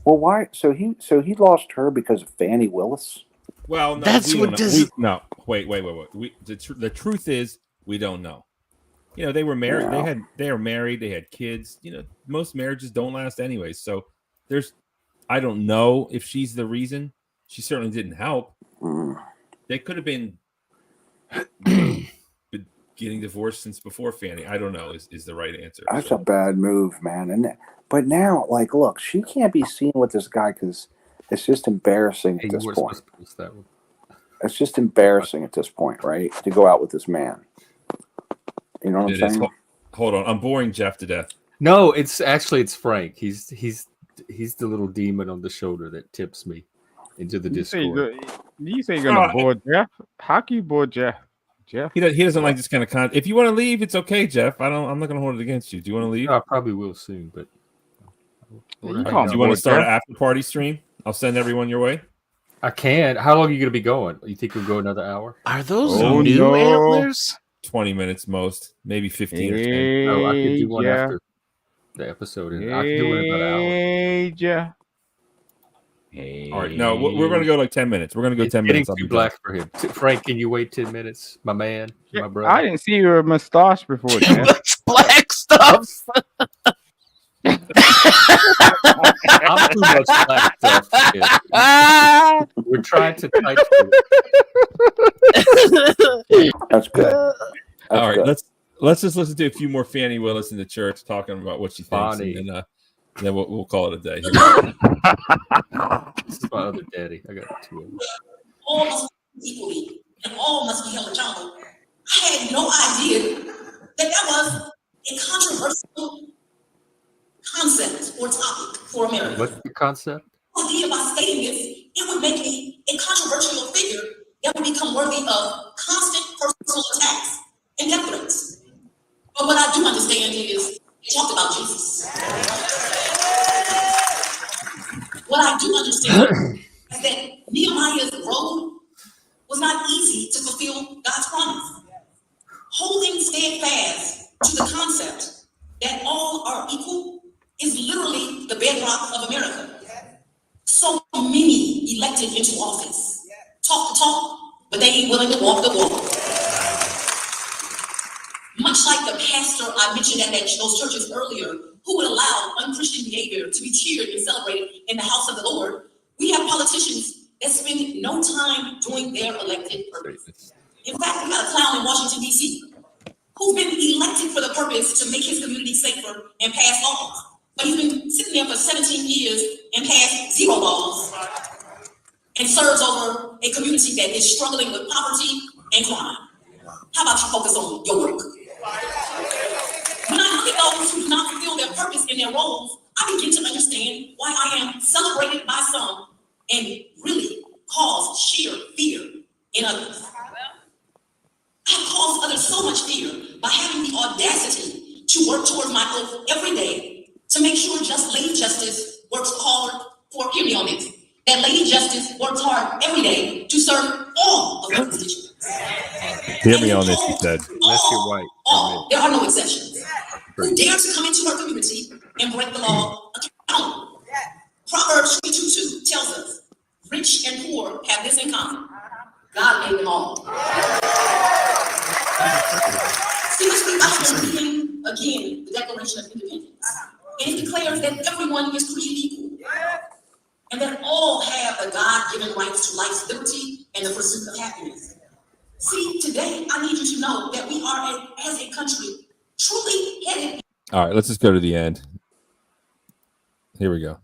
why? So he lost her because of Fanny Willis. Well, no, that's what does. No, wait. The truth is, we don't know. They were married. Yeah. They are married. They had kids. Most marriages don't last anyways. So I don't know if she's the reason. She certainly didn't help. They could have been getting divorced since before Fanny. I don't know. Is the right answer. That's a bad move, man. But now, like, look, she can't be seen with this guy because it's just embarrassing at this point. It's just embarrassing at this point, right? To go out with this man. You know what I'm saying? Hold on, I'm boring Jeff to death. No, it's Frank. He's the little demon on the shoulder that tips me into the Discord. You say you're gonna bore Jeff? How can you bore Jeff? He doesn't like this kind of content. If you want to leave, it's okay, Jeff. I'm not gonna hold it against you. Do you want to leave? I probably will soon, but do you want to start an after party stream? I'll send everyone your way. I can. How long are you going to be going? You think we'll go another hour? Are those new antlers? 20 minutes most, maybe 15 or 10. Oh, I could do one after the episode. I could do it in about an hour. All right, no, we're going to go like 10 minutes. We're going to go It's 10 getting minutes. I'll too be black done. for him. Frank, can you wait 10 minutes, my man, my brother? I didn't see your mustache before then. It's black stuff. I'm too much black stuff. We're trying to titrate. That's good. All right, let's just listen to a few more Fanny Willis in the church talking about what she thinks, Fanny. and then we'll call it a day. This is my other daddy. I got two of them. All must be equally, and all must be held accountable. I had no idea that was a controversial concept or topic for America. What's the concept? The idea by stating this, it would make me a controversial figure that would become worthy of constant personal attacks and death threats. But what I do understand is he talked about Jesus. What I do understand is that Nehemiah's road was not easy to fulfill God's promise. Holding steadfast to the concept that all are equal is literally the bedrock of America. So many elected into office talk the talk, but they ain't willing to walk the walk. Much like the pastor I mentioned at those churches earlier, who would allow unchristian behavior to be cheered and celebrated in the house of the Lord, we have politicians that spend no time doing their elected purpose. In fact, we got a clown in Washington, D.C., who's been elected for the purpose to make his community safer and pass laws. But he's been sitting there for 17 years and passed 0 laws and serves over a community that is struggling with poverty and crime. How about you focus on your work? When I look at those who do not fulfill their purpose in their roles, I begin to understand why I am celebrated by some and really cause sheer fear in others. I have caused others so much fear by having the audacity to work towards my goal every day to make sure Lady Justice works hard for, hear me on this, that Lady Justice works hard every day to serve all of her constituents. Hear me on this, he said. Unless you're white. All, there are no exceptions. Who dare to come into her community and break the law accountable. Proverbs 22:2 tells us, rich and poor have this in common. God made them all. See, this week I've been reading again the Declaration of Independence. And it declares that everyone is created equal. And that all have the God-given rights to life's liberty and the pursuit of happiness. See, today I need you to know that we are, as a country, truly headed. All right, let's just go to the end. Here we go.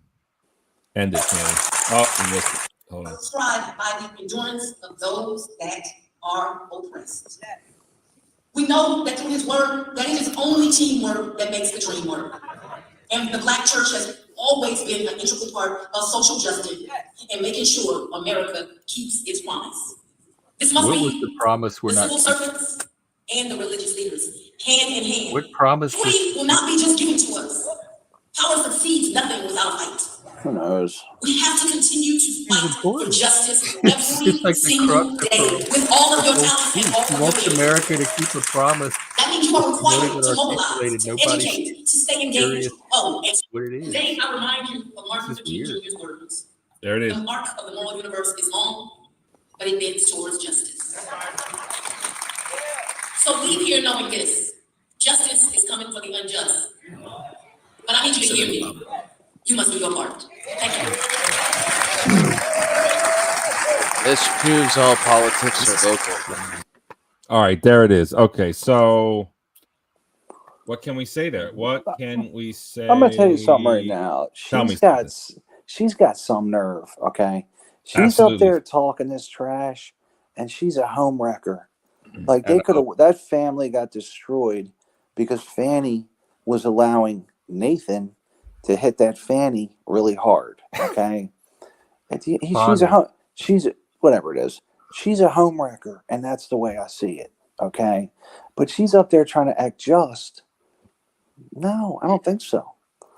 End it, Fanny. Oh, we missed it. Hold on. Described by the endurance of those that are oppressed. We know that through his word, that it is only teamwork that makes the dream work. And the Black church has always been an integral part of social justice and making sure America keeps its promise. This must What be was the promise we're the not civil servants and the religious leaders, hand in hand. What promise Equity will not be just given to us. Power succeeds nothing without a fight. Who knows? We have to continue to fight for justice It's every like the single crux day of with all of your talents and all He of your wants abilities. America to keep a promise. That means you are required Voted to and mobilize, articulated. to Nobody's educate, to stay engaged. curious Oh, and what it is. today I remind you of Martin This is Luther King weird. Jr.'s words. There it is. The arc of the moral universe is long, but it bends towards justice. So leave here knowing this. Justice is coming for the unjust. But I need you to hear me. You must do your part. Thank you. This proves all politics are local. All right, there it is. Okay, so what can we say there? What can we say? I'm gonna tell you something right now. Tell me She's got some nerve. Okay, she's Absolutely. up there talking this trash, and she's a home wrecker. Like they And, could have. That family got destroyed because Fanny was allowing Nathan to hit that Fanny really hard. Okay, she's whatever it is. She's a home wrecker, and that's the way I see it. Okay, but she's up there trying to act just. No, I don't think so.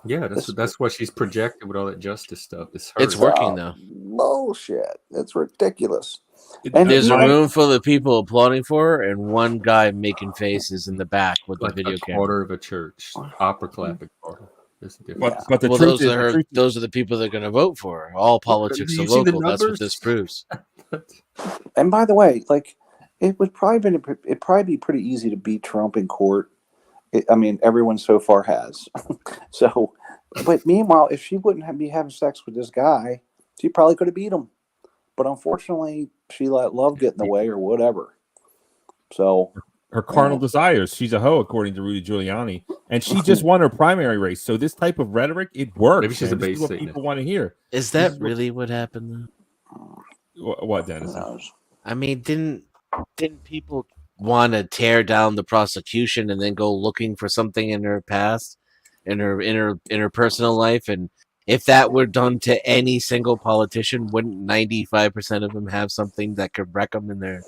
Yeah, that's what she's projecting with all that justice stuff. It's working though. Bullshit. It's ridiculous. There's a room full of people applauding for her, and one guy making faces in the back with Like the video a camera. quarter of a church, opera clapping quarter. There's a difference. But the Well, truth those is, are those are the people they're going to vote for. All politics are you see the local. That's what this numbers? proves. And by the way, like it would probably be pretty easy to beat Trump in court. I mean, everyone so far has. So, but meanwhile, if she wouldn't be having sex with this guy, she probably could have beat him. But unfortunately, she let love get in the way or whatever. So her carnal desires. She's a hoe, according to Rudy Giuliani, and she just won her primary race. So this type of rhetoric, it works. Maybe she's man. a This base is what Satanist. people want to hear. Is that really what happened? What, Dennis? I mean, didn't people want to tear down the prosecution and then go looking for something in her past, in her personal life? And if that were done to any single politician, wouldn't 95% of them have something that could wreck them in their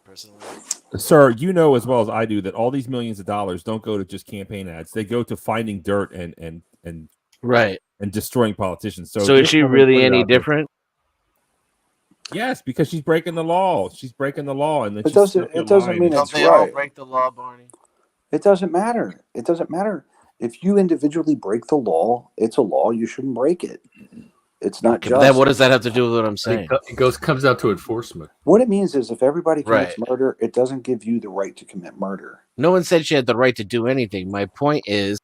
personal life? Sir, you know as well as I do that all these millions of dollars don't go to just campaign ads. They go to finding dirt and right and destroying politicians. So is she really any different? Yes, because she's breaking the law. She's breaking the law, and then it doesn't mean Don't it's they all right. break the law, Barney? It doesn't matter. It doesn't matter if you individually break the law. It's a law. You shouldn't break it. It's not Okay, just. but then what does that have to do with what I'm saying? It comes out to enforcement. What it means is if everybody commits Right. murder, it doesn't give you the right to commit murder. No one said she had the right to do anything. My point is,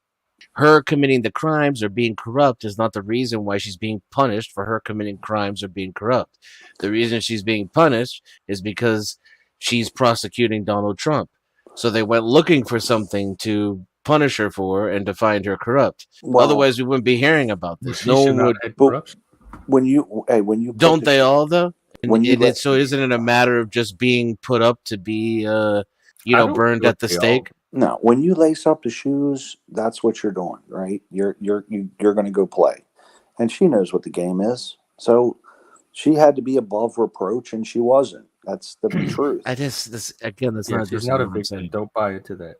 her committing the crimes or being corrupt is not the reason why she's being punished for her committing crimes or being corrupt. The reason she's being punished is because she's prosecuting Donald Trump. So they went looking for something to punish her for and to find her corrupt. Well, Otherwise, we wouldn't be hearing about this. She No should one not would. have corruption. When you Don't they all though? When you let- So isn't it a matter of just being put up to be, I burned don't at the think they stake? No, when you lace up the shoes, that's what you're doing, right? You're going to go play, and she knows what the game is. So she had to be above reproach, and she wasn't. That's the truth. That's Yeah, not she's not a what I'm victim. saying. Don't buy into that.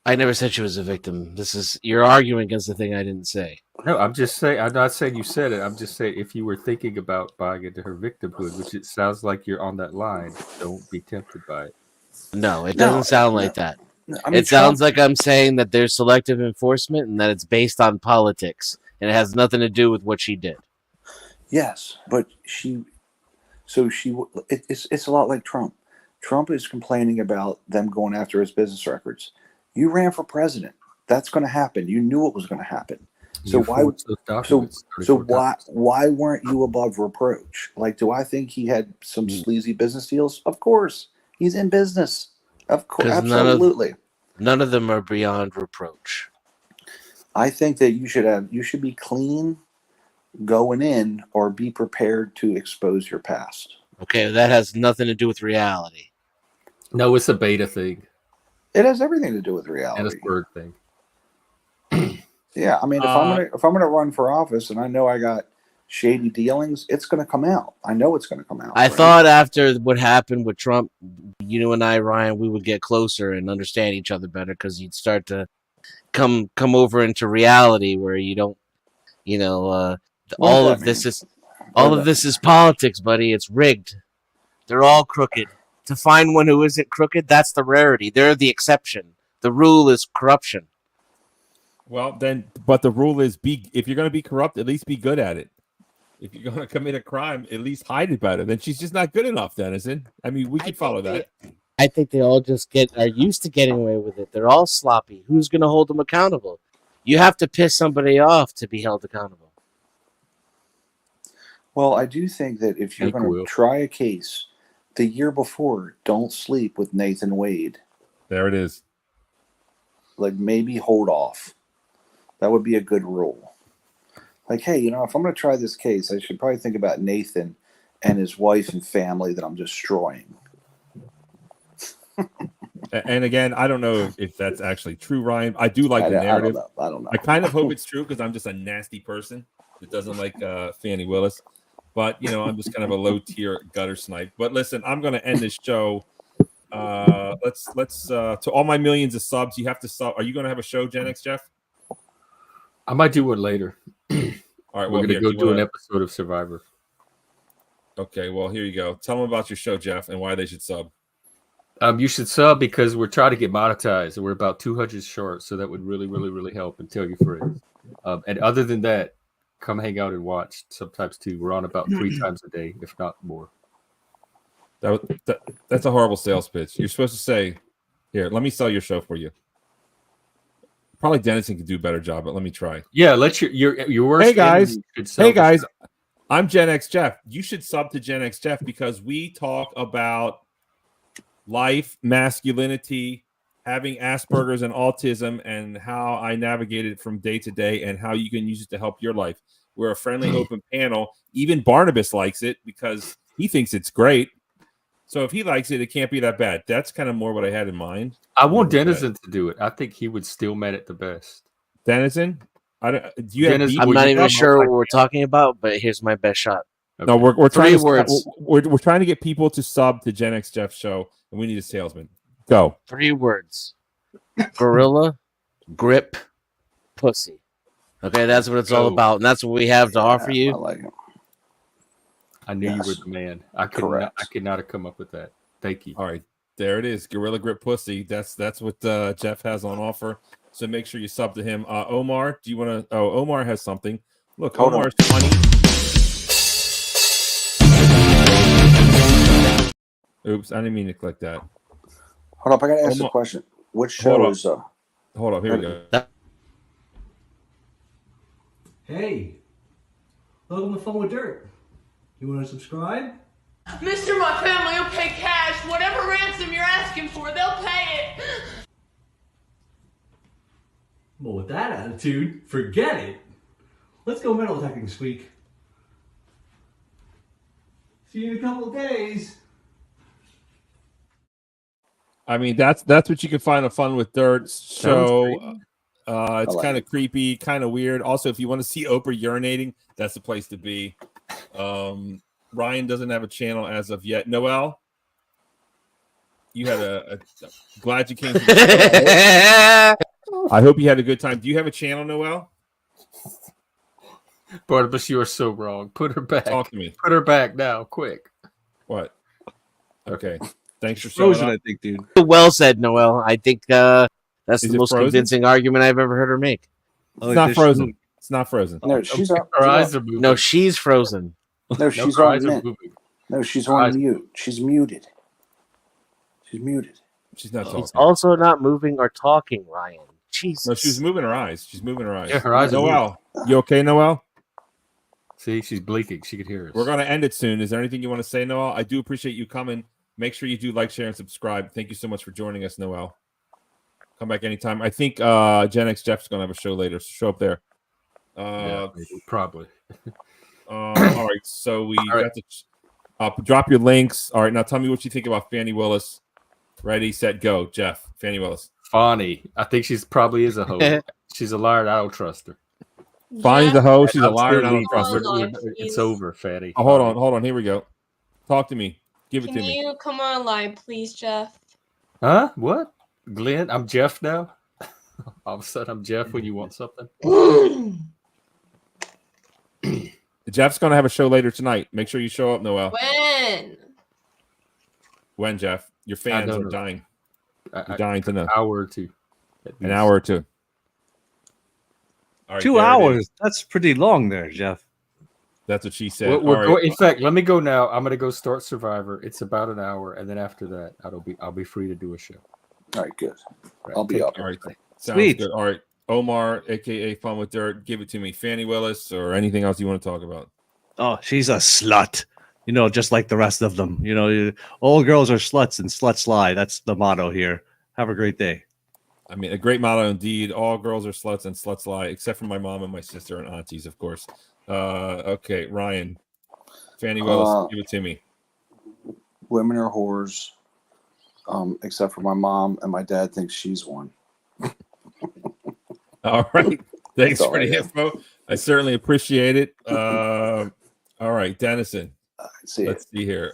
I never said she was a victim. You're arguing against the thing I didn't say. No, I'm just saying. I'm not saying you said it. I'm just saying if you were thinking about buying into her victimhood, which it sounds like you're on that line, don't be tempted by it. No, it doesn't sound like that. I mean, It sounds like I'm saying that there's selective enforcement and that it's based on politics and it has nothing to do with what she did. Yes, but it's a lot like Trump. Trump is complaining about them going after his business records. You ran for president. That's going to happen. You knew it was going to happen. So You why? forged those documents 34 times. Why weren't you above reproach? Like, do I think he had some sleazy business deals? Of course, he's in business. Of course, 'Cause absolutely. None of them are beyond reproach. I think that you should be clean going in, or be prepared to expose your past. Okay, that has nothing to do with reality. No, it's a beta thing It has everything to do with reality. and a Spurg thing. Yeah, I mean, if I'm gonna run for office and I know I got shady dealings, it's gonna come out. I know it's gonna come out. I right? thought after what happened with Trump, you and I, Ryan, we would get closer and understand each other better because you'd start to come over into reality where you don't, all of this is politics, buddy. It's rigged. They're all crooked. To find one who isn't crooked, that's the rarity. They're the exception. The rule is corruption. Well, but the rule is if you're going to be corrupt, at least be good at it. If you're going to commit a crime, at least hide it better. Then she's just not good enough, Dennison. I mean, we could follow that. I think they all just are used to getting away with it. They're all sloppy. Who's going to hold them accountable? You have to piss somebody off to be held accountable. Well, I do think that if you're going to try a case the year before, don't sleep with Nathan Wade. There it is. Like, maybe hold off. That would be a good rule. Like, hey, if I'm going to try this case, I should probably think about Nathan and his wife and family that I'm destroying. And again, I don't know if that's actually true, Ryan. I do like the narrative. I don't know. I kind of hope it's true because I'm just a nasty person that doesn't like Fanny Willis. But, I'm just kind of a low-tier gutter snipe. But listen, I'm going to end this show. Let's to all my millions of subs, you have to sub. Are you going to have a show, Gen X, Jeff? I might do one later. All right, we're going to go do an episode of Survivor. Okay, well, here you go. Tell them about your show, Jeff, and why they should sub. You should sub because we're trying to get monetized and we're about 200 short, so that would really, really, really help and tell your friends. And other than that, come hang out and watch sometimes too. We're on about 3 times a day, if not more. That's a horrible sales pitch. You're supposed to say, "Here, let me sell your show for you." Probably Dennison could do a better job, but let me try. Yeah, let your worst. Hey guys, hey guys, I'm Gen X Jeff. You should sub to Gen X Jeff because we talk about life, masculinity, having Asperger's and autism, and how I navigate it from day to day, and how you can use it to help your life. We're a friendly, open panel. Even Barnabas likes it because he thinks it's great. So if he likes it, it can't be that bad. That's kind of more what I had in mind. I want Dennison to do it. I think he would still man it the best. Dennison, I'm not even sure what we're talking about, but here's my best shot. No, we're trying to words. We're trying to get people to sub to Gen X Jeff's show, and we need a salesman. Go. 3 words: gorilla, grip, pussy. Okay, that's what it's all about, and that's what we have to offer you. I like it. I knew you were the man. I could not have come up with that. Thank you. All right, there it is. Gorilla grip pussy. That's what Jeff has on offer. So make sure you sub to him. Omar, do you want to? Oh, Omar has something. Look, Hold Omar's on. funny. Oops, I didn't mean to click that. Hold up, I gotta ask a question. Which show is Hold up, here we go. Hey, welcome to Fun with Dirt. You want to subscribe? Mister, my family will pay cash. Whatever ransom you're asking for, they'll pay it. Well, with that attitude, forget it. Let's go metal detecting this week. See you in a couple of days. I mean, that's what you can find a Fun with Dirt show. It's kind of creepy, kind of weird. Also, if you want to see Oprah urinating, that's the place to be. Ryan doesn't have a channel as of yet. Noel, you had a glad you came to the show. I hope you had a good time. Do you have a channel, Noel? Barnabas, you are so wrong. Put her back. Talk to me. Put her back now, quick. What? Okay. Thanks for Frozen, showing I up. think, dude. Well said, Noel. I think that's Is the it most frozen? convincing argument I've ever heard her make. It's not frozen. It's not frozen. No, she's on. Her eyes are moving. No, she's frozen. No, she's her on eyes are mute. moving. No, she's Her eyes- on mute. She's muted. She's muted. She's not talking. She's also not moving or talking, Ryan. Jesus. No, she's moving her eyes. She's moving her eyes. Yeah, her eyes are Noel, you okay, Noel? See, she's blinking. She could hear us. We're going to end it soon. Is there anything you want to say, Noel? I do appreciate you coming. Make sure you do like, share, and subscribe. Thank you so much for joining us, Noel. Come back anytime. I think Gen X Jeff's going to have a show later, so show up there. Yeah, maybe, probably. All right, so we got to drop your links. All right, now tell me what you think about Fanny Willis. Ready, set, go. Jeff, Fanny Willis. Fanny. I think she's probably is a hoe. She's a liar, and I don't trust her. Fanny's a hoe. She's a I'm liar. still And I don't leaving. trust her. It's over, Fanny. Oh, hold on. Here we go. Talk to me. Give it Can to me. you come on live, please, Jeff? Huh? What? Glenn? I'm Jeff now? All of a sudden, I'm Jeff when you want something? Jeff's going to have a show later tonight. Make sure you show up, Noel. When, Jeff? Your fans are dying. You're dying to know. An hour or two. An hour or two. All right, 2 there it hours. is. That's pretty long there, Jeff. That's what she said. We're All right. going, in fact, let me go now. I'm going to go start Survivor. It's about an hour, and then after that, I'll be free to do a show. All right, good. Right, I'll be up. All right. Sounds Sweet. good. All right. Omar, a.k.a. Fun with Dirt, give it to me. Fanny Willis or anything else you want to talk about? Oh, she's a slut. You know, just like the rest of them. You know, all girls are sluts and sluts lie. That's the motto here. Have a great day. I mean, a great motto indeed. All girls are sluts and sluts lie, except for my mom and my sister and aunties, of course. Okay, Ryan. Fanny Willis, give it to me. Women are whores, except for my mom and my dad thinks she's one. All right. Thanks That's all for the I have. info. I certainly appreciate it. All right, Dennison. Let's see here.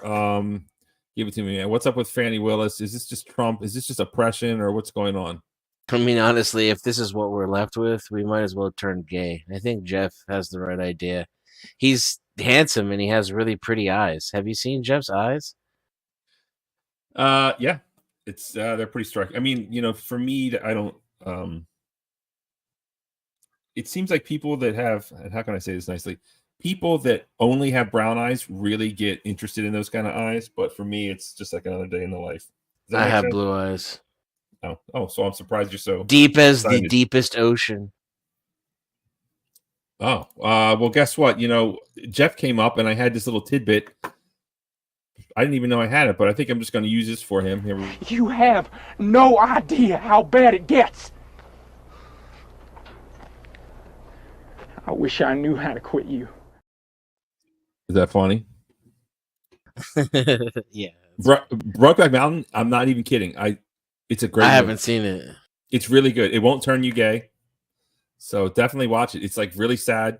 Give it to me, man. What's up with Fanny Willis? Is this just Trump? Is this just oppression or what's going on? I mean, honestly, if this is what we're left with, we might as well turn gay. I think Jeff has the right idea. He's handsome and he has really pretty eyes. Have you seen Jeff's eyes? Yeah. It's they're pretty striking. I mean, you know, for me, I don't. It seems like people that have, and how can I say this nicely? People that only have brown eyes really get interested in those kind of eyes. But for me, it's just like another day in the life. Does that I make have sense? blue eyes. Oh, so I'm surprised you're so deep as the excited. deepest ocean. Oh, well, guess what? You know, Jeff came up and I had this little tidbit. I didn't even know I had it, but I think I'm just going to use this for him. Here we You have no idea how bad it gets. I wish I knew how to quit you. Is that funny? Yeah. Brokeback Mountain, I'm not even kidding. It's a great I movie. haven't seen it. It's really good. It won't turn you gay. So definitely watch it. It's like really sad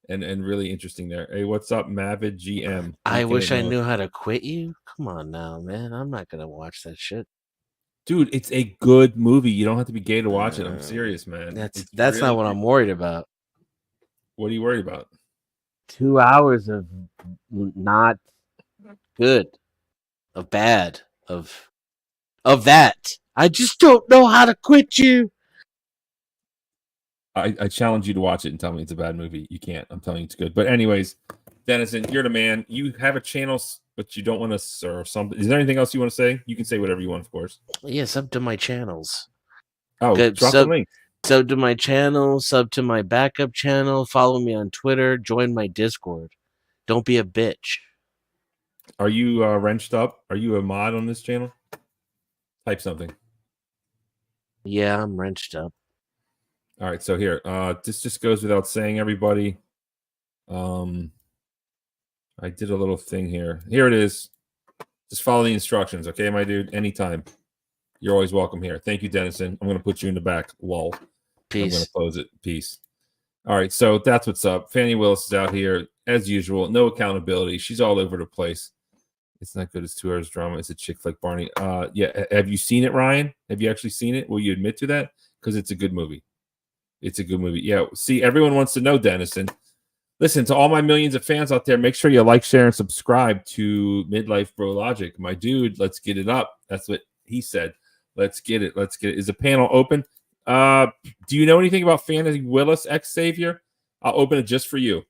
and really interesting there. Hey, what's up, Mavid GM? I wish I knew how to quit you. Come on now, man. I'm not gonna watch that shit. Dude, it's a good movie. You don't have to be gay to watch it. I'm serious, man. That's really not what I'm worried about. What are you worried about? 2 hours of not good, of bad, of that. I just don't know how to quit you. I challenge you to watch it and tell me it's a bad movie. You can't. I'm telling you it's good. But anyways, Dennison, you're the man. You have a channel, but you don't want to serve something. Is there anything else you want to say? You can say whatever you want, of course. Yeah, sub to my channels. Oh, Good. drop the link. Sub to my channel, sub to my backup channel, follow me on Twitter, join my Discord. Don't be a bitch. Are you wrenched up? Are you a mod on this channel? Type something. Yeah, I'm wrenched up. All right, so here, this just goes without saying, everybody. I did a little thing here. Here it is. Just follow the instructions, okay, my dude? Anytime. You're always welcome here. Thank you, Dennison. I'm going to put you in the back. Lol. Peace. I'm going to close it. Peace. All right, so that's what's up. Fanny Willis is out here, as usual. No accountability. She's all over the place. It's not good as 2 hours drama. It's a chick flick, Barney. Yeah, have you seen it, Ryan? Have you actually seen it? Will you admit to that? Because it's a good movie. It's a good movie. Yeah, see, everyone wants to know, Dennison. Listen, to all my millions of fans out there, make sure you like, share, and subscribe to Midlife Bro Logic. My dude, let's get it up. That's what he said. Let's get it. Let's get it. Is the panel open? Do you know anything about Fanny Willis, Xavier? I'll open it just for you.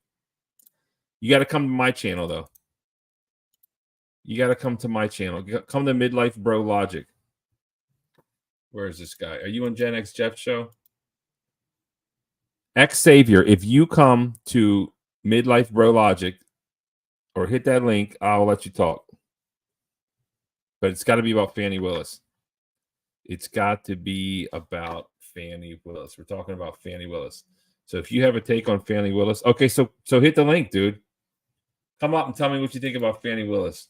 You got to come to my channel, though. You got to come to my channel. Come to Midlife Bro Logic. Where is this guy? Are you on Gen X Jeff show? Xavier, if you come to Midlife Bro Logic or hit that link, I'll let you talk. But it's got to be about Fanny Willis. It's got to be about Fanny Willis. We're talking about Fanny Willis. So if you have a take on Fanny Willis, okay, so hit the link, dude. Come up and tell me what you think about Fanny Willis.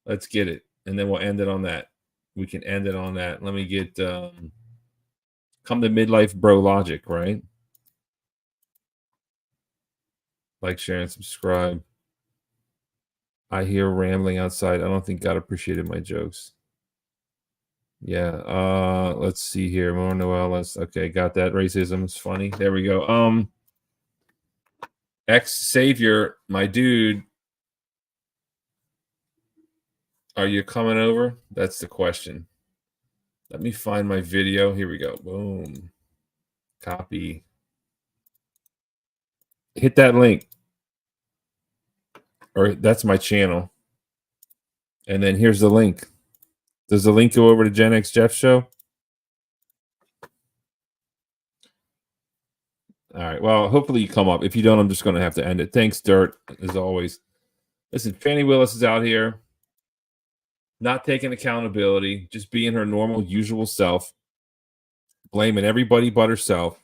Let's get it. And then we'll end it on that. We can end it on that. Let me get come to Midlife Bro Logic, right? Like, share, and subscribe. I hear rambling outside. I don't think God appreciated my jokes. Yeah. Let's see here. More Noel. Okay, got that. Racism is funny. There we go. Xavier, my dude. Are you coming over? That's the question. Let me find my video. Here we go. Boom. Copy. Hit that link. Or that's my channel. And then here's the link. Does the link go over to Gen X Jeff show? All right. Well, hopefully you come up. If you don't, I'm just going to have to end it. Thanks, Dirt, as always. Listen, Fanny Willis is out here not taking accountability, just being her normal, usual self, blaming everybody but herself.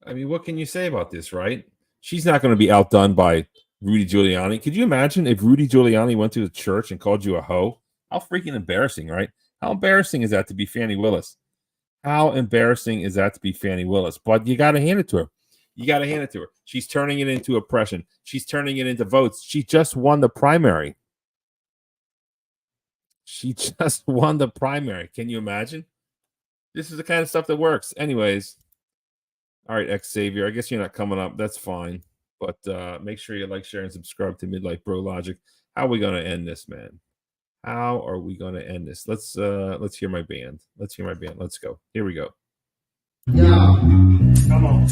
I mean, what can you say about this, right? She's not going to be outdone by Rudy Giuliani. Could you imagine if Rudy Giuliani went to the church and called you a hoe? How freaking embarrassing, right? How embarrassing is that to be Fanny Willis? How embarrassing is that to be Fanny Willis? But you got to hand it to her. You got to hand it to her. She's turning it into oppression. She's turning it into votes. She just won the primary. She just won the primary. Can you imagine? This is the kind of stuff that works. Anyways. All right, Xavier. I guess you're not coming up. That's fine. But make sure you like, share, and subscribe to Midlife Bro Logic. How are we going to end this, man? How are we going to end this? Let's hear my band. Let's hear my band. Let's go. Here we go. Yeah. Come on.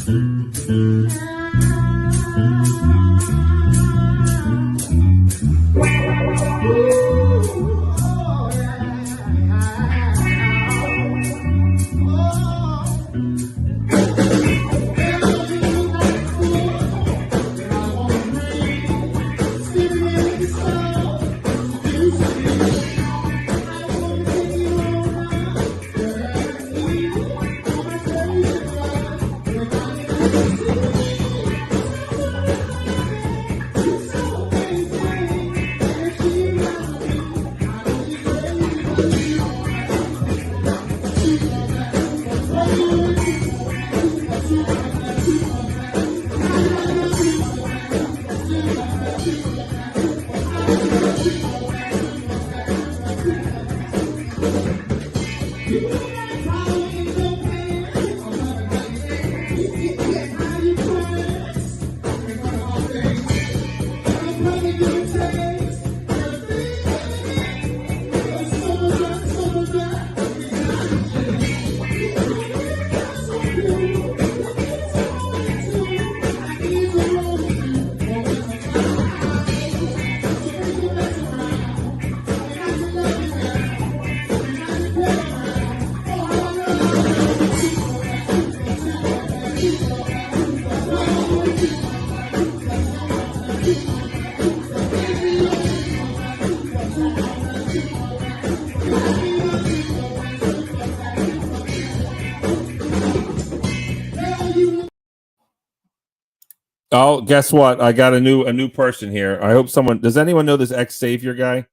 Oh, guess what? I got a new person here. I hope does anyone know this ex-savior guy?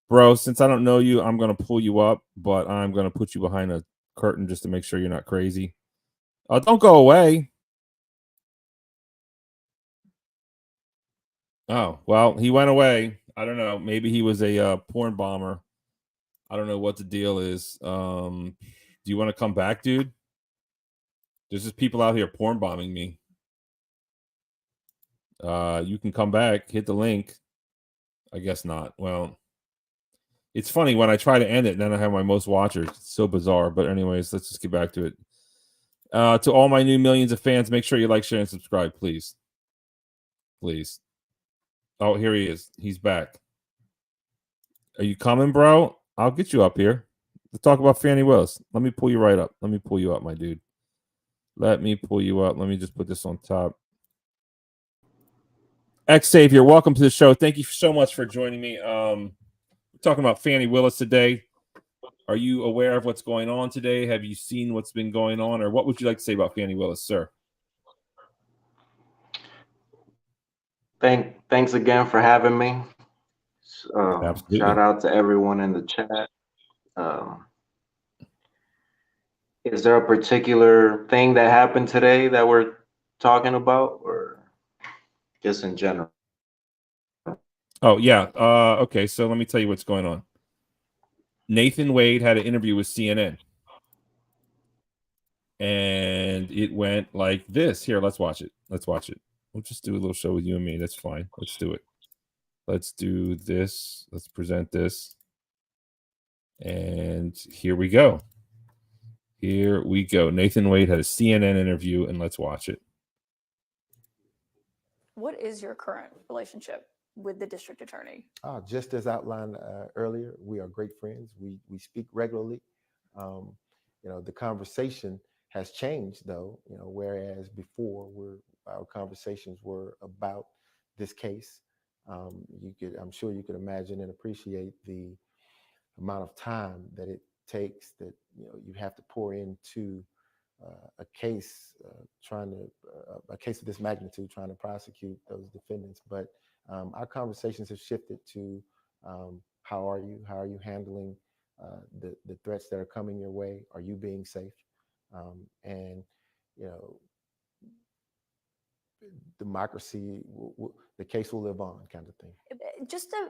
Bro, since I don't know you, I'm going to pull you up, but I'm going to put you behind a curtain just to make sure you're not crazy. Don't go away. Oh, well, he went away. I don't know. Maybe he was a porn bomber. I don't know what the deal is. Do you want to come back, dude? There's just people out here porn bombing me. You can come back, hit the link. I guess not. Well, it's funny when I try to end it, and then I have my most watchers. It's so bizarre. But anyways, let's just get back to it. To all my new millions of fans, make sure you like, share, and subscribe, please. Please. Oh, here he is. He's back. Are you coming, bro? I'll get you up here. Let's talk about Fanny Willis. Let me pull you right up. Let me pull you up, my dude. Let me pull you up. Let me just put this on top. Ex-Savior, welcome to the show. Thank you so much for joining me. We're talking about Fanny Willis today. Are you aware of what's going on today? Have you seen what's been going on? Or what would you like to say about Fanny Willis, sir? Thanks again for having me. Absolutely. Shout out to everyone in the chat. Is there a particular thing that happened today that we're talking about, or just in general? Oh, yeah. Okay, so let me tell you what's going on. Nathan Wade had an interview with CNN. And it went like this. Here, let's watch it. Let's watch it. We'll just do a little show with you and me. That's fine. Let's do it. Let's do this. Let's present this. And here we go. Here we go. Nathan Wade had a CNN interview, and let's watch it. What is your current relationship with the district attorney? Just as outlined earlier, we are great friends. We speak regularly. The conversation has changed, though. Whereas before, our conversations were about this case. I'm sure you could imagine and appreciate the amount of time that it takes, that you have to pour into a case, a case of this magnitude, trying to prosecute those defendants. But our conversations have shifted to how are you? How are you handling the threats that are coming your way? Are you being safe? Democracy, the case will live on, kind of thing. Just to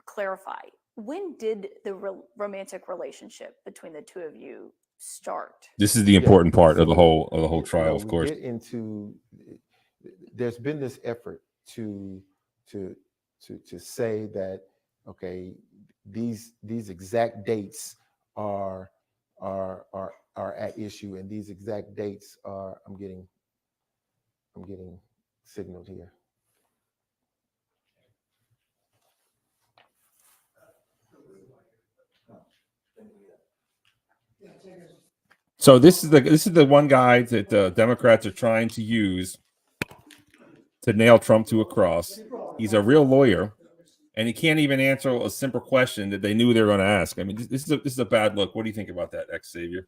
clarify, when did the romantic relationship between the two of you start? This is the important part of the whole trial, of course. Get into. There's been this effort to say that, okay, these exact dates are at issue, and these exact dates are I'm getting signaled here. So this is the one guy that the Democrats are trying to use to nail Trump to a cross. He's a real lawyer, and he can't even answer a simple question that they knew they were going to ask. I mean, this is a bad look. What do you think about that, ex-Savior?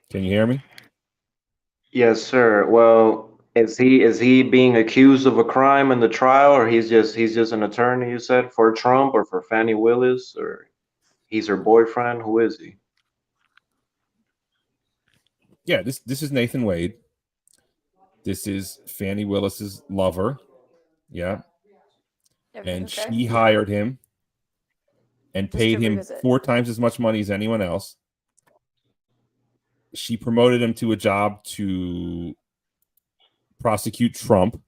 Can you hear me? Yes, sir. Well, is he being accused of a crime in the trial, or he's just an attorney, you said, for Trump or for Fanny Willis, or he's her boyfriend? Who is he? Yeah, this is Nathan Wade. This is Fanny Willis's lover. Yeah. And okay? she hired him and Just paid to him revisit. 4 times as much money as anyone else. She promoted him to a job to prosecute Trump,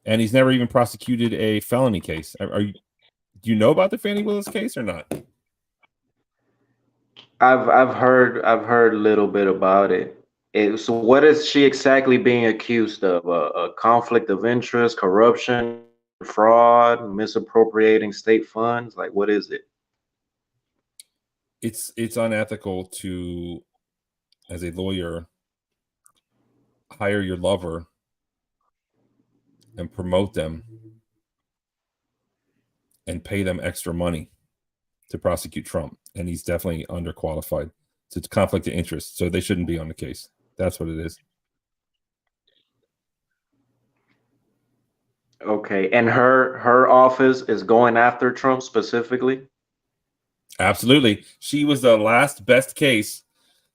and he's never even prosecuted a felony case. Do you know about the Fanny Willis case or not? I've heard a little bit about it. So what is she exactly being accused of? A conflict of interest, corruption, fraud, misappropriating state funds? Like, what is it? It's unethical to, as a lawyer, hire your lover and promote them and pay them extra money to prosecute Trump. And he's definitely underqualified. So it's conflict of interest. So they shouldn't be on the case. That's what it is. Okay, and her office is going after Trump specifically? Absolutely. She was the last best case.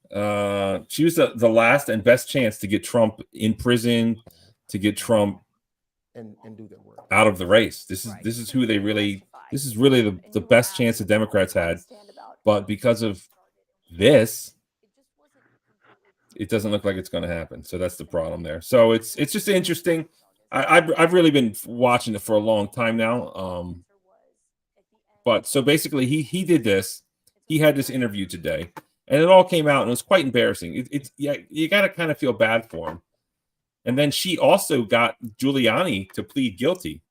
She was the last and best chance to get Trump in prison, to get Trump and do their work out of the race. This is who they really, this is really the best chance the Democrats had. But because of this, it doesn't look like it's going to happen. So that's the problem there. So it's just interesting. I've really been watching it for a long time now. But so basically he did this. He had this interview today, and it all came out, and it was quite embarrassing. Yeah, you got to kind of feel bad for him. And then she also got Giuliani to plead guilty.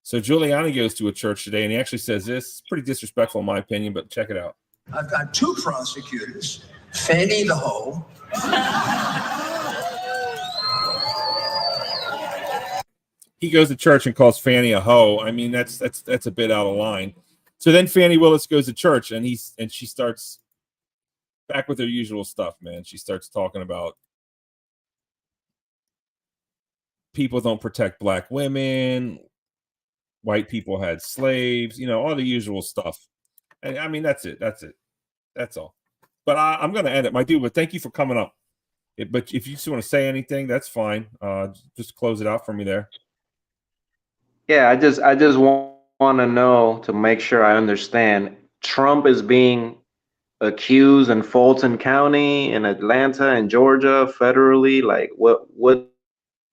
So Giuliani goes to a church today, and he actually says this. It's pretty disrespectful in my opinion, but check it out. I've got 2 prosecutors, Fanny the hoe. He goes to church and calls Fanny a hoe. I mean, that's a bit out of line. So then Fanny Willis goes to church, and she starts back with her usual stuff, man. She starts talking about people don't protect black women, white people had slaves, all the usual stuff. And I mean, that's it. That's all. But I'm going to end it, my dude. But thank you for coming up. But if you just want to say anything, that's fine. Just close it out for me there. Yeah, I just want to know, to make sure I understand. Trump is being accused in Fulton County, in Atlanta, and Georgia federally. Like, what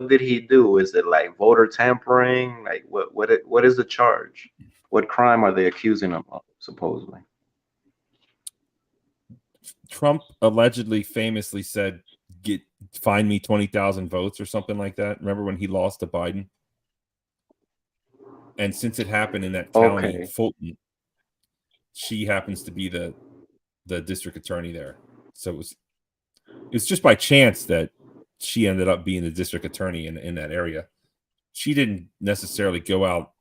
did he do? Is it like voter tampering? Like, what is the charge? What crime are they accusing him of, supposedly? Trump allegedly famously said, find me 20,000 votes or something like that. Remember when he lost to Biden? And since it happened in that county, Fulton, she happens to be the district attorney there. So it's just by chance that she ended up being the district attorney in that area. She didn't necessarily go out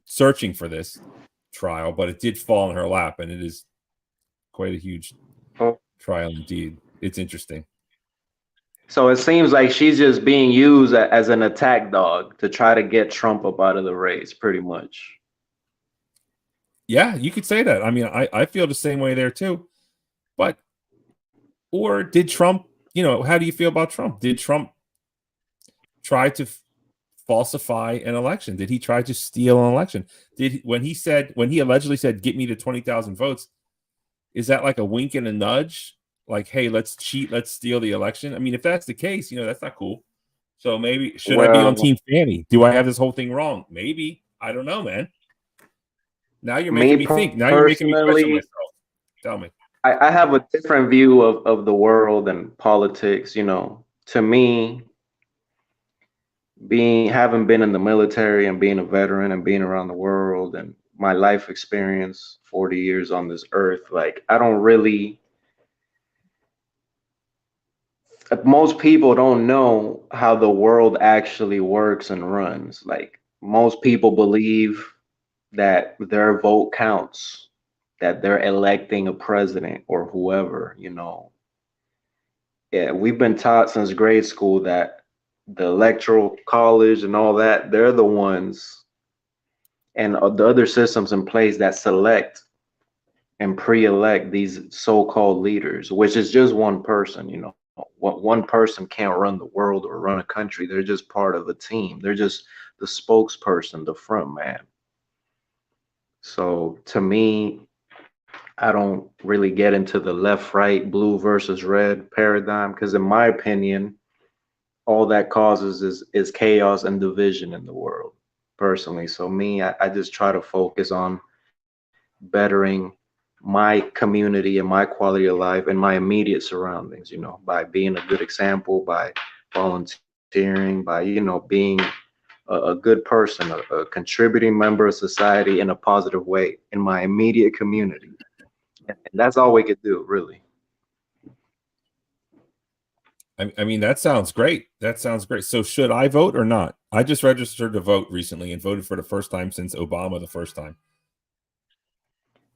searching for this trial, but it did fall in her lap, and it is quite a huge trial indeed. It's interesting. So it seems like she's just being used as an attack dog to try to get Trump up out of the race, pretty much. Yeah, you could say that. I mean, I feel the same way there too. But, or did Trump, how do you feel about Trump? Did Trump try to falsify an election? Did he try to steal an election? When he allegedly said, get me to 20,000 votes, is that like a wink and a nudge? Like, hey, let's cheat, let's steal the election. I mean, if that's the case, that's not cool. So maybe should I be on Well, Team Fanny? Do I have this whole thing wrong? Maybe. I don't know, man. Now you're making me think. Now you're making me question personally, myself. Tell me. I have a different view of the world and politics. You know, to me, having been in the military and being a veteran and being around the world and my life experience, 40 years on this earth, like I don't really. Most people don't know how the world actually works and runs. Like most people believe that their vote counts, that they're electing a president or whoever, you know. Yeah, we've been taught since grade school that the electoral college and all that, they're the ones and the other systems in place that select and pre-elect these so-called leaders, which is just one person, you know. One person can't run the world or run a country. They're just part of a team. They're just the spokesperson, the front man. So to me, I don't really get into the left, right, blue versus red paradigm because in my opinion, all that causes is chaos and division in the world personally. So me, I just try to focus on bettering my community and my quality of life and my immediate surroundings, you know, by being a good example, by volunteering, by, you know, being a good person, a contributing member of society in a positive way in my immediate community. And that's all we could do, really. I mean, that sounds great. That sounds great. So should I vote or not? I just registered to vote recently and voted for the first time since Obama the first time.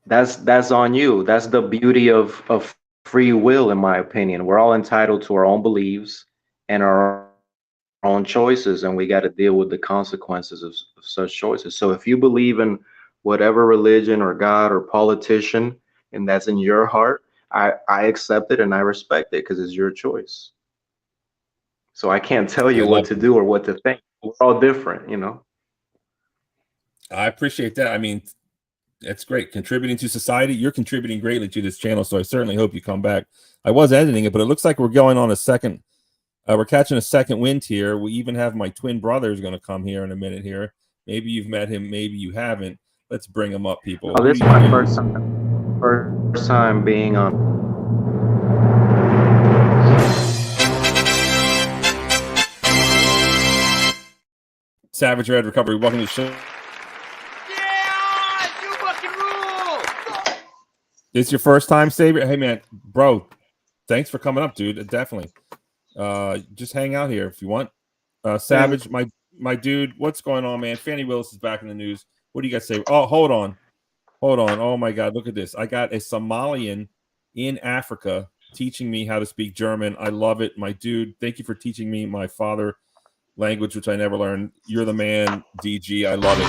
That's on you. That's the beauty of free will, in my opinion. We're all entitled to our own beliefs and our own choices, and we got to deal with the consequences of such choices. So if you believe in whatever religion or God or politician, and that's in your heart, I accept it and I respect it because it's your choice. So I can't tell you what to do or what to think. We're all different, you know. I appreciate that. I mean, that's great. Contributing to society. You're contributing greatly to this channel, so I certainly hope you come back. I was editing it, but it looks like we're going on a second. We're catching a second wind here. We even have my twin brother is going to come here in a minute here. Maybe you've met him, maybe you haven't. Let's bring him up, people. Oh, this is my first time being on. Savage Red Recovery. Welcome to the show. This your first time, Savior? Hey, man, bro, thanks for coming up, dude. Definitely. Just hang out here if you want. Savage, my dude, what's going on, man? Fanny Willis is back in the news. What do you guys say? Oh, hold on. Oh, my God, look at this. I got a Somalian in Africa teaching me how to speak German. I love it. My dude, thank you for teaching me my father language, which I never learned. You're the man, DG. I love it.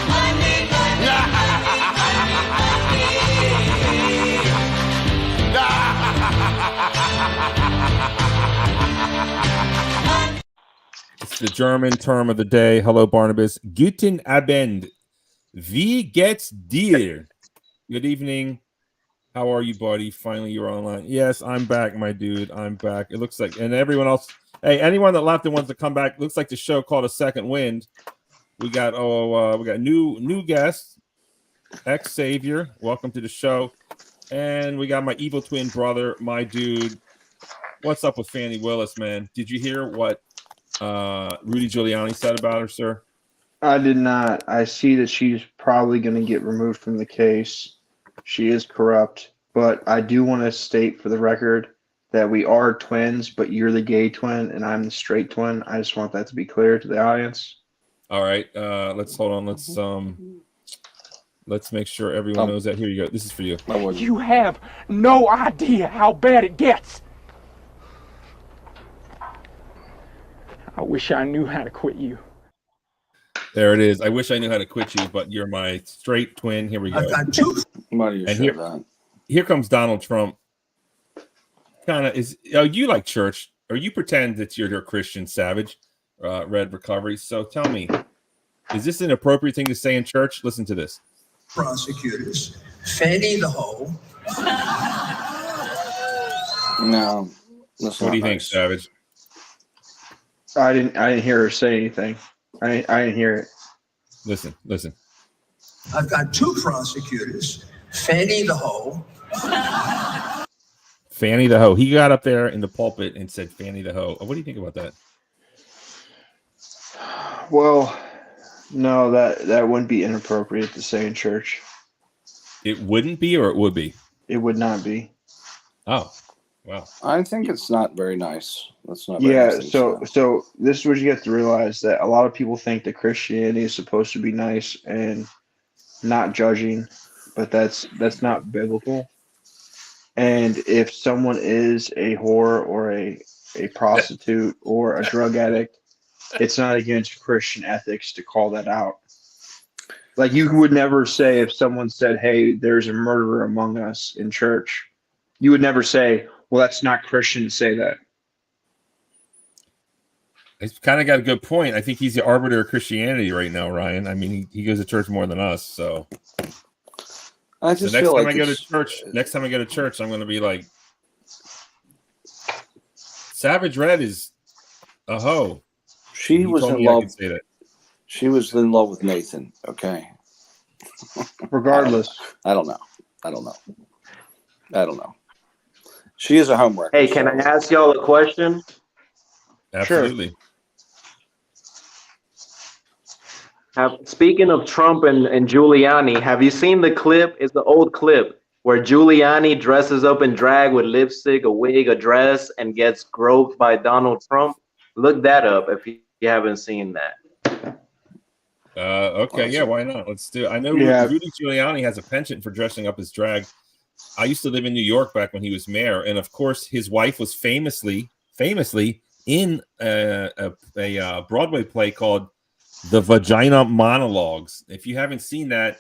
It's the German term of the day. Hello, Barnabas. Guten Abend. Wie geht's dir? Good evening. How are you, buddy? Finally, you're online. Yes, I'm back, my dude. I'm back. It looks like, and everyone else. Hey, anyone that left and wants to come back, looks like the show called A Second Wind. We got new guests. Ex Savior, welcome to the show. And we got my evil twin brother, my dude. What's up with Fanny Willis, man? Did you hear what Rudy Giuliani said about her, sir? I did not. I see that she's probably going to get removed from the case. She is corrupt, but I do want to state for the record that we are twins, but you're the gay twin and I'm the straight twin. I just want that to be clear to the audience. All right, let's hold on. Let's make sure everyone knows that. Here you go. This is for you. You have no idea how bad it gets. I wish I knew how to quit you. There it is. I wish I knew how to quit you, but you're my straight twin. Here we go. And here comes Donald Trump. Kind of is. Oh, you like church, or you pretend that you're a Christian, Savage, Red Recovery. So tell me, is this an appropriate thing to say in church? Listen to this. Prosecutors, Fanny the hoe. No. What do you think, Savage? I didn't hear her say anything. I didn't hear it. Listen. I've got two prosecutors, Fanny the hoe. Fanny the hoe. He got up there in the pulpit and said, "Fanny the hoe." What do you think about that? Well, no, that wouldn't be inappropriate to say in church. It wouldn't be, or it would be? It would not be. Oh, wow. I think it's not very nice. That's not very Yeah, nice thing to say. so this is what you have to realize, that a lot of people think that Christianity is supposed to be nice and not judging, but that's not biblical. And if someone is a whore or a prostitute or a drug addict, it's not against Christian ethics to call that out. Like, you would never say, if someone said, "Hey, there's a murderer among us in church," you would never say, "Well, that's not Christian to say that." He's kind of got a good point. I think he's the arbiter of Christianity right now, Ryan. I mean, he goes to church more than us, so. I just next feel time like I go to church, I'm going to be like, Savage Red is a hoe. She was in love. She was in love with Nathan. Okay. Regardless, I don't know. She is a homewrecker. Hey, can I ask y'all a question? Absolutely. Speaking of Trump and Giuliani, have you seen the clip? It's the old clip where Giuliani dresses up in drag with lipstick, a wig, a dress, and gets groped by Donald Trump. Look that up if you haven't seen that. Okay, yeah, why not? Let's do it. I know Rudy Giuliani has a penchant for dressing up as drag. I used to live in New York back when he was mayor, and of course, his wife was famously in a Broadway play called The Vagina Monologues. If you haven't seen that,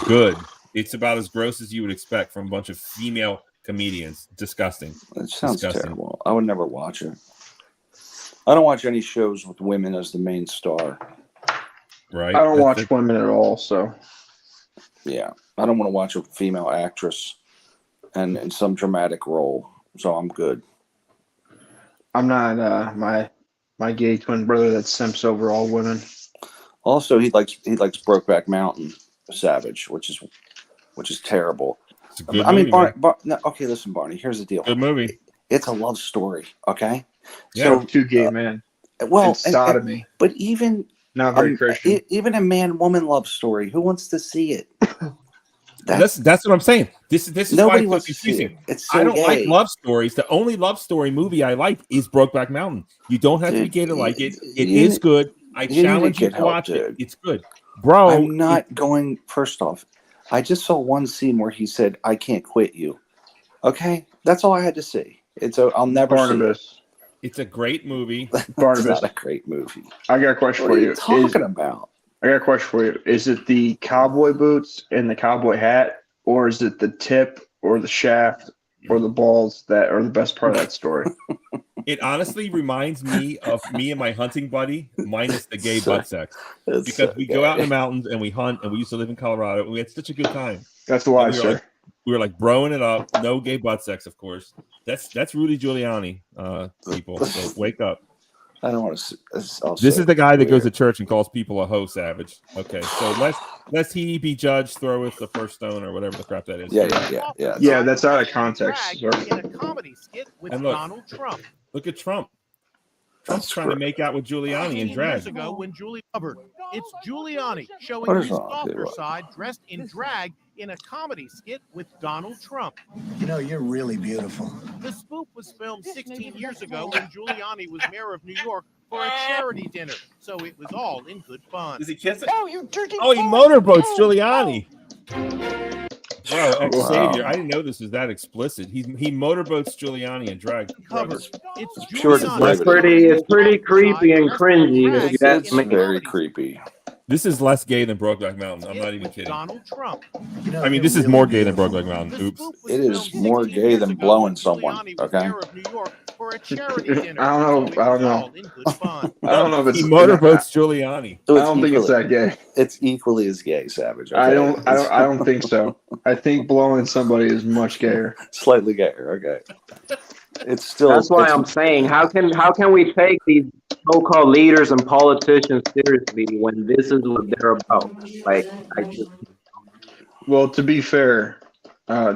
good. It's about as gross as you would expect from a bunch of female comedians. Disgusting. That sounds terrible. I would never watch it. I don't watch any shows with women as the main star. Right. I don't watch women at all, so. Yeah. I don't want to watch a female actress and in some dramatic role. So I'm good. I'm not my gay twin brother that simps over all women. Also, he likes Brokeback Mountain, Savage, which is terrible. It's a good I mean, movie, no, okay, listen, Barney. Here's the deal. Good movie. It's a love story. Okay. Yeah. So two gay men. Well, and sodomy. But even not very Christian. Even a man-woman love story. Who wants to see it? That's what I'm saying. This is why it's so confusing. It's so I don't gay. like love stories. The only love story movie I like is Brokeback Mountain. You don't have to be gay to like it. It is good. I challenge you to watch it. It's good, bro. I'm not going. First off, I just saw one scene where he said, "I can't quit you." Okay, that's all I had to see. I'll never Barnabas. see it. It's a great movie. Barnabas, it's not a great movie. I got a question What for are you. you talking about? I got a question for you. Is it the cowboy boots and the cowboy hat, or is it the tip or the shaft or the balls that are the best part of that story? It honestly reminds me of me and my hunting buddy, minus the gay butt sex. Because we go out in the mountains and we hunt, and we used to live in Colorado, and we had such a good time. That's why, sir. We were like broing it up. No gay butt sex, of course. That's Rudy Giuliani, people. So wake up. I don't want to. This is the guy that goes to church and calls people a hoe savage. Okay, so lest he be judged, throweth the first stone or whatever the crap that is. Yeah, that's out of context, sir. In a comedy skit with And look, Donald Trump. Look at Trump. Trump's trying to make out with Giuliani in drag. Years ago, when Julie covered, it's Giuliani showing What is his wrong? softer side dressed in drag in a comedy skit with Donald Trump. You know, you're really beautiful. The spoof was filmed 16 years ago when Giuliani was mayor of New York for a charity dinner, so it was all in good fun. Does he kiss it? Oh, you dirty! Oh, he motorboats Giuliani. Bro, Xavier, I didn't know this was that explicit. He motorboats Giuliani in drag. Covered. It's It's pretty creepy and cringy. If you ask me. Very creepy. This is less gay than Brokeback Mountain. I'm not even kidding. Donald Trump. I mean, this is more gay than Brokeback Mountain. Oops. It is more gay than blowing someone. Okay. For a charity dinner. I don't know. I don't know if it's He motorboats Giuliani. I don't think it's that gay. It's equally as gay, Savage. Okay? I don't think so. I think blowing somebody is much gayer. Slightly gayer. Okay. It's still. That's why I'm saying, how can we take these so-called leaders and politicians seriously when this is what they're about? Like, Well, to be fair,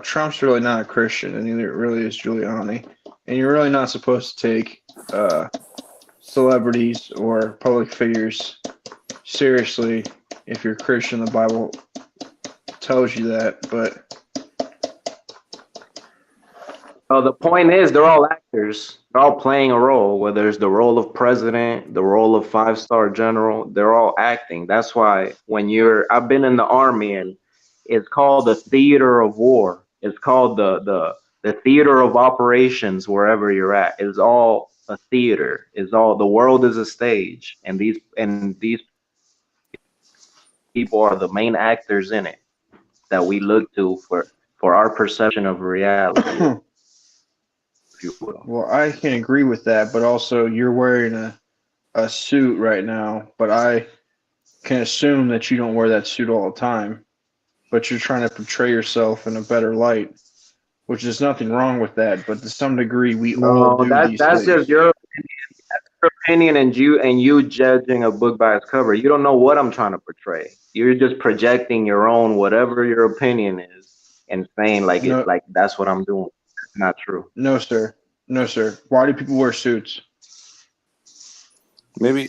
Trump's really not a Christian, and neither really is Giuliani. And you're really not supposed to take celebrities or public figures seriously if you're Christian. The Bible tells you that, but the point is, they're all actors. They're all playing a role, whether it's the role of president, the role of five-star general. They're all acting. That's why I've been in the army, and it's called the theater of war. It's called the theater of operations wherever you're at. It's all a theater. It's all, the world is a stage, and these people are the main actors in it that we look to for our perception of reality. well, I can agree with that. But also, you're wearing a suit right now, but I can assume that you don't wear that suit all the time. But you're trying to portray yourself in a better light, which is nothing wrong with that. But to some degree, we all do these That's things. just your opinion, and you judging a book by its cover. You don't know what I'm trying to portray. You're just projecting your own, whatever your opinion is, and saying like No. it's like that's what I'm doing. It's not true. No, sir. No, sir. Why do people wear suits? Maybe